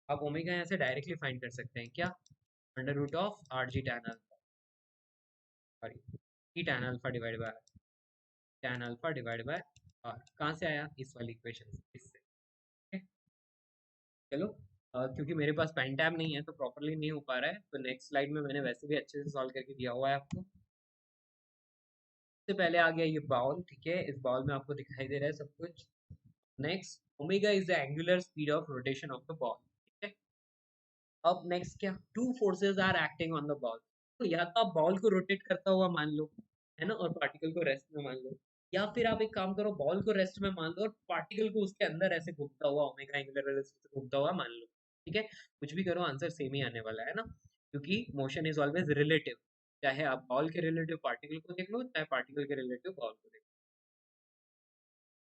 आप ओमेगा यहाँ से डायरेक्टली फाइंड कर सकते हैं क्या, under root of are G tan alpha, sorry E tan alpha divide by tan alpha divide by R, कहाँ से आया, इस वाली इक्वेशन से, इससे, okay? चलो, क्योंकि मेरे पास पेन टैब नहीं है तो प्रॉपरली नहीं हो पा रहा है, तो नेक्स्ट स्लाइड में मैंने वैसे भी अच्छे से सॉल्व करके दिया हुआ है आपको। सबसे पहले आ गया ये बाउल, ठीक है, इस बाउल में आपको दिखाई दे रहा है सब कुछ। Next, omega is the angular speed of rotation of the ball, ठीक है। अब नेक्स्ट क्या, two forces are acting on the ball, तो या तो आप बॉल को रोटेट करता हुआ मान लो, है ना, और पार्टिकल को रेस्ट में मान लो, या फिर आप एक काम करो, बॉल को रेस्ट में मान लो और पार्टिकल को उसके अंदर ऐसे घूमता हुआ ओमेगा एंगुलर वेलोसिटी से घूमता हुआ मान लो, ठीक है। कुछ भी करो आंसर सेम ही आने वाला है ना, क्योंकि मोशन इज ऑलवेज रिलेटिव, चाहे आप बॉल के रिलेटिव पार्टिकल को देख लो, चाहे पार्टिकल के रिलेटिव बॉल को देख लो।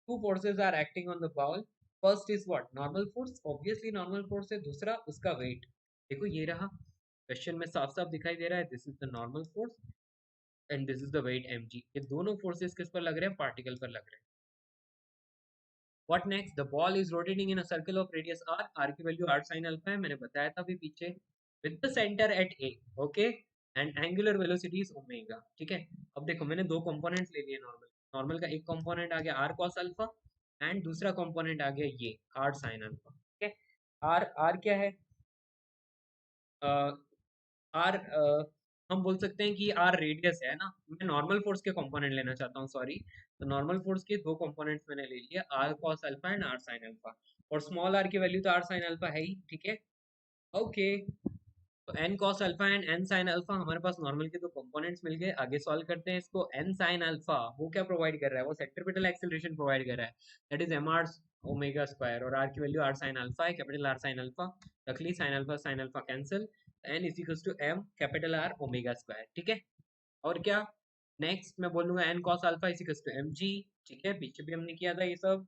Two forces are acting on the ball, first is what, normal force, obviously normal force है, दूसरा उसका वेट, देखो ये रहा, क्वेश्चन में साफ साफ दिखाई दे रहा है, this is the normal force and this is the weight mg, ये दोनों फोर्सेस किस पर लग रहे हैं, पार्टिकल पर लग रहे हैं। What next, the ball is rotating in a circle of radius r, r की वैल्यू r sin अल्फा है, मैंने बताया था अभी पीछे, with the centre at a, okay, and angular velocity is omega, ठीक है। अब देखो मैंने दो कंपोनेंट्स ले लिए नॉर्मल, नॉर्मल का एक कंपोनेंट आ गया r cos अल्फा एंड दूसरा कंपोनेंट आ गया ये r sin अल्फा, ठीक है। r क्या है, आर, हम बोल सकते हैं कि आर रेडियस है ना, मैं नॉर्मल फोर्स के कंपोनेंट लेना चाहता हूँ, सॉरी, तो नॉर्मल फोर्स के दो कंपोनेंट्स मैंने ले लिए, R cos alpha and R sine alpha, और स्मॉल आर की वैल्यू तो आर साइन अल्फा है ही, ठीक है। ओके, तो N cos alpha and N sine alpha, हमारे पास नॉर्मल के दो कंपोनेंट्स मिल गए, आगे सॉल्व करते हैं इसको। एन साइन अल्फा वो क्या प्रोवाइड कर रहा है, वो सेंट्रीपिटल एक्सेलरेशन प्रोवाइड कर रहा है, that is M are omega square, और आर की वैल्यू आर साइन अल्फा है, कैपिटल आर साइन अल्फा, रख ली, sine alpha cancel, N is equal to M capital R omega square, ठीक है। और क्या, नेक्स्ट मैं बोलूंगा N cos alpha is equal to M G, ठीक है, पीछे भी हमने किया था ये सब,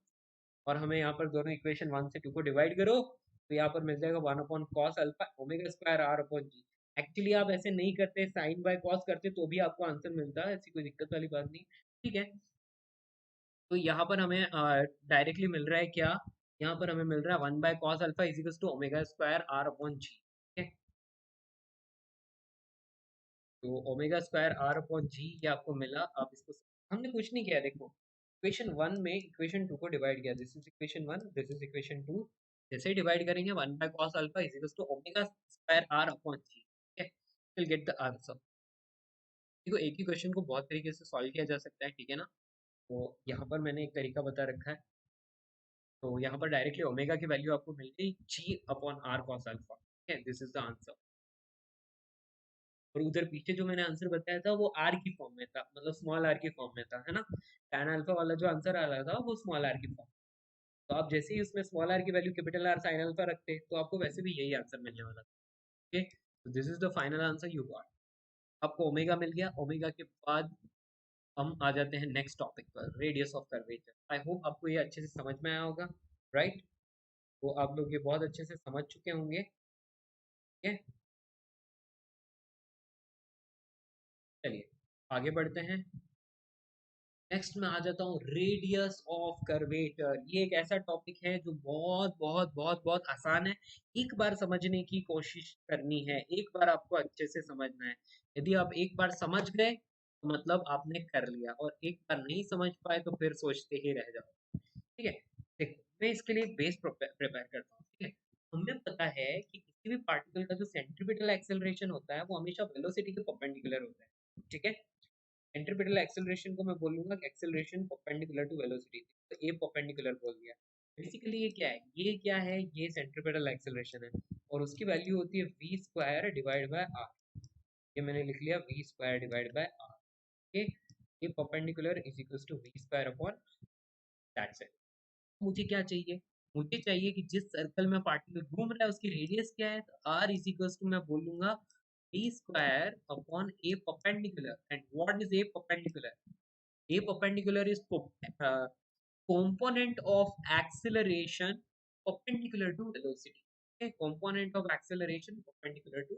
और हमें यहाँ पर दोनों इक्वेशन 1 से 2 को डिवाइड करो, तो यहाँ पर मिल जाएगा 1 upon cos alpha omega square R upon G. Actually आप ऐसे नहीं करते, साइन बाय कॉस करते तो भी आपको आंसर मिलता है, ऐसी कोई दिक्कत वाली बात नहीं, ठीक है। तो यहाँ पर हमें डायरेक्टली मिल रहा है क्या, यहाँ पर हमें मिल रहा है 1 by cos alpha is equal to omega square R upon G, ठीक है। तो omega square R upon G ये आपको मिला, आप इसको, हमने कुछ नहीं किया, देखो इक्वेशन 1 में इक्वेशन 2 को डिवाइड किया, this is equation 1, this is equation 2, जैसे ही डिवाइड करेंगे 1 by cos alpha is equal to omega square R upon G, ठीक है, विल गेट द आंसर। देखो एक ही क्वेश्चन को बहुत तरीके से सॉल्व किया जा सकता है, ठीक है ना। तो यहाँ पर मैंने एक तरीका बता रखा है। तो यहाँ पर डायरेक्टली ओमेगा की वैल्यू आपको मिल गई जी अपॉन आर कॉस अल्फा, ठीक है, दिस इज द आंसर। और उधर पीछे जो मैंने आंसर बताया था वो आर की फॉर्म में था, मतलब स्मॉल आर की फॉर्म में था, है ना। टैन अल्फा वाला जो आंसर आ रहा था वो स्मॉल आर की फॉर्म। तो आप जैसे ही उसमें स्मॉल आर की value capital R sine alpha रखते तो आपको वैसे भी यही आंसर मिलने वाला था। ओके, तो this is the final answer you got. आपको ओमेगा मिल गया। ओमेगा के बाद हम आ जाते हैं नेक्स्ट टॉपिक पर, radius of curvature. I hope आपको ये अच्छे से समझ में आया होगा, राइट। तो आप लोग ये बहुत अच्छे से समझ चुके होंगे, ठीक है। चलिए आगे बढ़ते हैं। नेक्स्ट मैं आ जाता हूँ रेडियस ऑफ कर्वेचर। ये एक ऐसा टॉपिक है जो बहुत बहुत बहुत बहुत आसान है। एक बार समझने की कोशिश करनी है, एक बार आपको अच्छे से समझना है। यदि आप एक बार समझ गए तो मतलब आपने कर लिया, और एक बार नहीं समझ पाए तो फिर सोचते ही रह जाओ, ठीक है। देखो मैं इसके लिए बेस प्रिपेयर करता हूँ, ठीक है। हमें पता है कि किसी भी पार्टिकल का जो सेंट्रीपिटल एक्सेलरेशन होता है वो हमेशा वेलोसिटी के परपेंडिकुलर होता है, ठीक है। सेंट्रीपिटल एक्सेलरेशन को मैं बोलूंगा कि एक्सेलरेशन परपेंडिकुलर टू वेलोसिटी, तो ए परपेंडिकुलर बोल दिया। बेसिकली ये क्या है, ये सेंट्रीपिटल एक्सेलरेशन है, और उसकी वैल्यू होती है V square divide by R. ये मैंने लिख लिया V square divide by R, okay. ये perpendicular is equal to we square upon that's it. मुझे क्या चाहिए, मुझे चाहिए कि जिस सर्कल में पार्टिकल घूम रहा है उसकी रेडियस क्या है। तो आर इज इक्वल टू मैं बोलूंगा V square upon A perpendicular. And what is A perpendicular? A perpendicular is component of acceleration perpendicular to velocity. Okay, component of acceleration perpendicular to,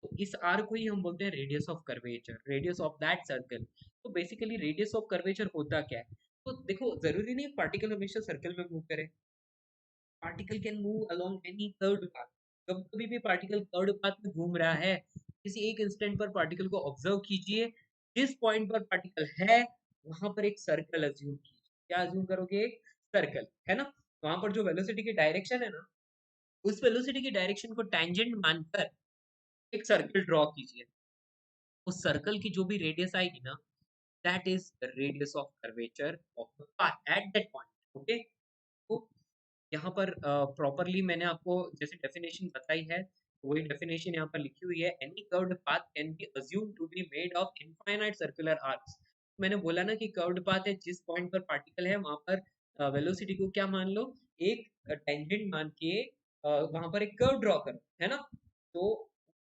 तो इस r को ही हम बोलते हैं radius of curvature, radius of that circle. तो basically radius of curvature होता क्या है? तो देखो जरूरी नहीं पार्टिकल हमेशा सर्कल में मूव करे। Particle can move along any curved path. कभी कभी भी पार्टिकल कर्व्ड पाथ में घूम रहा है, किसी एक इंस्टेंट पर पार्टिकल को ऑब्जर्व कीजिए। जिस पॉइंट पर पार्टिकल है वहां पर एक सर्कल अज्यूम कीजिए। क्या अज्यूम करोगे? एक सर्कल, है ना। वहां पर जो वेलोसिटी की डायरेक्शन है ना, उस वेलोसिटी की डायरेक्शन को टेंजेंट मानकर एक सर्कल ड्रॉ कीजिए। उस सर्कल की जो भी रेडियस आएगी ना, that is the radius of curvature of the path at that point, okay. तो यहाँ पर प्रॉपरली मैंने आपको जैसे डेफिनेशन बताई है, वही डेफिनेशन यहाँ पर लिखी हुई है। Any curved path can be assumed to be made of infinite circular arcs. मैंने बोला ना कि कर्व्ड पाथ है, जिस पॉइंट पर पार्टिकल है वहां पर वेलोसिटी को क्या मान लो, एक टेंजेंट मान के वहां पर एक कर्व ड्रॉ करो, है ना।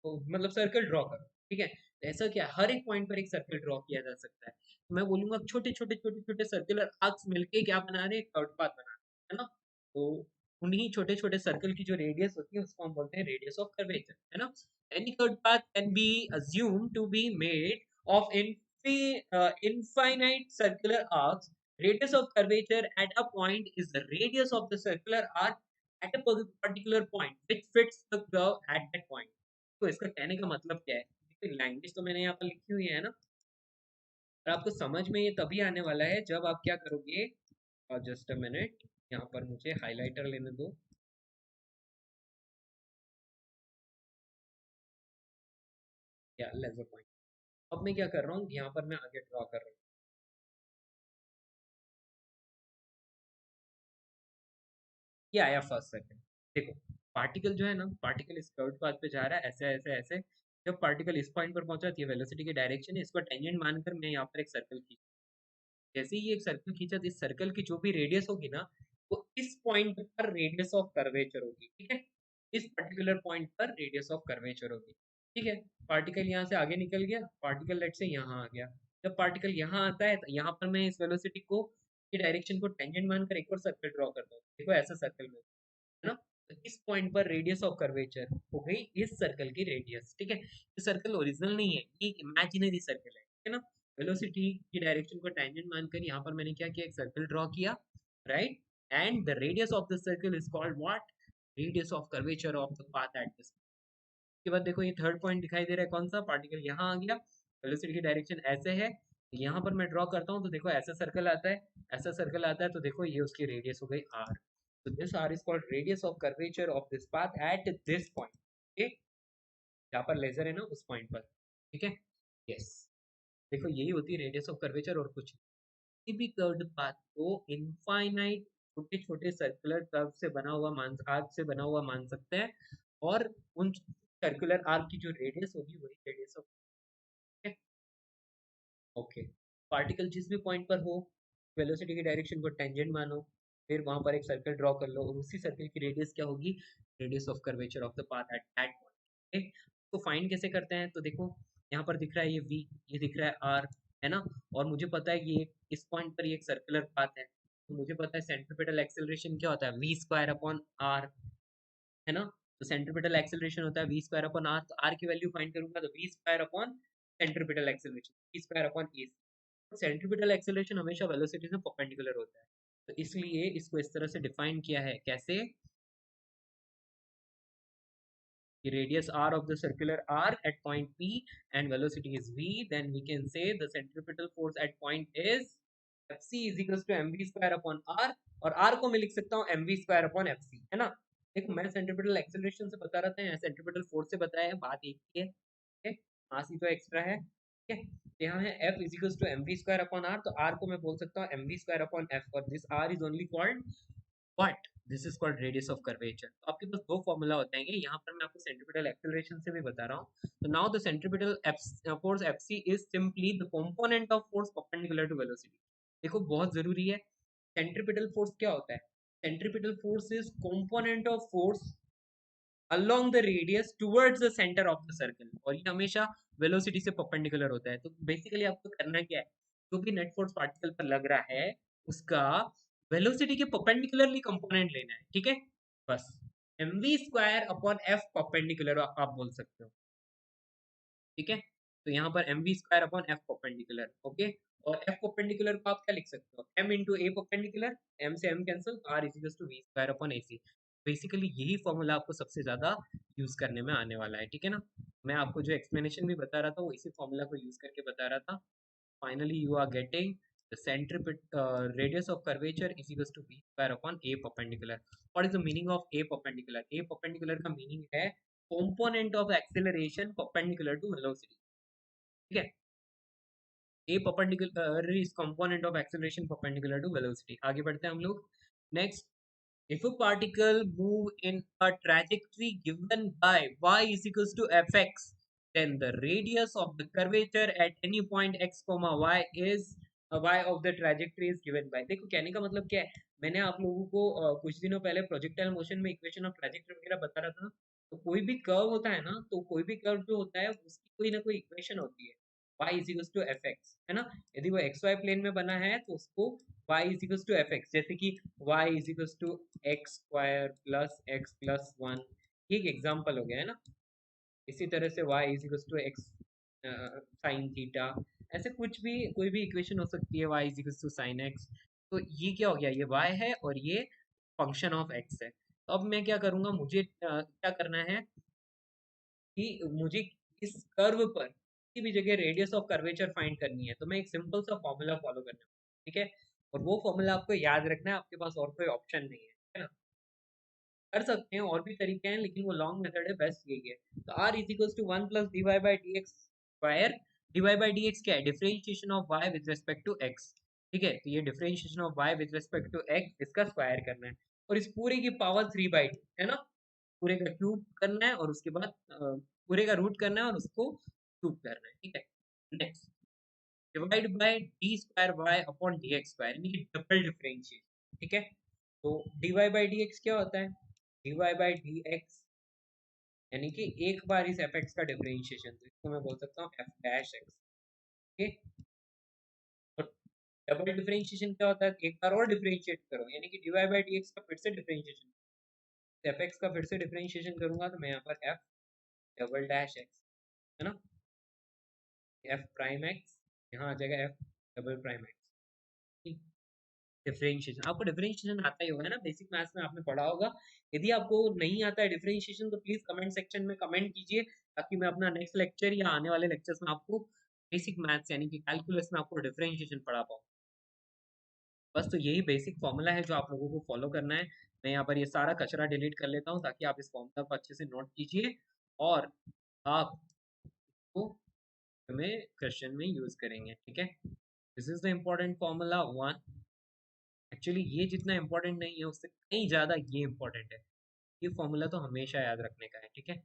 मतलब सर्कल ड्रॉ करो, ठीक है। ऐसा क्या हर एक पॉइंट पर एक सर्कल ड्रॉ किया जा सकता है। तो मैं बोलूंगा छोटे छोटे छोटे छोटे सर्कुलर आर्क्स मिलके क्या बना रहे हैं, कर्व्ड पाथ बना रहे हैं, है ना। तो उन्हीं छोटे छोटे सर्कल की जो रेडियस होती है उसको हम बोलते हैं रेडियस ऑफ कर्वेचर, है ना। Any curve path can be assume to be made of infinite circular arcs. Radius of curvature at a point is the radius of the circular arc at a particular point which fits the curve at that point. तो इसका कहने का मतलब क्या है? Language तो मैंने यहाँ पर लिखी हुई है ना, और आपको समझ में ये तभी आने वाला है जब आप क्या करोगे। और जस्ट अ मिनट, यहाँ पर मुझे हाइलाइटर लेने दो। या लेजर पॉइंट। अब मैं क्या कर रहा हूँ, यहाँ पर मैं आगे ड्रॉ कर रहा हूँ। ये आया फर्स्ट सेकंड। देखो पार्टिकल जो है ना, पार्टिकल इस कर्व्ड पाथ पे जा रहा है, ऐसे ऐसे ऐसे। जब पार्टिकल इस पॉइंट पर पहुंचा तो ये वेलोसिटी की डायरेक्शन है, इसको टेंजेंट मानकर मैं यहाँ पर एक सर्कल खींच। जैसे ही एक सर्कल खींचा तो इस सर्कल की जो भी रेडियस होगी ना, वो इस पॉइंट पर रेडियस ऑफ कर्वेचर होगी, ठीक है। इस पर्टिकुलर पॉइंट पर रेडियस ऑफ कर्वेचर होगी, ठीक है। पार्टिकल यहाँ से आगे निकल गया, पार्टिकल लेट से यहाँ आ गया। जब पार्टिकल यहाँ आता है तो यहाँ पर मैं इस वेलोसिटी को की डायरेक्शन को टेंजेंट मानकर एक और सर्कल ड्रॉ करता हूँ। देखो ऐसा सर्कल में, है ना। तो इस पॉइंट पर रेडियस ऑफ कर्वेचर हो गई इस सर्कल की रेडियस, ठीक है। ये सर्कल ओरिजिनल नहीं है, ये इमेजिनरी सर्कल है, ठीक है ना। वेलोसिटी की डायरेक्शन को टेंजेंट मानकर यहाँ पर मैंने क्या किया, एक सर्कल ड्रॉ किया, right. And the radius of the circle is called what? Radius of curvature of the path at this. उसके बाद देखो ये थर्ड पॉइंट दिखाई दे रहा है, कौन सा? पार्टिकल यहाँ आ गया, वेलोसिटी की डायरेक्शन ऐसे है, यहाँ पर मैं ड्रॉ करता हूँ तो देखो ऐसा सर्कल आता है, ऐसा सर्कल आता है, तो देखो ये उसकी रेडियस हो गई are. So this r is called radius of curvature of this path at this point. Okay, जहाँ पर लेजर है ना उस पॉइंट पर, ठीक है। यस, देखो यही होती है रेडियस ऑफ कर्वेचर और कुछ किसी भी कर्व्ड पाथ को इनफाइनाइट छोटे छोटे सर्कुलर कर्व से बना हुआ आर्क से बना हुआ मान सकते हैं, और उन सर्कुलर आर्क की जो रेडियस होगी वही रेडियस ऑफ, ओके। पार्टिकल जिस भी पॉइंट पर हो, वेलोसिटी की डायरेक्शन को टेंजेंट मानो, फिर वहां पर एक सर्कल ड्रॉ कर लो, और उसी सर्कल की रेडियस क्या होगी, radius of curvature of the path at that point. तो फाइंड कैसे करते हैं, तो देखो यहाँ पर दिख रहा है ये v, ये दिख रहा है r, है ना, और मुझे पता है कि ये इस पॉइंट पर ये एक सर्कुलर पाथ है, तो मुझे पता है सेंट्रीपिटल एक्सेलरेशन क्या होता है, v स्क्वायर अपॉन r, है ना। तो सेंट्रीपिटल एक्सेलरेशन होता है v स्क्वायर अपॉन r, तो r की वैल्यू फाइंड करूंगा तो v square upon centripetal acceleration, v square upon a। Centripetal acceleration हमेशा वेलोसिटी से परपेंडिकुलर होता है, तो इसलिए इसको इस तरह से डिफाइन किया है, कैसे, the radius r of the circular arc at point P and velocity is v, then we can say the centripetal force at point is Fc is equals to mv square upon r, और r को मैं लिख सकता हूँ mv square upon fc, है ना। देखो मैं सेंट्रीपिटल एक्सेलरेशन से बता रहा था, यहाँ सेंट्रीपिटल फोर्स से बताया है, बात एक ही है, ठीक है, मास ही तो एक्स्ट्रा है, ठीक है। यहाँ है f is equals to mv square upon r, तो r को मैं बोल सकता हूँ mv square upon f, और this r is only called what, this is called radius of curvature. तो आपके पास दो फॉर्मूला होते हैं, यहाँ पर मैं आपको सेंट्रीपिटल एक्सेलरेशन से भी बता रहा हूँ। तो now the centripetal force FC is simply the component of force perpendicular to velocity. देखो बहुत जरूरी है, सेंट्रीपिटल फोर्स क्या होता है, centripetal force is component of force along the radius towards the center of the circle, और ये हमेशा वेलोसिटी से परपेंडिकुलर होता है। तो बेसिकली आपको करना क्या है, जो भी नेट फोर्स पार्टिकल पर लग रहा है उसका वेलोसिटी के परपेंडिकुलरली कंपोनेंट लेना है, ठीक है, बस mv square upon f perpendicular आप बोल सकते हो, ठीक है। तो यहाँ पर mv square upon f perpendicular, okay, और f परपेंडिकुलर को आप क्या लिख सकते हो, m into a perpendicular, m से m cancel, r is equal to v square upon ac। Basically यही फॉर्मूला आपको सबसे ज्यादा यूज करने में आने वाला है, ठीक है ना। मैं आपको जो एक्सप्लेनेशन भी बता रहा था वो इसी फॉर्मूला को यूज करके बता रहा था। Finally you are getting the radius of curvature is equals to v square upon a perpendicular. What is the meaning of a perpendicular? A perpendicular का meaning है component of acceleration perpendicular to velocity, ठीक है। a perpendicular is component of acceleration perpendicular to velocity। आगे बढ़ते हैं हम लोग। Next, if a particle move in a trajectory given by y is equals to fx, then the radius of the curvature at any point x comma y is y of the trajectory is given by। देखो कहने का मतलब क्या है, मैंने आप लोगों को कुछ दिनों पहले प्रोजेक्टाइल मोशन में इक्वेशन ऑफ ट्रैजेक्टरी वगैरह बता रहा था। तो कोई भी कर्व होता है ना, तो कोई भी कर्व जो होता है उसकी कोई ना कोई इक्वेशन होती है, y is equals to fx, है ना। यदि वो xy प्लेन में बना है तो उसको y is equals to fx, जैसे कि y is equals to x square plus x plus 1, ये एक एग्जांपल हो गया है ना। इसी तरह से y is equals to x sin theta, ऐसे कुछ भी कोई भी इक्वेशन हो सकती है, y is equals to sin x। तो ये क्या हो गया, ये y है और ये फंक्शन ऑफ x है। तो अब मैं क्या करूंगा, मुझे क्या करना है कि मुझे इस कर्व पर किसी भी जगह रेडियस ऑफ कर्वेचर फाइंड करनी है, तो मैं एक सिंपल सा फॉर्मूला फॉलो करना है, ठीक है। और वो फॉर्मूला आपको याद रखना है, आपके पास और कोई ऑप्शन नहीं है ना। कर सकते हैं और भी तरीके हैं, लेकिन वो लॉन्ग मेथड है, बेस्ट यही है। तो r is equals to 1 plus dy by dx square, dy by dx क्या है, differentiation of y with respect to x, ठीक है। तो ये differentiation of y with respect to x, इसका स्क्वायर करना है, और इस पूरे की पावर 3/2, है ना। पूरे का क्यूब करना है और उसके बाद पूरे का रूट करना है और उसको क्यूब करना है, ठीक है। Next, divide by D square Y upon D x square, यानी कि डबल डिफरेंशिएशन, ठीक है। तो D Y by D X क्या होता है, D Y by D X यानी कि एक बार इस एफ एक्स का डिफरेंशिएशन, तो इसको मैं बोल सकता हूँ एफ डैश एक्स, ठीक है। और डबल डिफरेंशिएशन क्या होता है, एक बार और डिफरेंशिएट करो, यानी कि D Y by D x का फिर से डिफरेंशिएशन, एफ एक्स का फिर से डिफरेंशिएशन करूंगा तो मैं यहाँ पर एफ डबल डैश एक्स, है ना, एफ प्राइम एक्स, यहाँ आ जाएगा F double prime x. Differentiation, आपको डिफरेंशिएशन आता ही होगा ना, बेसिक मैथ्स में आपने पढ़ा होगा। यदि आपको नहीं आता है डिफरेंशिएशन तो प्लीज कमेंट सेक्शन में कमेंट कीजिए, ताकि मैं अपना नेक्स्ट लेक्चर या आने वाले लेक्चर्स में आपको बेसिक मैथ्स यानी कि कैलकुलस में आपको डिफरेंशिएशन पढ़ा पाऊँ। बस तो यही बेसिक फॉर्मूला है जो आप लोगों को फॉलो करना है। मैं यहाँ पर ये सारा कचरा डिलीट कर लेता हूँ ताकि आप इस फॉर्मूला को अच्छे से नोट कीजिए और आप इसको हमें क्वेश्चन में यूज करेंगे, ठीक है। This is the important formula one. Actually ये जितना इम्पोर्टेंट नहीं है उससे कहीं ज्यादा ये इम्पोर्टेंट है। ये फॉर्मूला तो हमेशा याद रखने का है, ठीक है।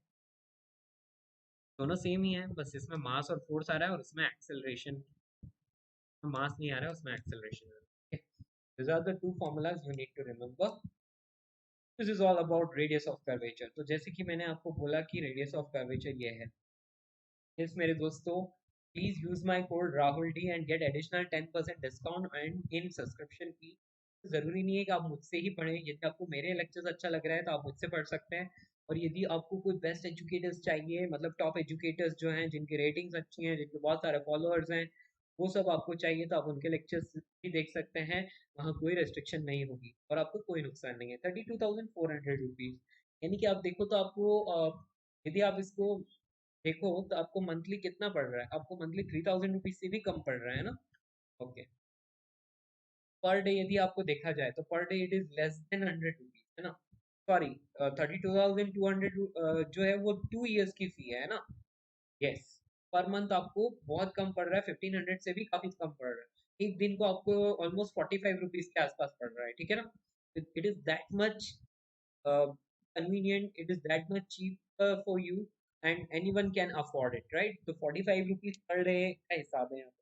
दोनों सेम ही है, बस इसमें मास और फोर्स आ रहा है और उसमें एक्सेलरेशन, मास नहीं आ रहा है, उसमें एक्सेलरेशन आ रहा है। These are the two formulas you need to remember. This is all about radius of curvature. तो जैसे कि मैंने आपको बोला कि radius of curvature ये है। Yes मेरे दोस्तों, please use my code Rahul D and get additional 10% discount and in subscription fee. जरूरी नहीं है कि आप मुझसे ही पढ़ें, यदि आपको मेरे लेक्चर्स अच्छा लग रहा है तो आप मुझसे पढ़ सकते हैं। और यदि आपको कोई बेस्ट एजुकेटर्स चाहिए, मतलब टॉप एजुकेटर्स जो हैं जिनकी रेटिंग्स अच्छी हैं, जिनके बहुत सारे फॉलोअर्स हैं, वो सब आपको चाहिए तो आप उनके लेक्चर्स भी देख सकते हैं। वहाँ कोई रेस्ट्रिक्शन नहीं होगी और आपको कोई नुकसान नहीं है। 32,400 रुपीज़, यानी कि आप देखो तो आपको यदि आप इसको देखो तो आपको मंथली कितना पड़ रहा है, आपको मंथली 3,000 रुपीज से भी कम पड़ रहा है ना। ओके, पर डे यदि आपको देखा जाए तो per day it is less than 100 rupees, है ना। सॉरी, 32,200 जो है वो 2 इयर्स की फी है ना। यस, पर मंथ आपको बहुत कम पड़ रहा है, 1,500 से भी काफी कम पड़ रहा है। एक दिन को आपको ऑलमोस्ट 45 रुपीज के आसपास पड़ रहा है, ठीक है ना। It is that much convenient, it is that much cheaper for you and anyone can afford it, right? तो 45 रुपीज पर डे का हिसाब है, यहाँ पे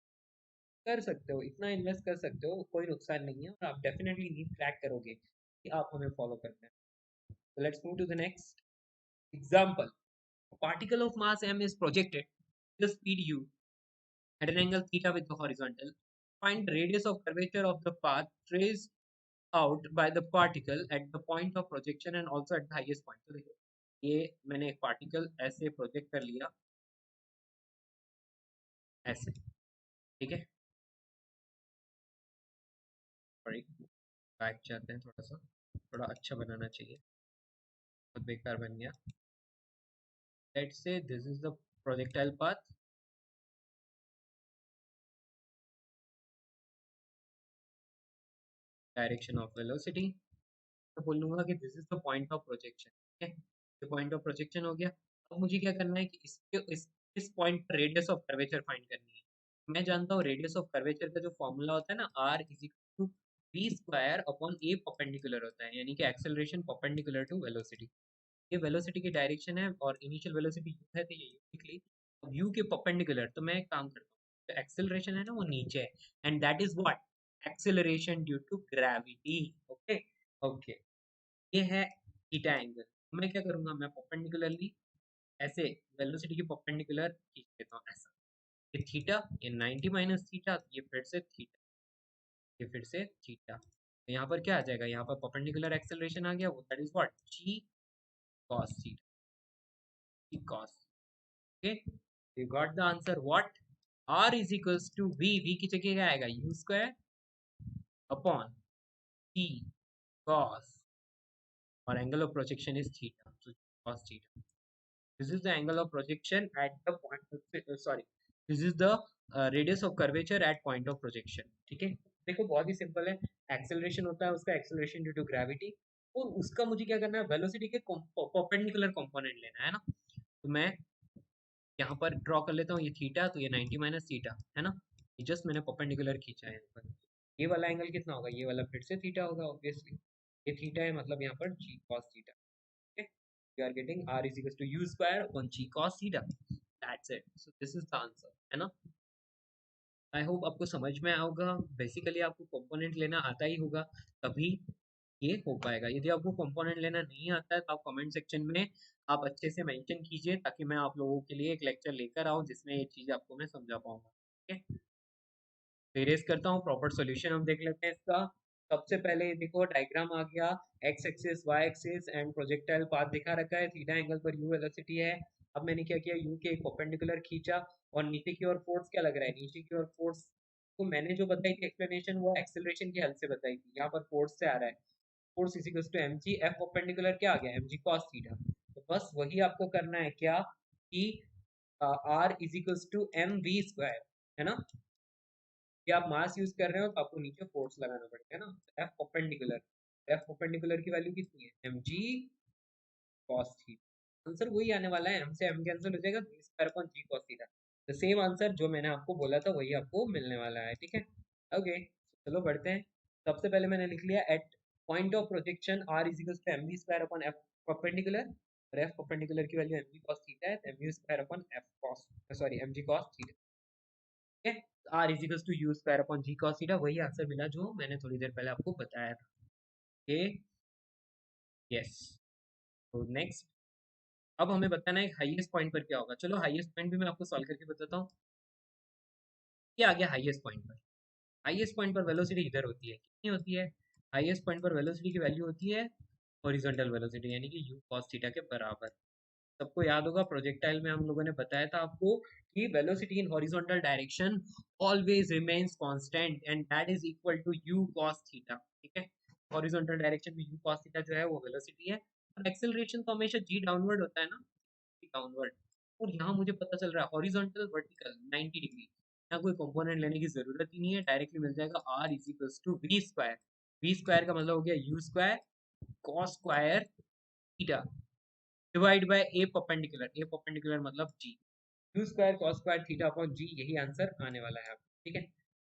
कर सकते हो, इतना इन्वेस्ट कर सकते हो, कोई नुकसान नहीं है और आप डेफिनेटली नीट क्रैक करोगे कि आप हमें फॉलो करना है। So let's move to the next example. A particle of mass m is projected with the speed u at an angle theta with the horizontal. Find the radius of curvature of the path traced out by the particle at the point of projection and also at the highest point. तो देखो, ये मैंने एक particle ऐसे project कर लिया, ऐसे, ठीक है। सॉरी, बैक जाते हैं, थोड़ा सा थोड़ा अच्छा बनाना चाहिए, बहुत बेकार बन गया। Let's say this is the projectile path, direction of velocity, तो बोलूंगा कि this is the point of projection, ठीक है। ये पॉइंट ऑफ प्रोजेक्शन हो गया। अब मुझे क्या करना है कि इस पॉइंट पर रेडियस ऑफ कर्वेचर फाइंड करनी है। मैं जानता हूँ रेडियस ऑफ कर्वेचर का जो फॉर्मूला होता है ना, R is equal to we square upon A perpendicular होता है, यानी कि एक्सेलरेशन परपेंडिकुलर टू वेलोसिटी। ये वेलोसिटी की डायरेक्शन है और इनिशियल वेलोसिटी यू है, तो ये यू निकली। अब यू के परपेंडिकुलर तो मैं एक काम करता हूँ, तो एक्सेलरेशन है ना वो नीचे है, and that is what acceleration due to gravity. Okay, okay, ये है थीटा एंगल। मैं क्या करूंगा, मैं परपेंडिकुलरली ऐसे वेलोसिटी के परपेंडिकुलर खींच लेता हूँ ऐसा। ये थीटा, ये 90 माइनस थीटा, ये फिर से थीटा, ये फिर से थीटा। तो यहाँ पर क्या आ जाएगा, यहाँ पर परपेंडिकुलर एक्सेलरेशन आ गया, वो that is what g cos theta, g cos। Okay, you got the answer what r is equals to v की जगह क्या आएगा, u square upon t cos, और angle of projection is theta, so cos थीटा। This is the angle of projection at the point, sorry, this is the radius of curvature at point of projection, ठीक है। देखो बहुत ही simple है, acceleration होता है उसका एक्सेलरेशन ड्यू टू ग्रेविटी, और उसका मुझे क्या करना है, वेलोसिटी के परपेंडिकुलर कंपोनेंट लेना है ना। तो मैं यहाँ पर ड्रॉ कर लेता हूँ, ये थीटा, तो ये 90 माइनस थीटा है ना, ये जस्ट मैंने परपेंडिकुलर खींचा है यहाँ पर। ये वाला एंगल कितना होगा, ये वाला फिर से थीटा होगा ऑब्वियसली, ये थीटा है, मतलब यहाँ पर g cos theta. Okay, you are getting r is equals to u square upon g cos theta. That's it. So this is the answer, है ना। आई होप आपको समझ में आएगा। बेसिकली आपको कंपोनेंट लेना आता ही होगा, तभी ये हो पाएगा। यदि आपको कंपोनेंट लेना नहीं आता है तो आप कमेंट सेक्शन में आप अच्छे से मेंशन कीजिए, ताकि मैं आप लोगों के लिए एक लेक्चर लेकर आऊँ जिसमें ये चीज़ आपको मैं समझा पाऊंगा, ठीक है। रेस करता हूँ, प्रॉपर सॉल्यूशन हम देख लेते हैं इसका। सबसे पहले देखो डायग्राम आ गया, x axis y axis and projectile path दिखा रखा है, थीटा एंगल पर यू वेलोसिटी है। अब मैंने क्या किया, यू के एक परपेंडिकुलर खींचा और नीचे की ओर फोर्स क्या लग रहा है, नीचे की ओर फोर्स को मैंने जो बताई थी एक्सप्लेनेशन, वो एक्सेलरेशन की हेल्प से बताई थी। यहाँ पर फोर्स से आ रहा है, force is equal to M g, f perpendicular क्या आ गया, एम जी कॉस थीटा। तो बस वही आपको करना है क्या, कि r is equal to M we square, है ना। कि आप मास यूज कर रहे हो तो आपको नीचे फोर्स लगाना पड़ेगा ना, एफ परपेंडिकुलर, एफ परपेंडिकुलर की वैल्यू कितनी है, m g cos theta. Answer वही आने वाला है, एम से एम कैंसिल हो जाएगा, b square upon g cos theta. The same answer जो मैंने आपको बोला था वही आपको मिलने वाला है, ठीक है। ओके, चलो बढ़ते हैं। सबसे पहले मैंने लिख लिया at point of projection r is equal to M we square upon f perpendicular, और एफ परपेंडिकुलर की value m g cos theta है, M we square upon f cos, sorry m g cos theta, ठीक है। R is equal to u square upon g cos theta, वही answer मिला जो मैंने थोड़ी देर पहले आपको बताया था। Okay, yes. तो नेक्स्ट, अब हमें बताना है हाईएस्ट पॉइंट पर क्या होगा। चलो हाईएस्ट पॉइंट भी मैं आपको सॉल्व करके बताता हूँ। क्या आ गया हाईएस्ट पॉइंट पर, हाईएस्ट पॉइंट पर वेलोसिटी इधर होती है, कितनी होती है, हाईएस्ट पॉइंट पर वेलोसिटी की वैल्यू होती है हॉरिजॉन्टल वेलोसिटी, यानी कि u cos थीटा के बराबर। सबको याद होगा प्रोजेक्टाइल में हम लोगों ने बताया था आपको कि velocity in horizontal direction always remains constant and that is equal to u cos theta, ठीक है। हॉरिजॉन्टल डायरेक्शन में u cos थीटा जो है वो वेलोसिटी है, और एक्सेलरेशन तो हमेशा g डाउनवर्ड होता है ना, डाउनवर्ड। और यहाँ मुझे पता चल रहा है हॉरिजॉन्टल वर्टिकल 90 डिग्री, यहाँ कोई कंपोनेंट लेने की जरूरत ही नहीं है, डायरेक्टली मिल जाएगा r is equals to we square. V square का मतलब हो गया u square cos square theta divide by a perpendicular, a perpendicular मतलब g, u square cos square theta upon g, यही आंसर आने वाला है आपको, ठीक है।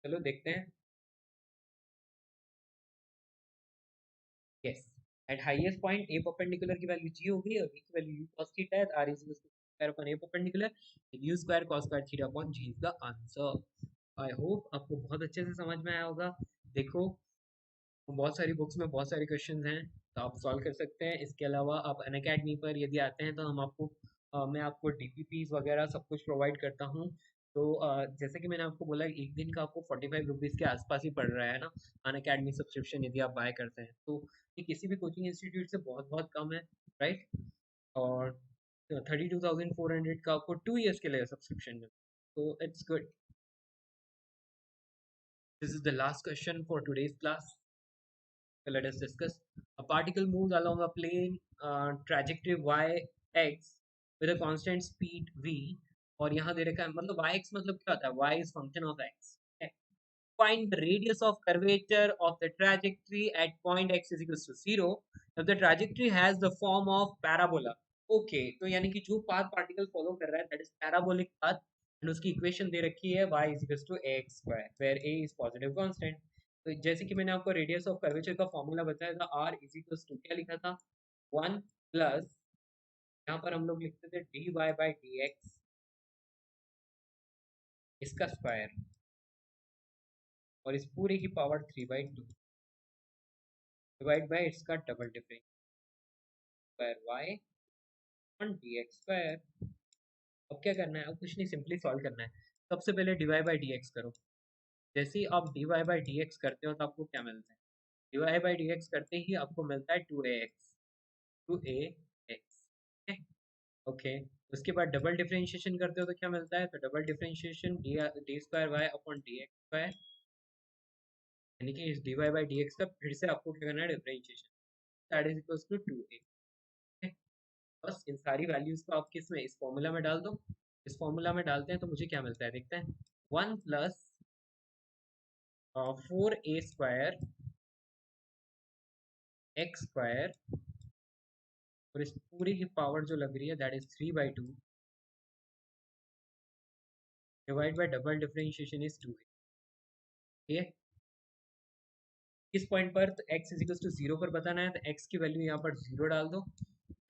चलो देखते हैं। Yes, at highest point a perpendicular की वैल्यू g होगी और v की वैल्यू u cos थीटा है, r is square upon A perpendicular, u square cos square theta upon g is the answer. I hope आपको बहुत अच्छे से समझ में आया होगा। देखो, बहुत सारी बुक्स में बहुत सारे क्वेश्चंस हैं, तो आप सॉल्व कर सकते हैं। इसके अलावा आप अनअकैडमी पर यदि आते हैं तो हम आपको मैं आपको डीपीपीज वगैरह सब कुछ प्रोवाइड करता हूँ। तो जैसे कि मैंने आपको बोला एक दिन का आपको 45 रुपीज़ के आसपास ही पड़ रहा है ना, अनअकैडमी सब्सक्रिप्शन यदि आप बाय करते हैं तो। ये किसी भी कोचिंग इंस्टीट्यूट से बहुत बहुत कम है, राइट। और 32,400 का आपको 2 ईयर्स के लिए सब्सक्रिप्शन में, तो it's good. This is the last question for today's class. So let us discuss. A particle moves along a plane trajectory yx with a constant speed v, और यहाँ दे रखा है मतलब yx मतलब क्या होता है, y is function of x. Find the radius of curvature of the trajectory at point x is equals to 0 if the trajectory has the form of parabola. Okay, तो यानी कि जो पाथ पार्टिकल फॉलो कर रहा है that is parabolic path, and उसकी equation दे रखी है y is equals to ax square where a is positive constant. तो जैसे कि मैंने आपको रेडियस ऑफ कर्वेचर का फॉर्मूला बताया था, r इज इक्वल्स टू क्या लिखा था, 1 प्लस, यहाँ पर हम लोग लिखते थे dy बाई dx इसका स्क्वायर, और इस पूरे की पावर 3/2 डिवाइड बाय इसका double difference square y on dx square. अब क्या करना है, अब कुछ नहीं, सिंपली सॉल्व करना है। सबसे पहले dy बाई dx करो। जैसे ही आप dy बाई dx करते हो तो आपको क्या मिलता है, dy बाई dx करते ही आपको मिलता है 2ax, 2ax, ओके। उसके बाद डबल डिफरेंशिएशन करते हो तो क्या मिलता है, तो double differentiation d square Y upon D x square, यानी कि इस d Y by D x का फिर से आपको क्या करना है, differentiation, that is equals to 2a। बस इन सारी वैल्यूज को आप किस में, इस फॉर्मूला में डाल दो। इस फॉर्मूला में डालते हैं तो मुझे क्या मिलता है, देखते हैं। 1 plus 4a square x square, और इस पूरी की पावर जो लग रही है that is 3/2 divide by double differentiation is 2a, ठीक है। इस पॉइंट पर तो x इज इक्वल टू 0 पर बताना है, तो x की वैल्यू यहाँ पर 0 डाल दो।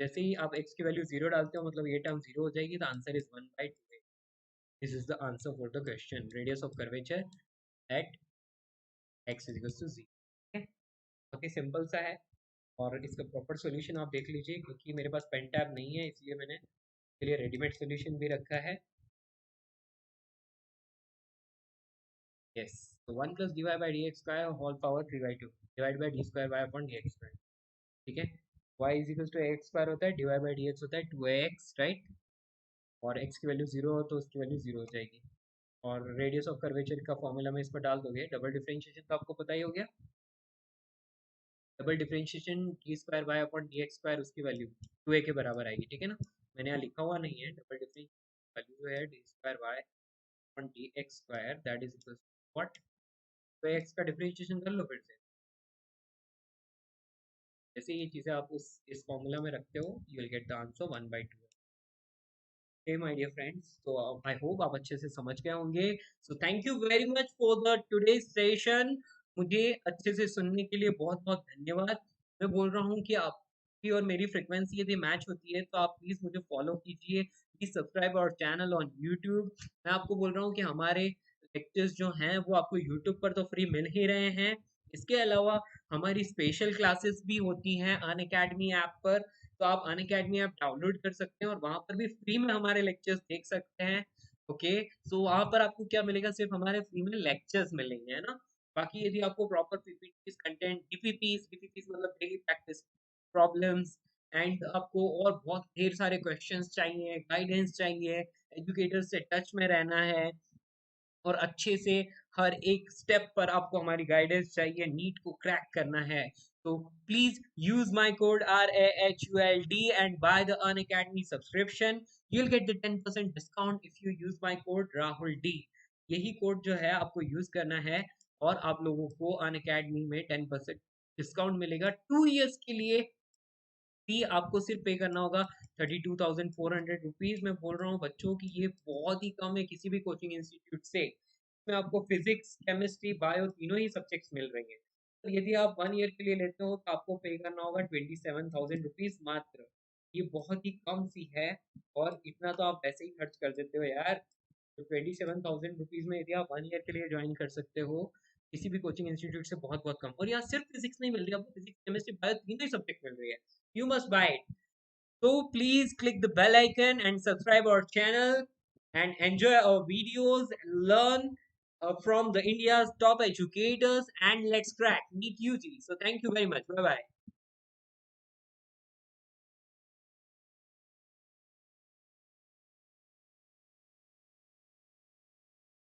जैसे ही आप x की वैल्यू 0 डालते हो मतलब ये टर्म 0 हो जाएगी, तो answer is 1/2। This is the answer for the question, radius of curvature at x is equal to 0। Okay, simple सा है। और इसका प्रॉपर सॉल्यूशन आप देख लीजिए, क्योंकि मेरे पास पेन टैब नहीं है इसलिए मैंने इसके लिए रेडीमेड सॉल्यूशन भी रखा है। यस, तो 1 plus d Y by D x square whole power 3/2 divide by d square Y upon D x square, ठीक है। y is equal to x square होता है, D Y by D x होता है 2ax, राइट। और x की value 0 हो तो उसकी वैल्यू 0 हो जाएगी। और रेडियस ऑफ कर्वेचर का फॉर्मूला में इसमें डाल दोगे, डबल डिफरेंशिएशन तो आपको पता ही हो गया। Double differentiation d square Y upon D x square, उसकी वैल्यू 2a के बराबर आएगी, ठीक है ना। मैंने यहाँ लिखा हुआ नहीं है, डबल डिफरेंशिएशन वैल्यू जो है d square Y upon D x square that is equal to what, तो x का डिफरेंशिएशन कर लो फिर से। जैसे ये चीजें आप उस इस फॉर्मूला में रखते हो, you will get the answer 1/2। Hey my dear friends, तो आई होप आप अच्छे से समझ गए होंगे। So thank you very much for the today's session. मुझे अच्छे से सुनने के लिए बहुत बहुत धन्यवाद। मैं बोल रहा हूँ कि आपकी और मेरी फ्रिक्वेंसी यदि मैच होती है तो आप प्लीज मुझे फॉलो कीजिए, please subscribe our channel on YouTube. मैं आपको बोल रहा हूँ कि हमारे लेक्चर्स जो हैं वो आपको यूट्यूब पर तो फ्री मिल ही रहे हैं, इसके अलावा हमारी स्पेशल क्लासेस भी होती हैं अनअकैडमी ऐप पर। तो आप अनअकैडमी ऐप डाउनलोड कर सकते हैं और वहां पर भी फ्री में हमारे लेक्चर्स देख सकते हैं। ओके, सो वहां पर आपको क्या मिलेगा, सिर्फ हमारे फ्री में लेक्चर्स मिलेंगे, है ना। बाकी यदि आपको प्रॉपर पीपीटीज कंटेंट, डीपीपीज मतलब डेली प्रैक्टिस प्रॉब्लम्स, एंड आपको और बहुत ढेर सारे क्वेश्चंस चाहिए, गाइडेंस चाहिए, एजुकेटर से टच में रहना है और अच्छे से हर एक स्टेप पर आपको हमारी गाइडेंस चाहिए, नीट को क्रैक करना है, तो please use my code RAHULD and by the Unacademy subscription. You will get the 10% discount if you use my code Rahul D. यही कोड जो है आपको यूज करना है और आप लोगों को अनअकैडमी में 10% डिस्काउंट मिलेगा 2 years के लिए। फी आपको सिर्फ पे करना होगा 32,400 रुपीज। मैं बोल रहा हूँ बच्चों की ये बहुत ही कम है किसी भी कोचिंग इंस्टीट्यूट से। इसमें आपको फिजिक्स, केमिस्ट्री, बायो तीनों ही सब्जेक्ट्स मिल रही हैं। और यदि आप 1 year के लिए लेते हो तो आपको पे करना होगा 27,000 रुपीज मात्र। ये बहुत ही कम फी है और इतना तो आप वैसे ही खर्च कर देते हो यार। तो 27,000 रुपीज में यदि आप 1 year के लिए ज्वाइन कर सकते हो किसी भी कोचिंग इंस्टीट्यूट से, बहुत बहुत कम। और यहाँ सिर्फ फिजिक्स नहीं मिल रही, आपको फिजिक्स, केमिस्ट्री, बायो तीनों ही सब्जेक्ट मिल रही है। You must buy it. So please click the bell icon and subscribe our channel and enjoy our videos. Learn from the India's top educators and let's crack. Meet UG. So thank you very much. Bye bye.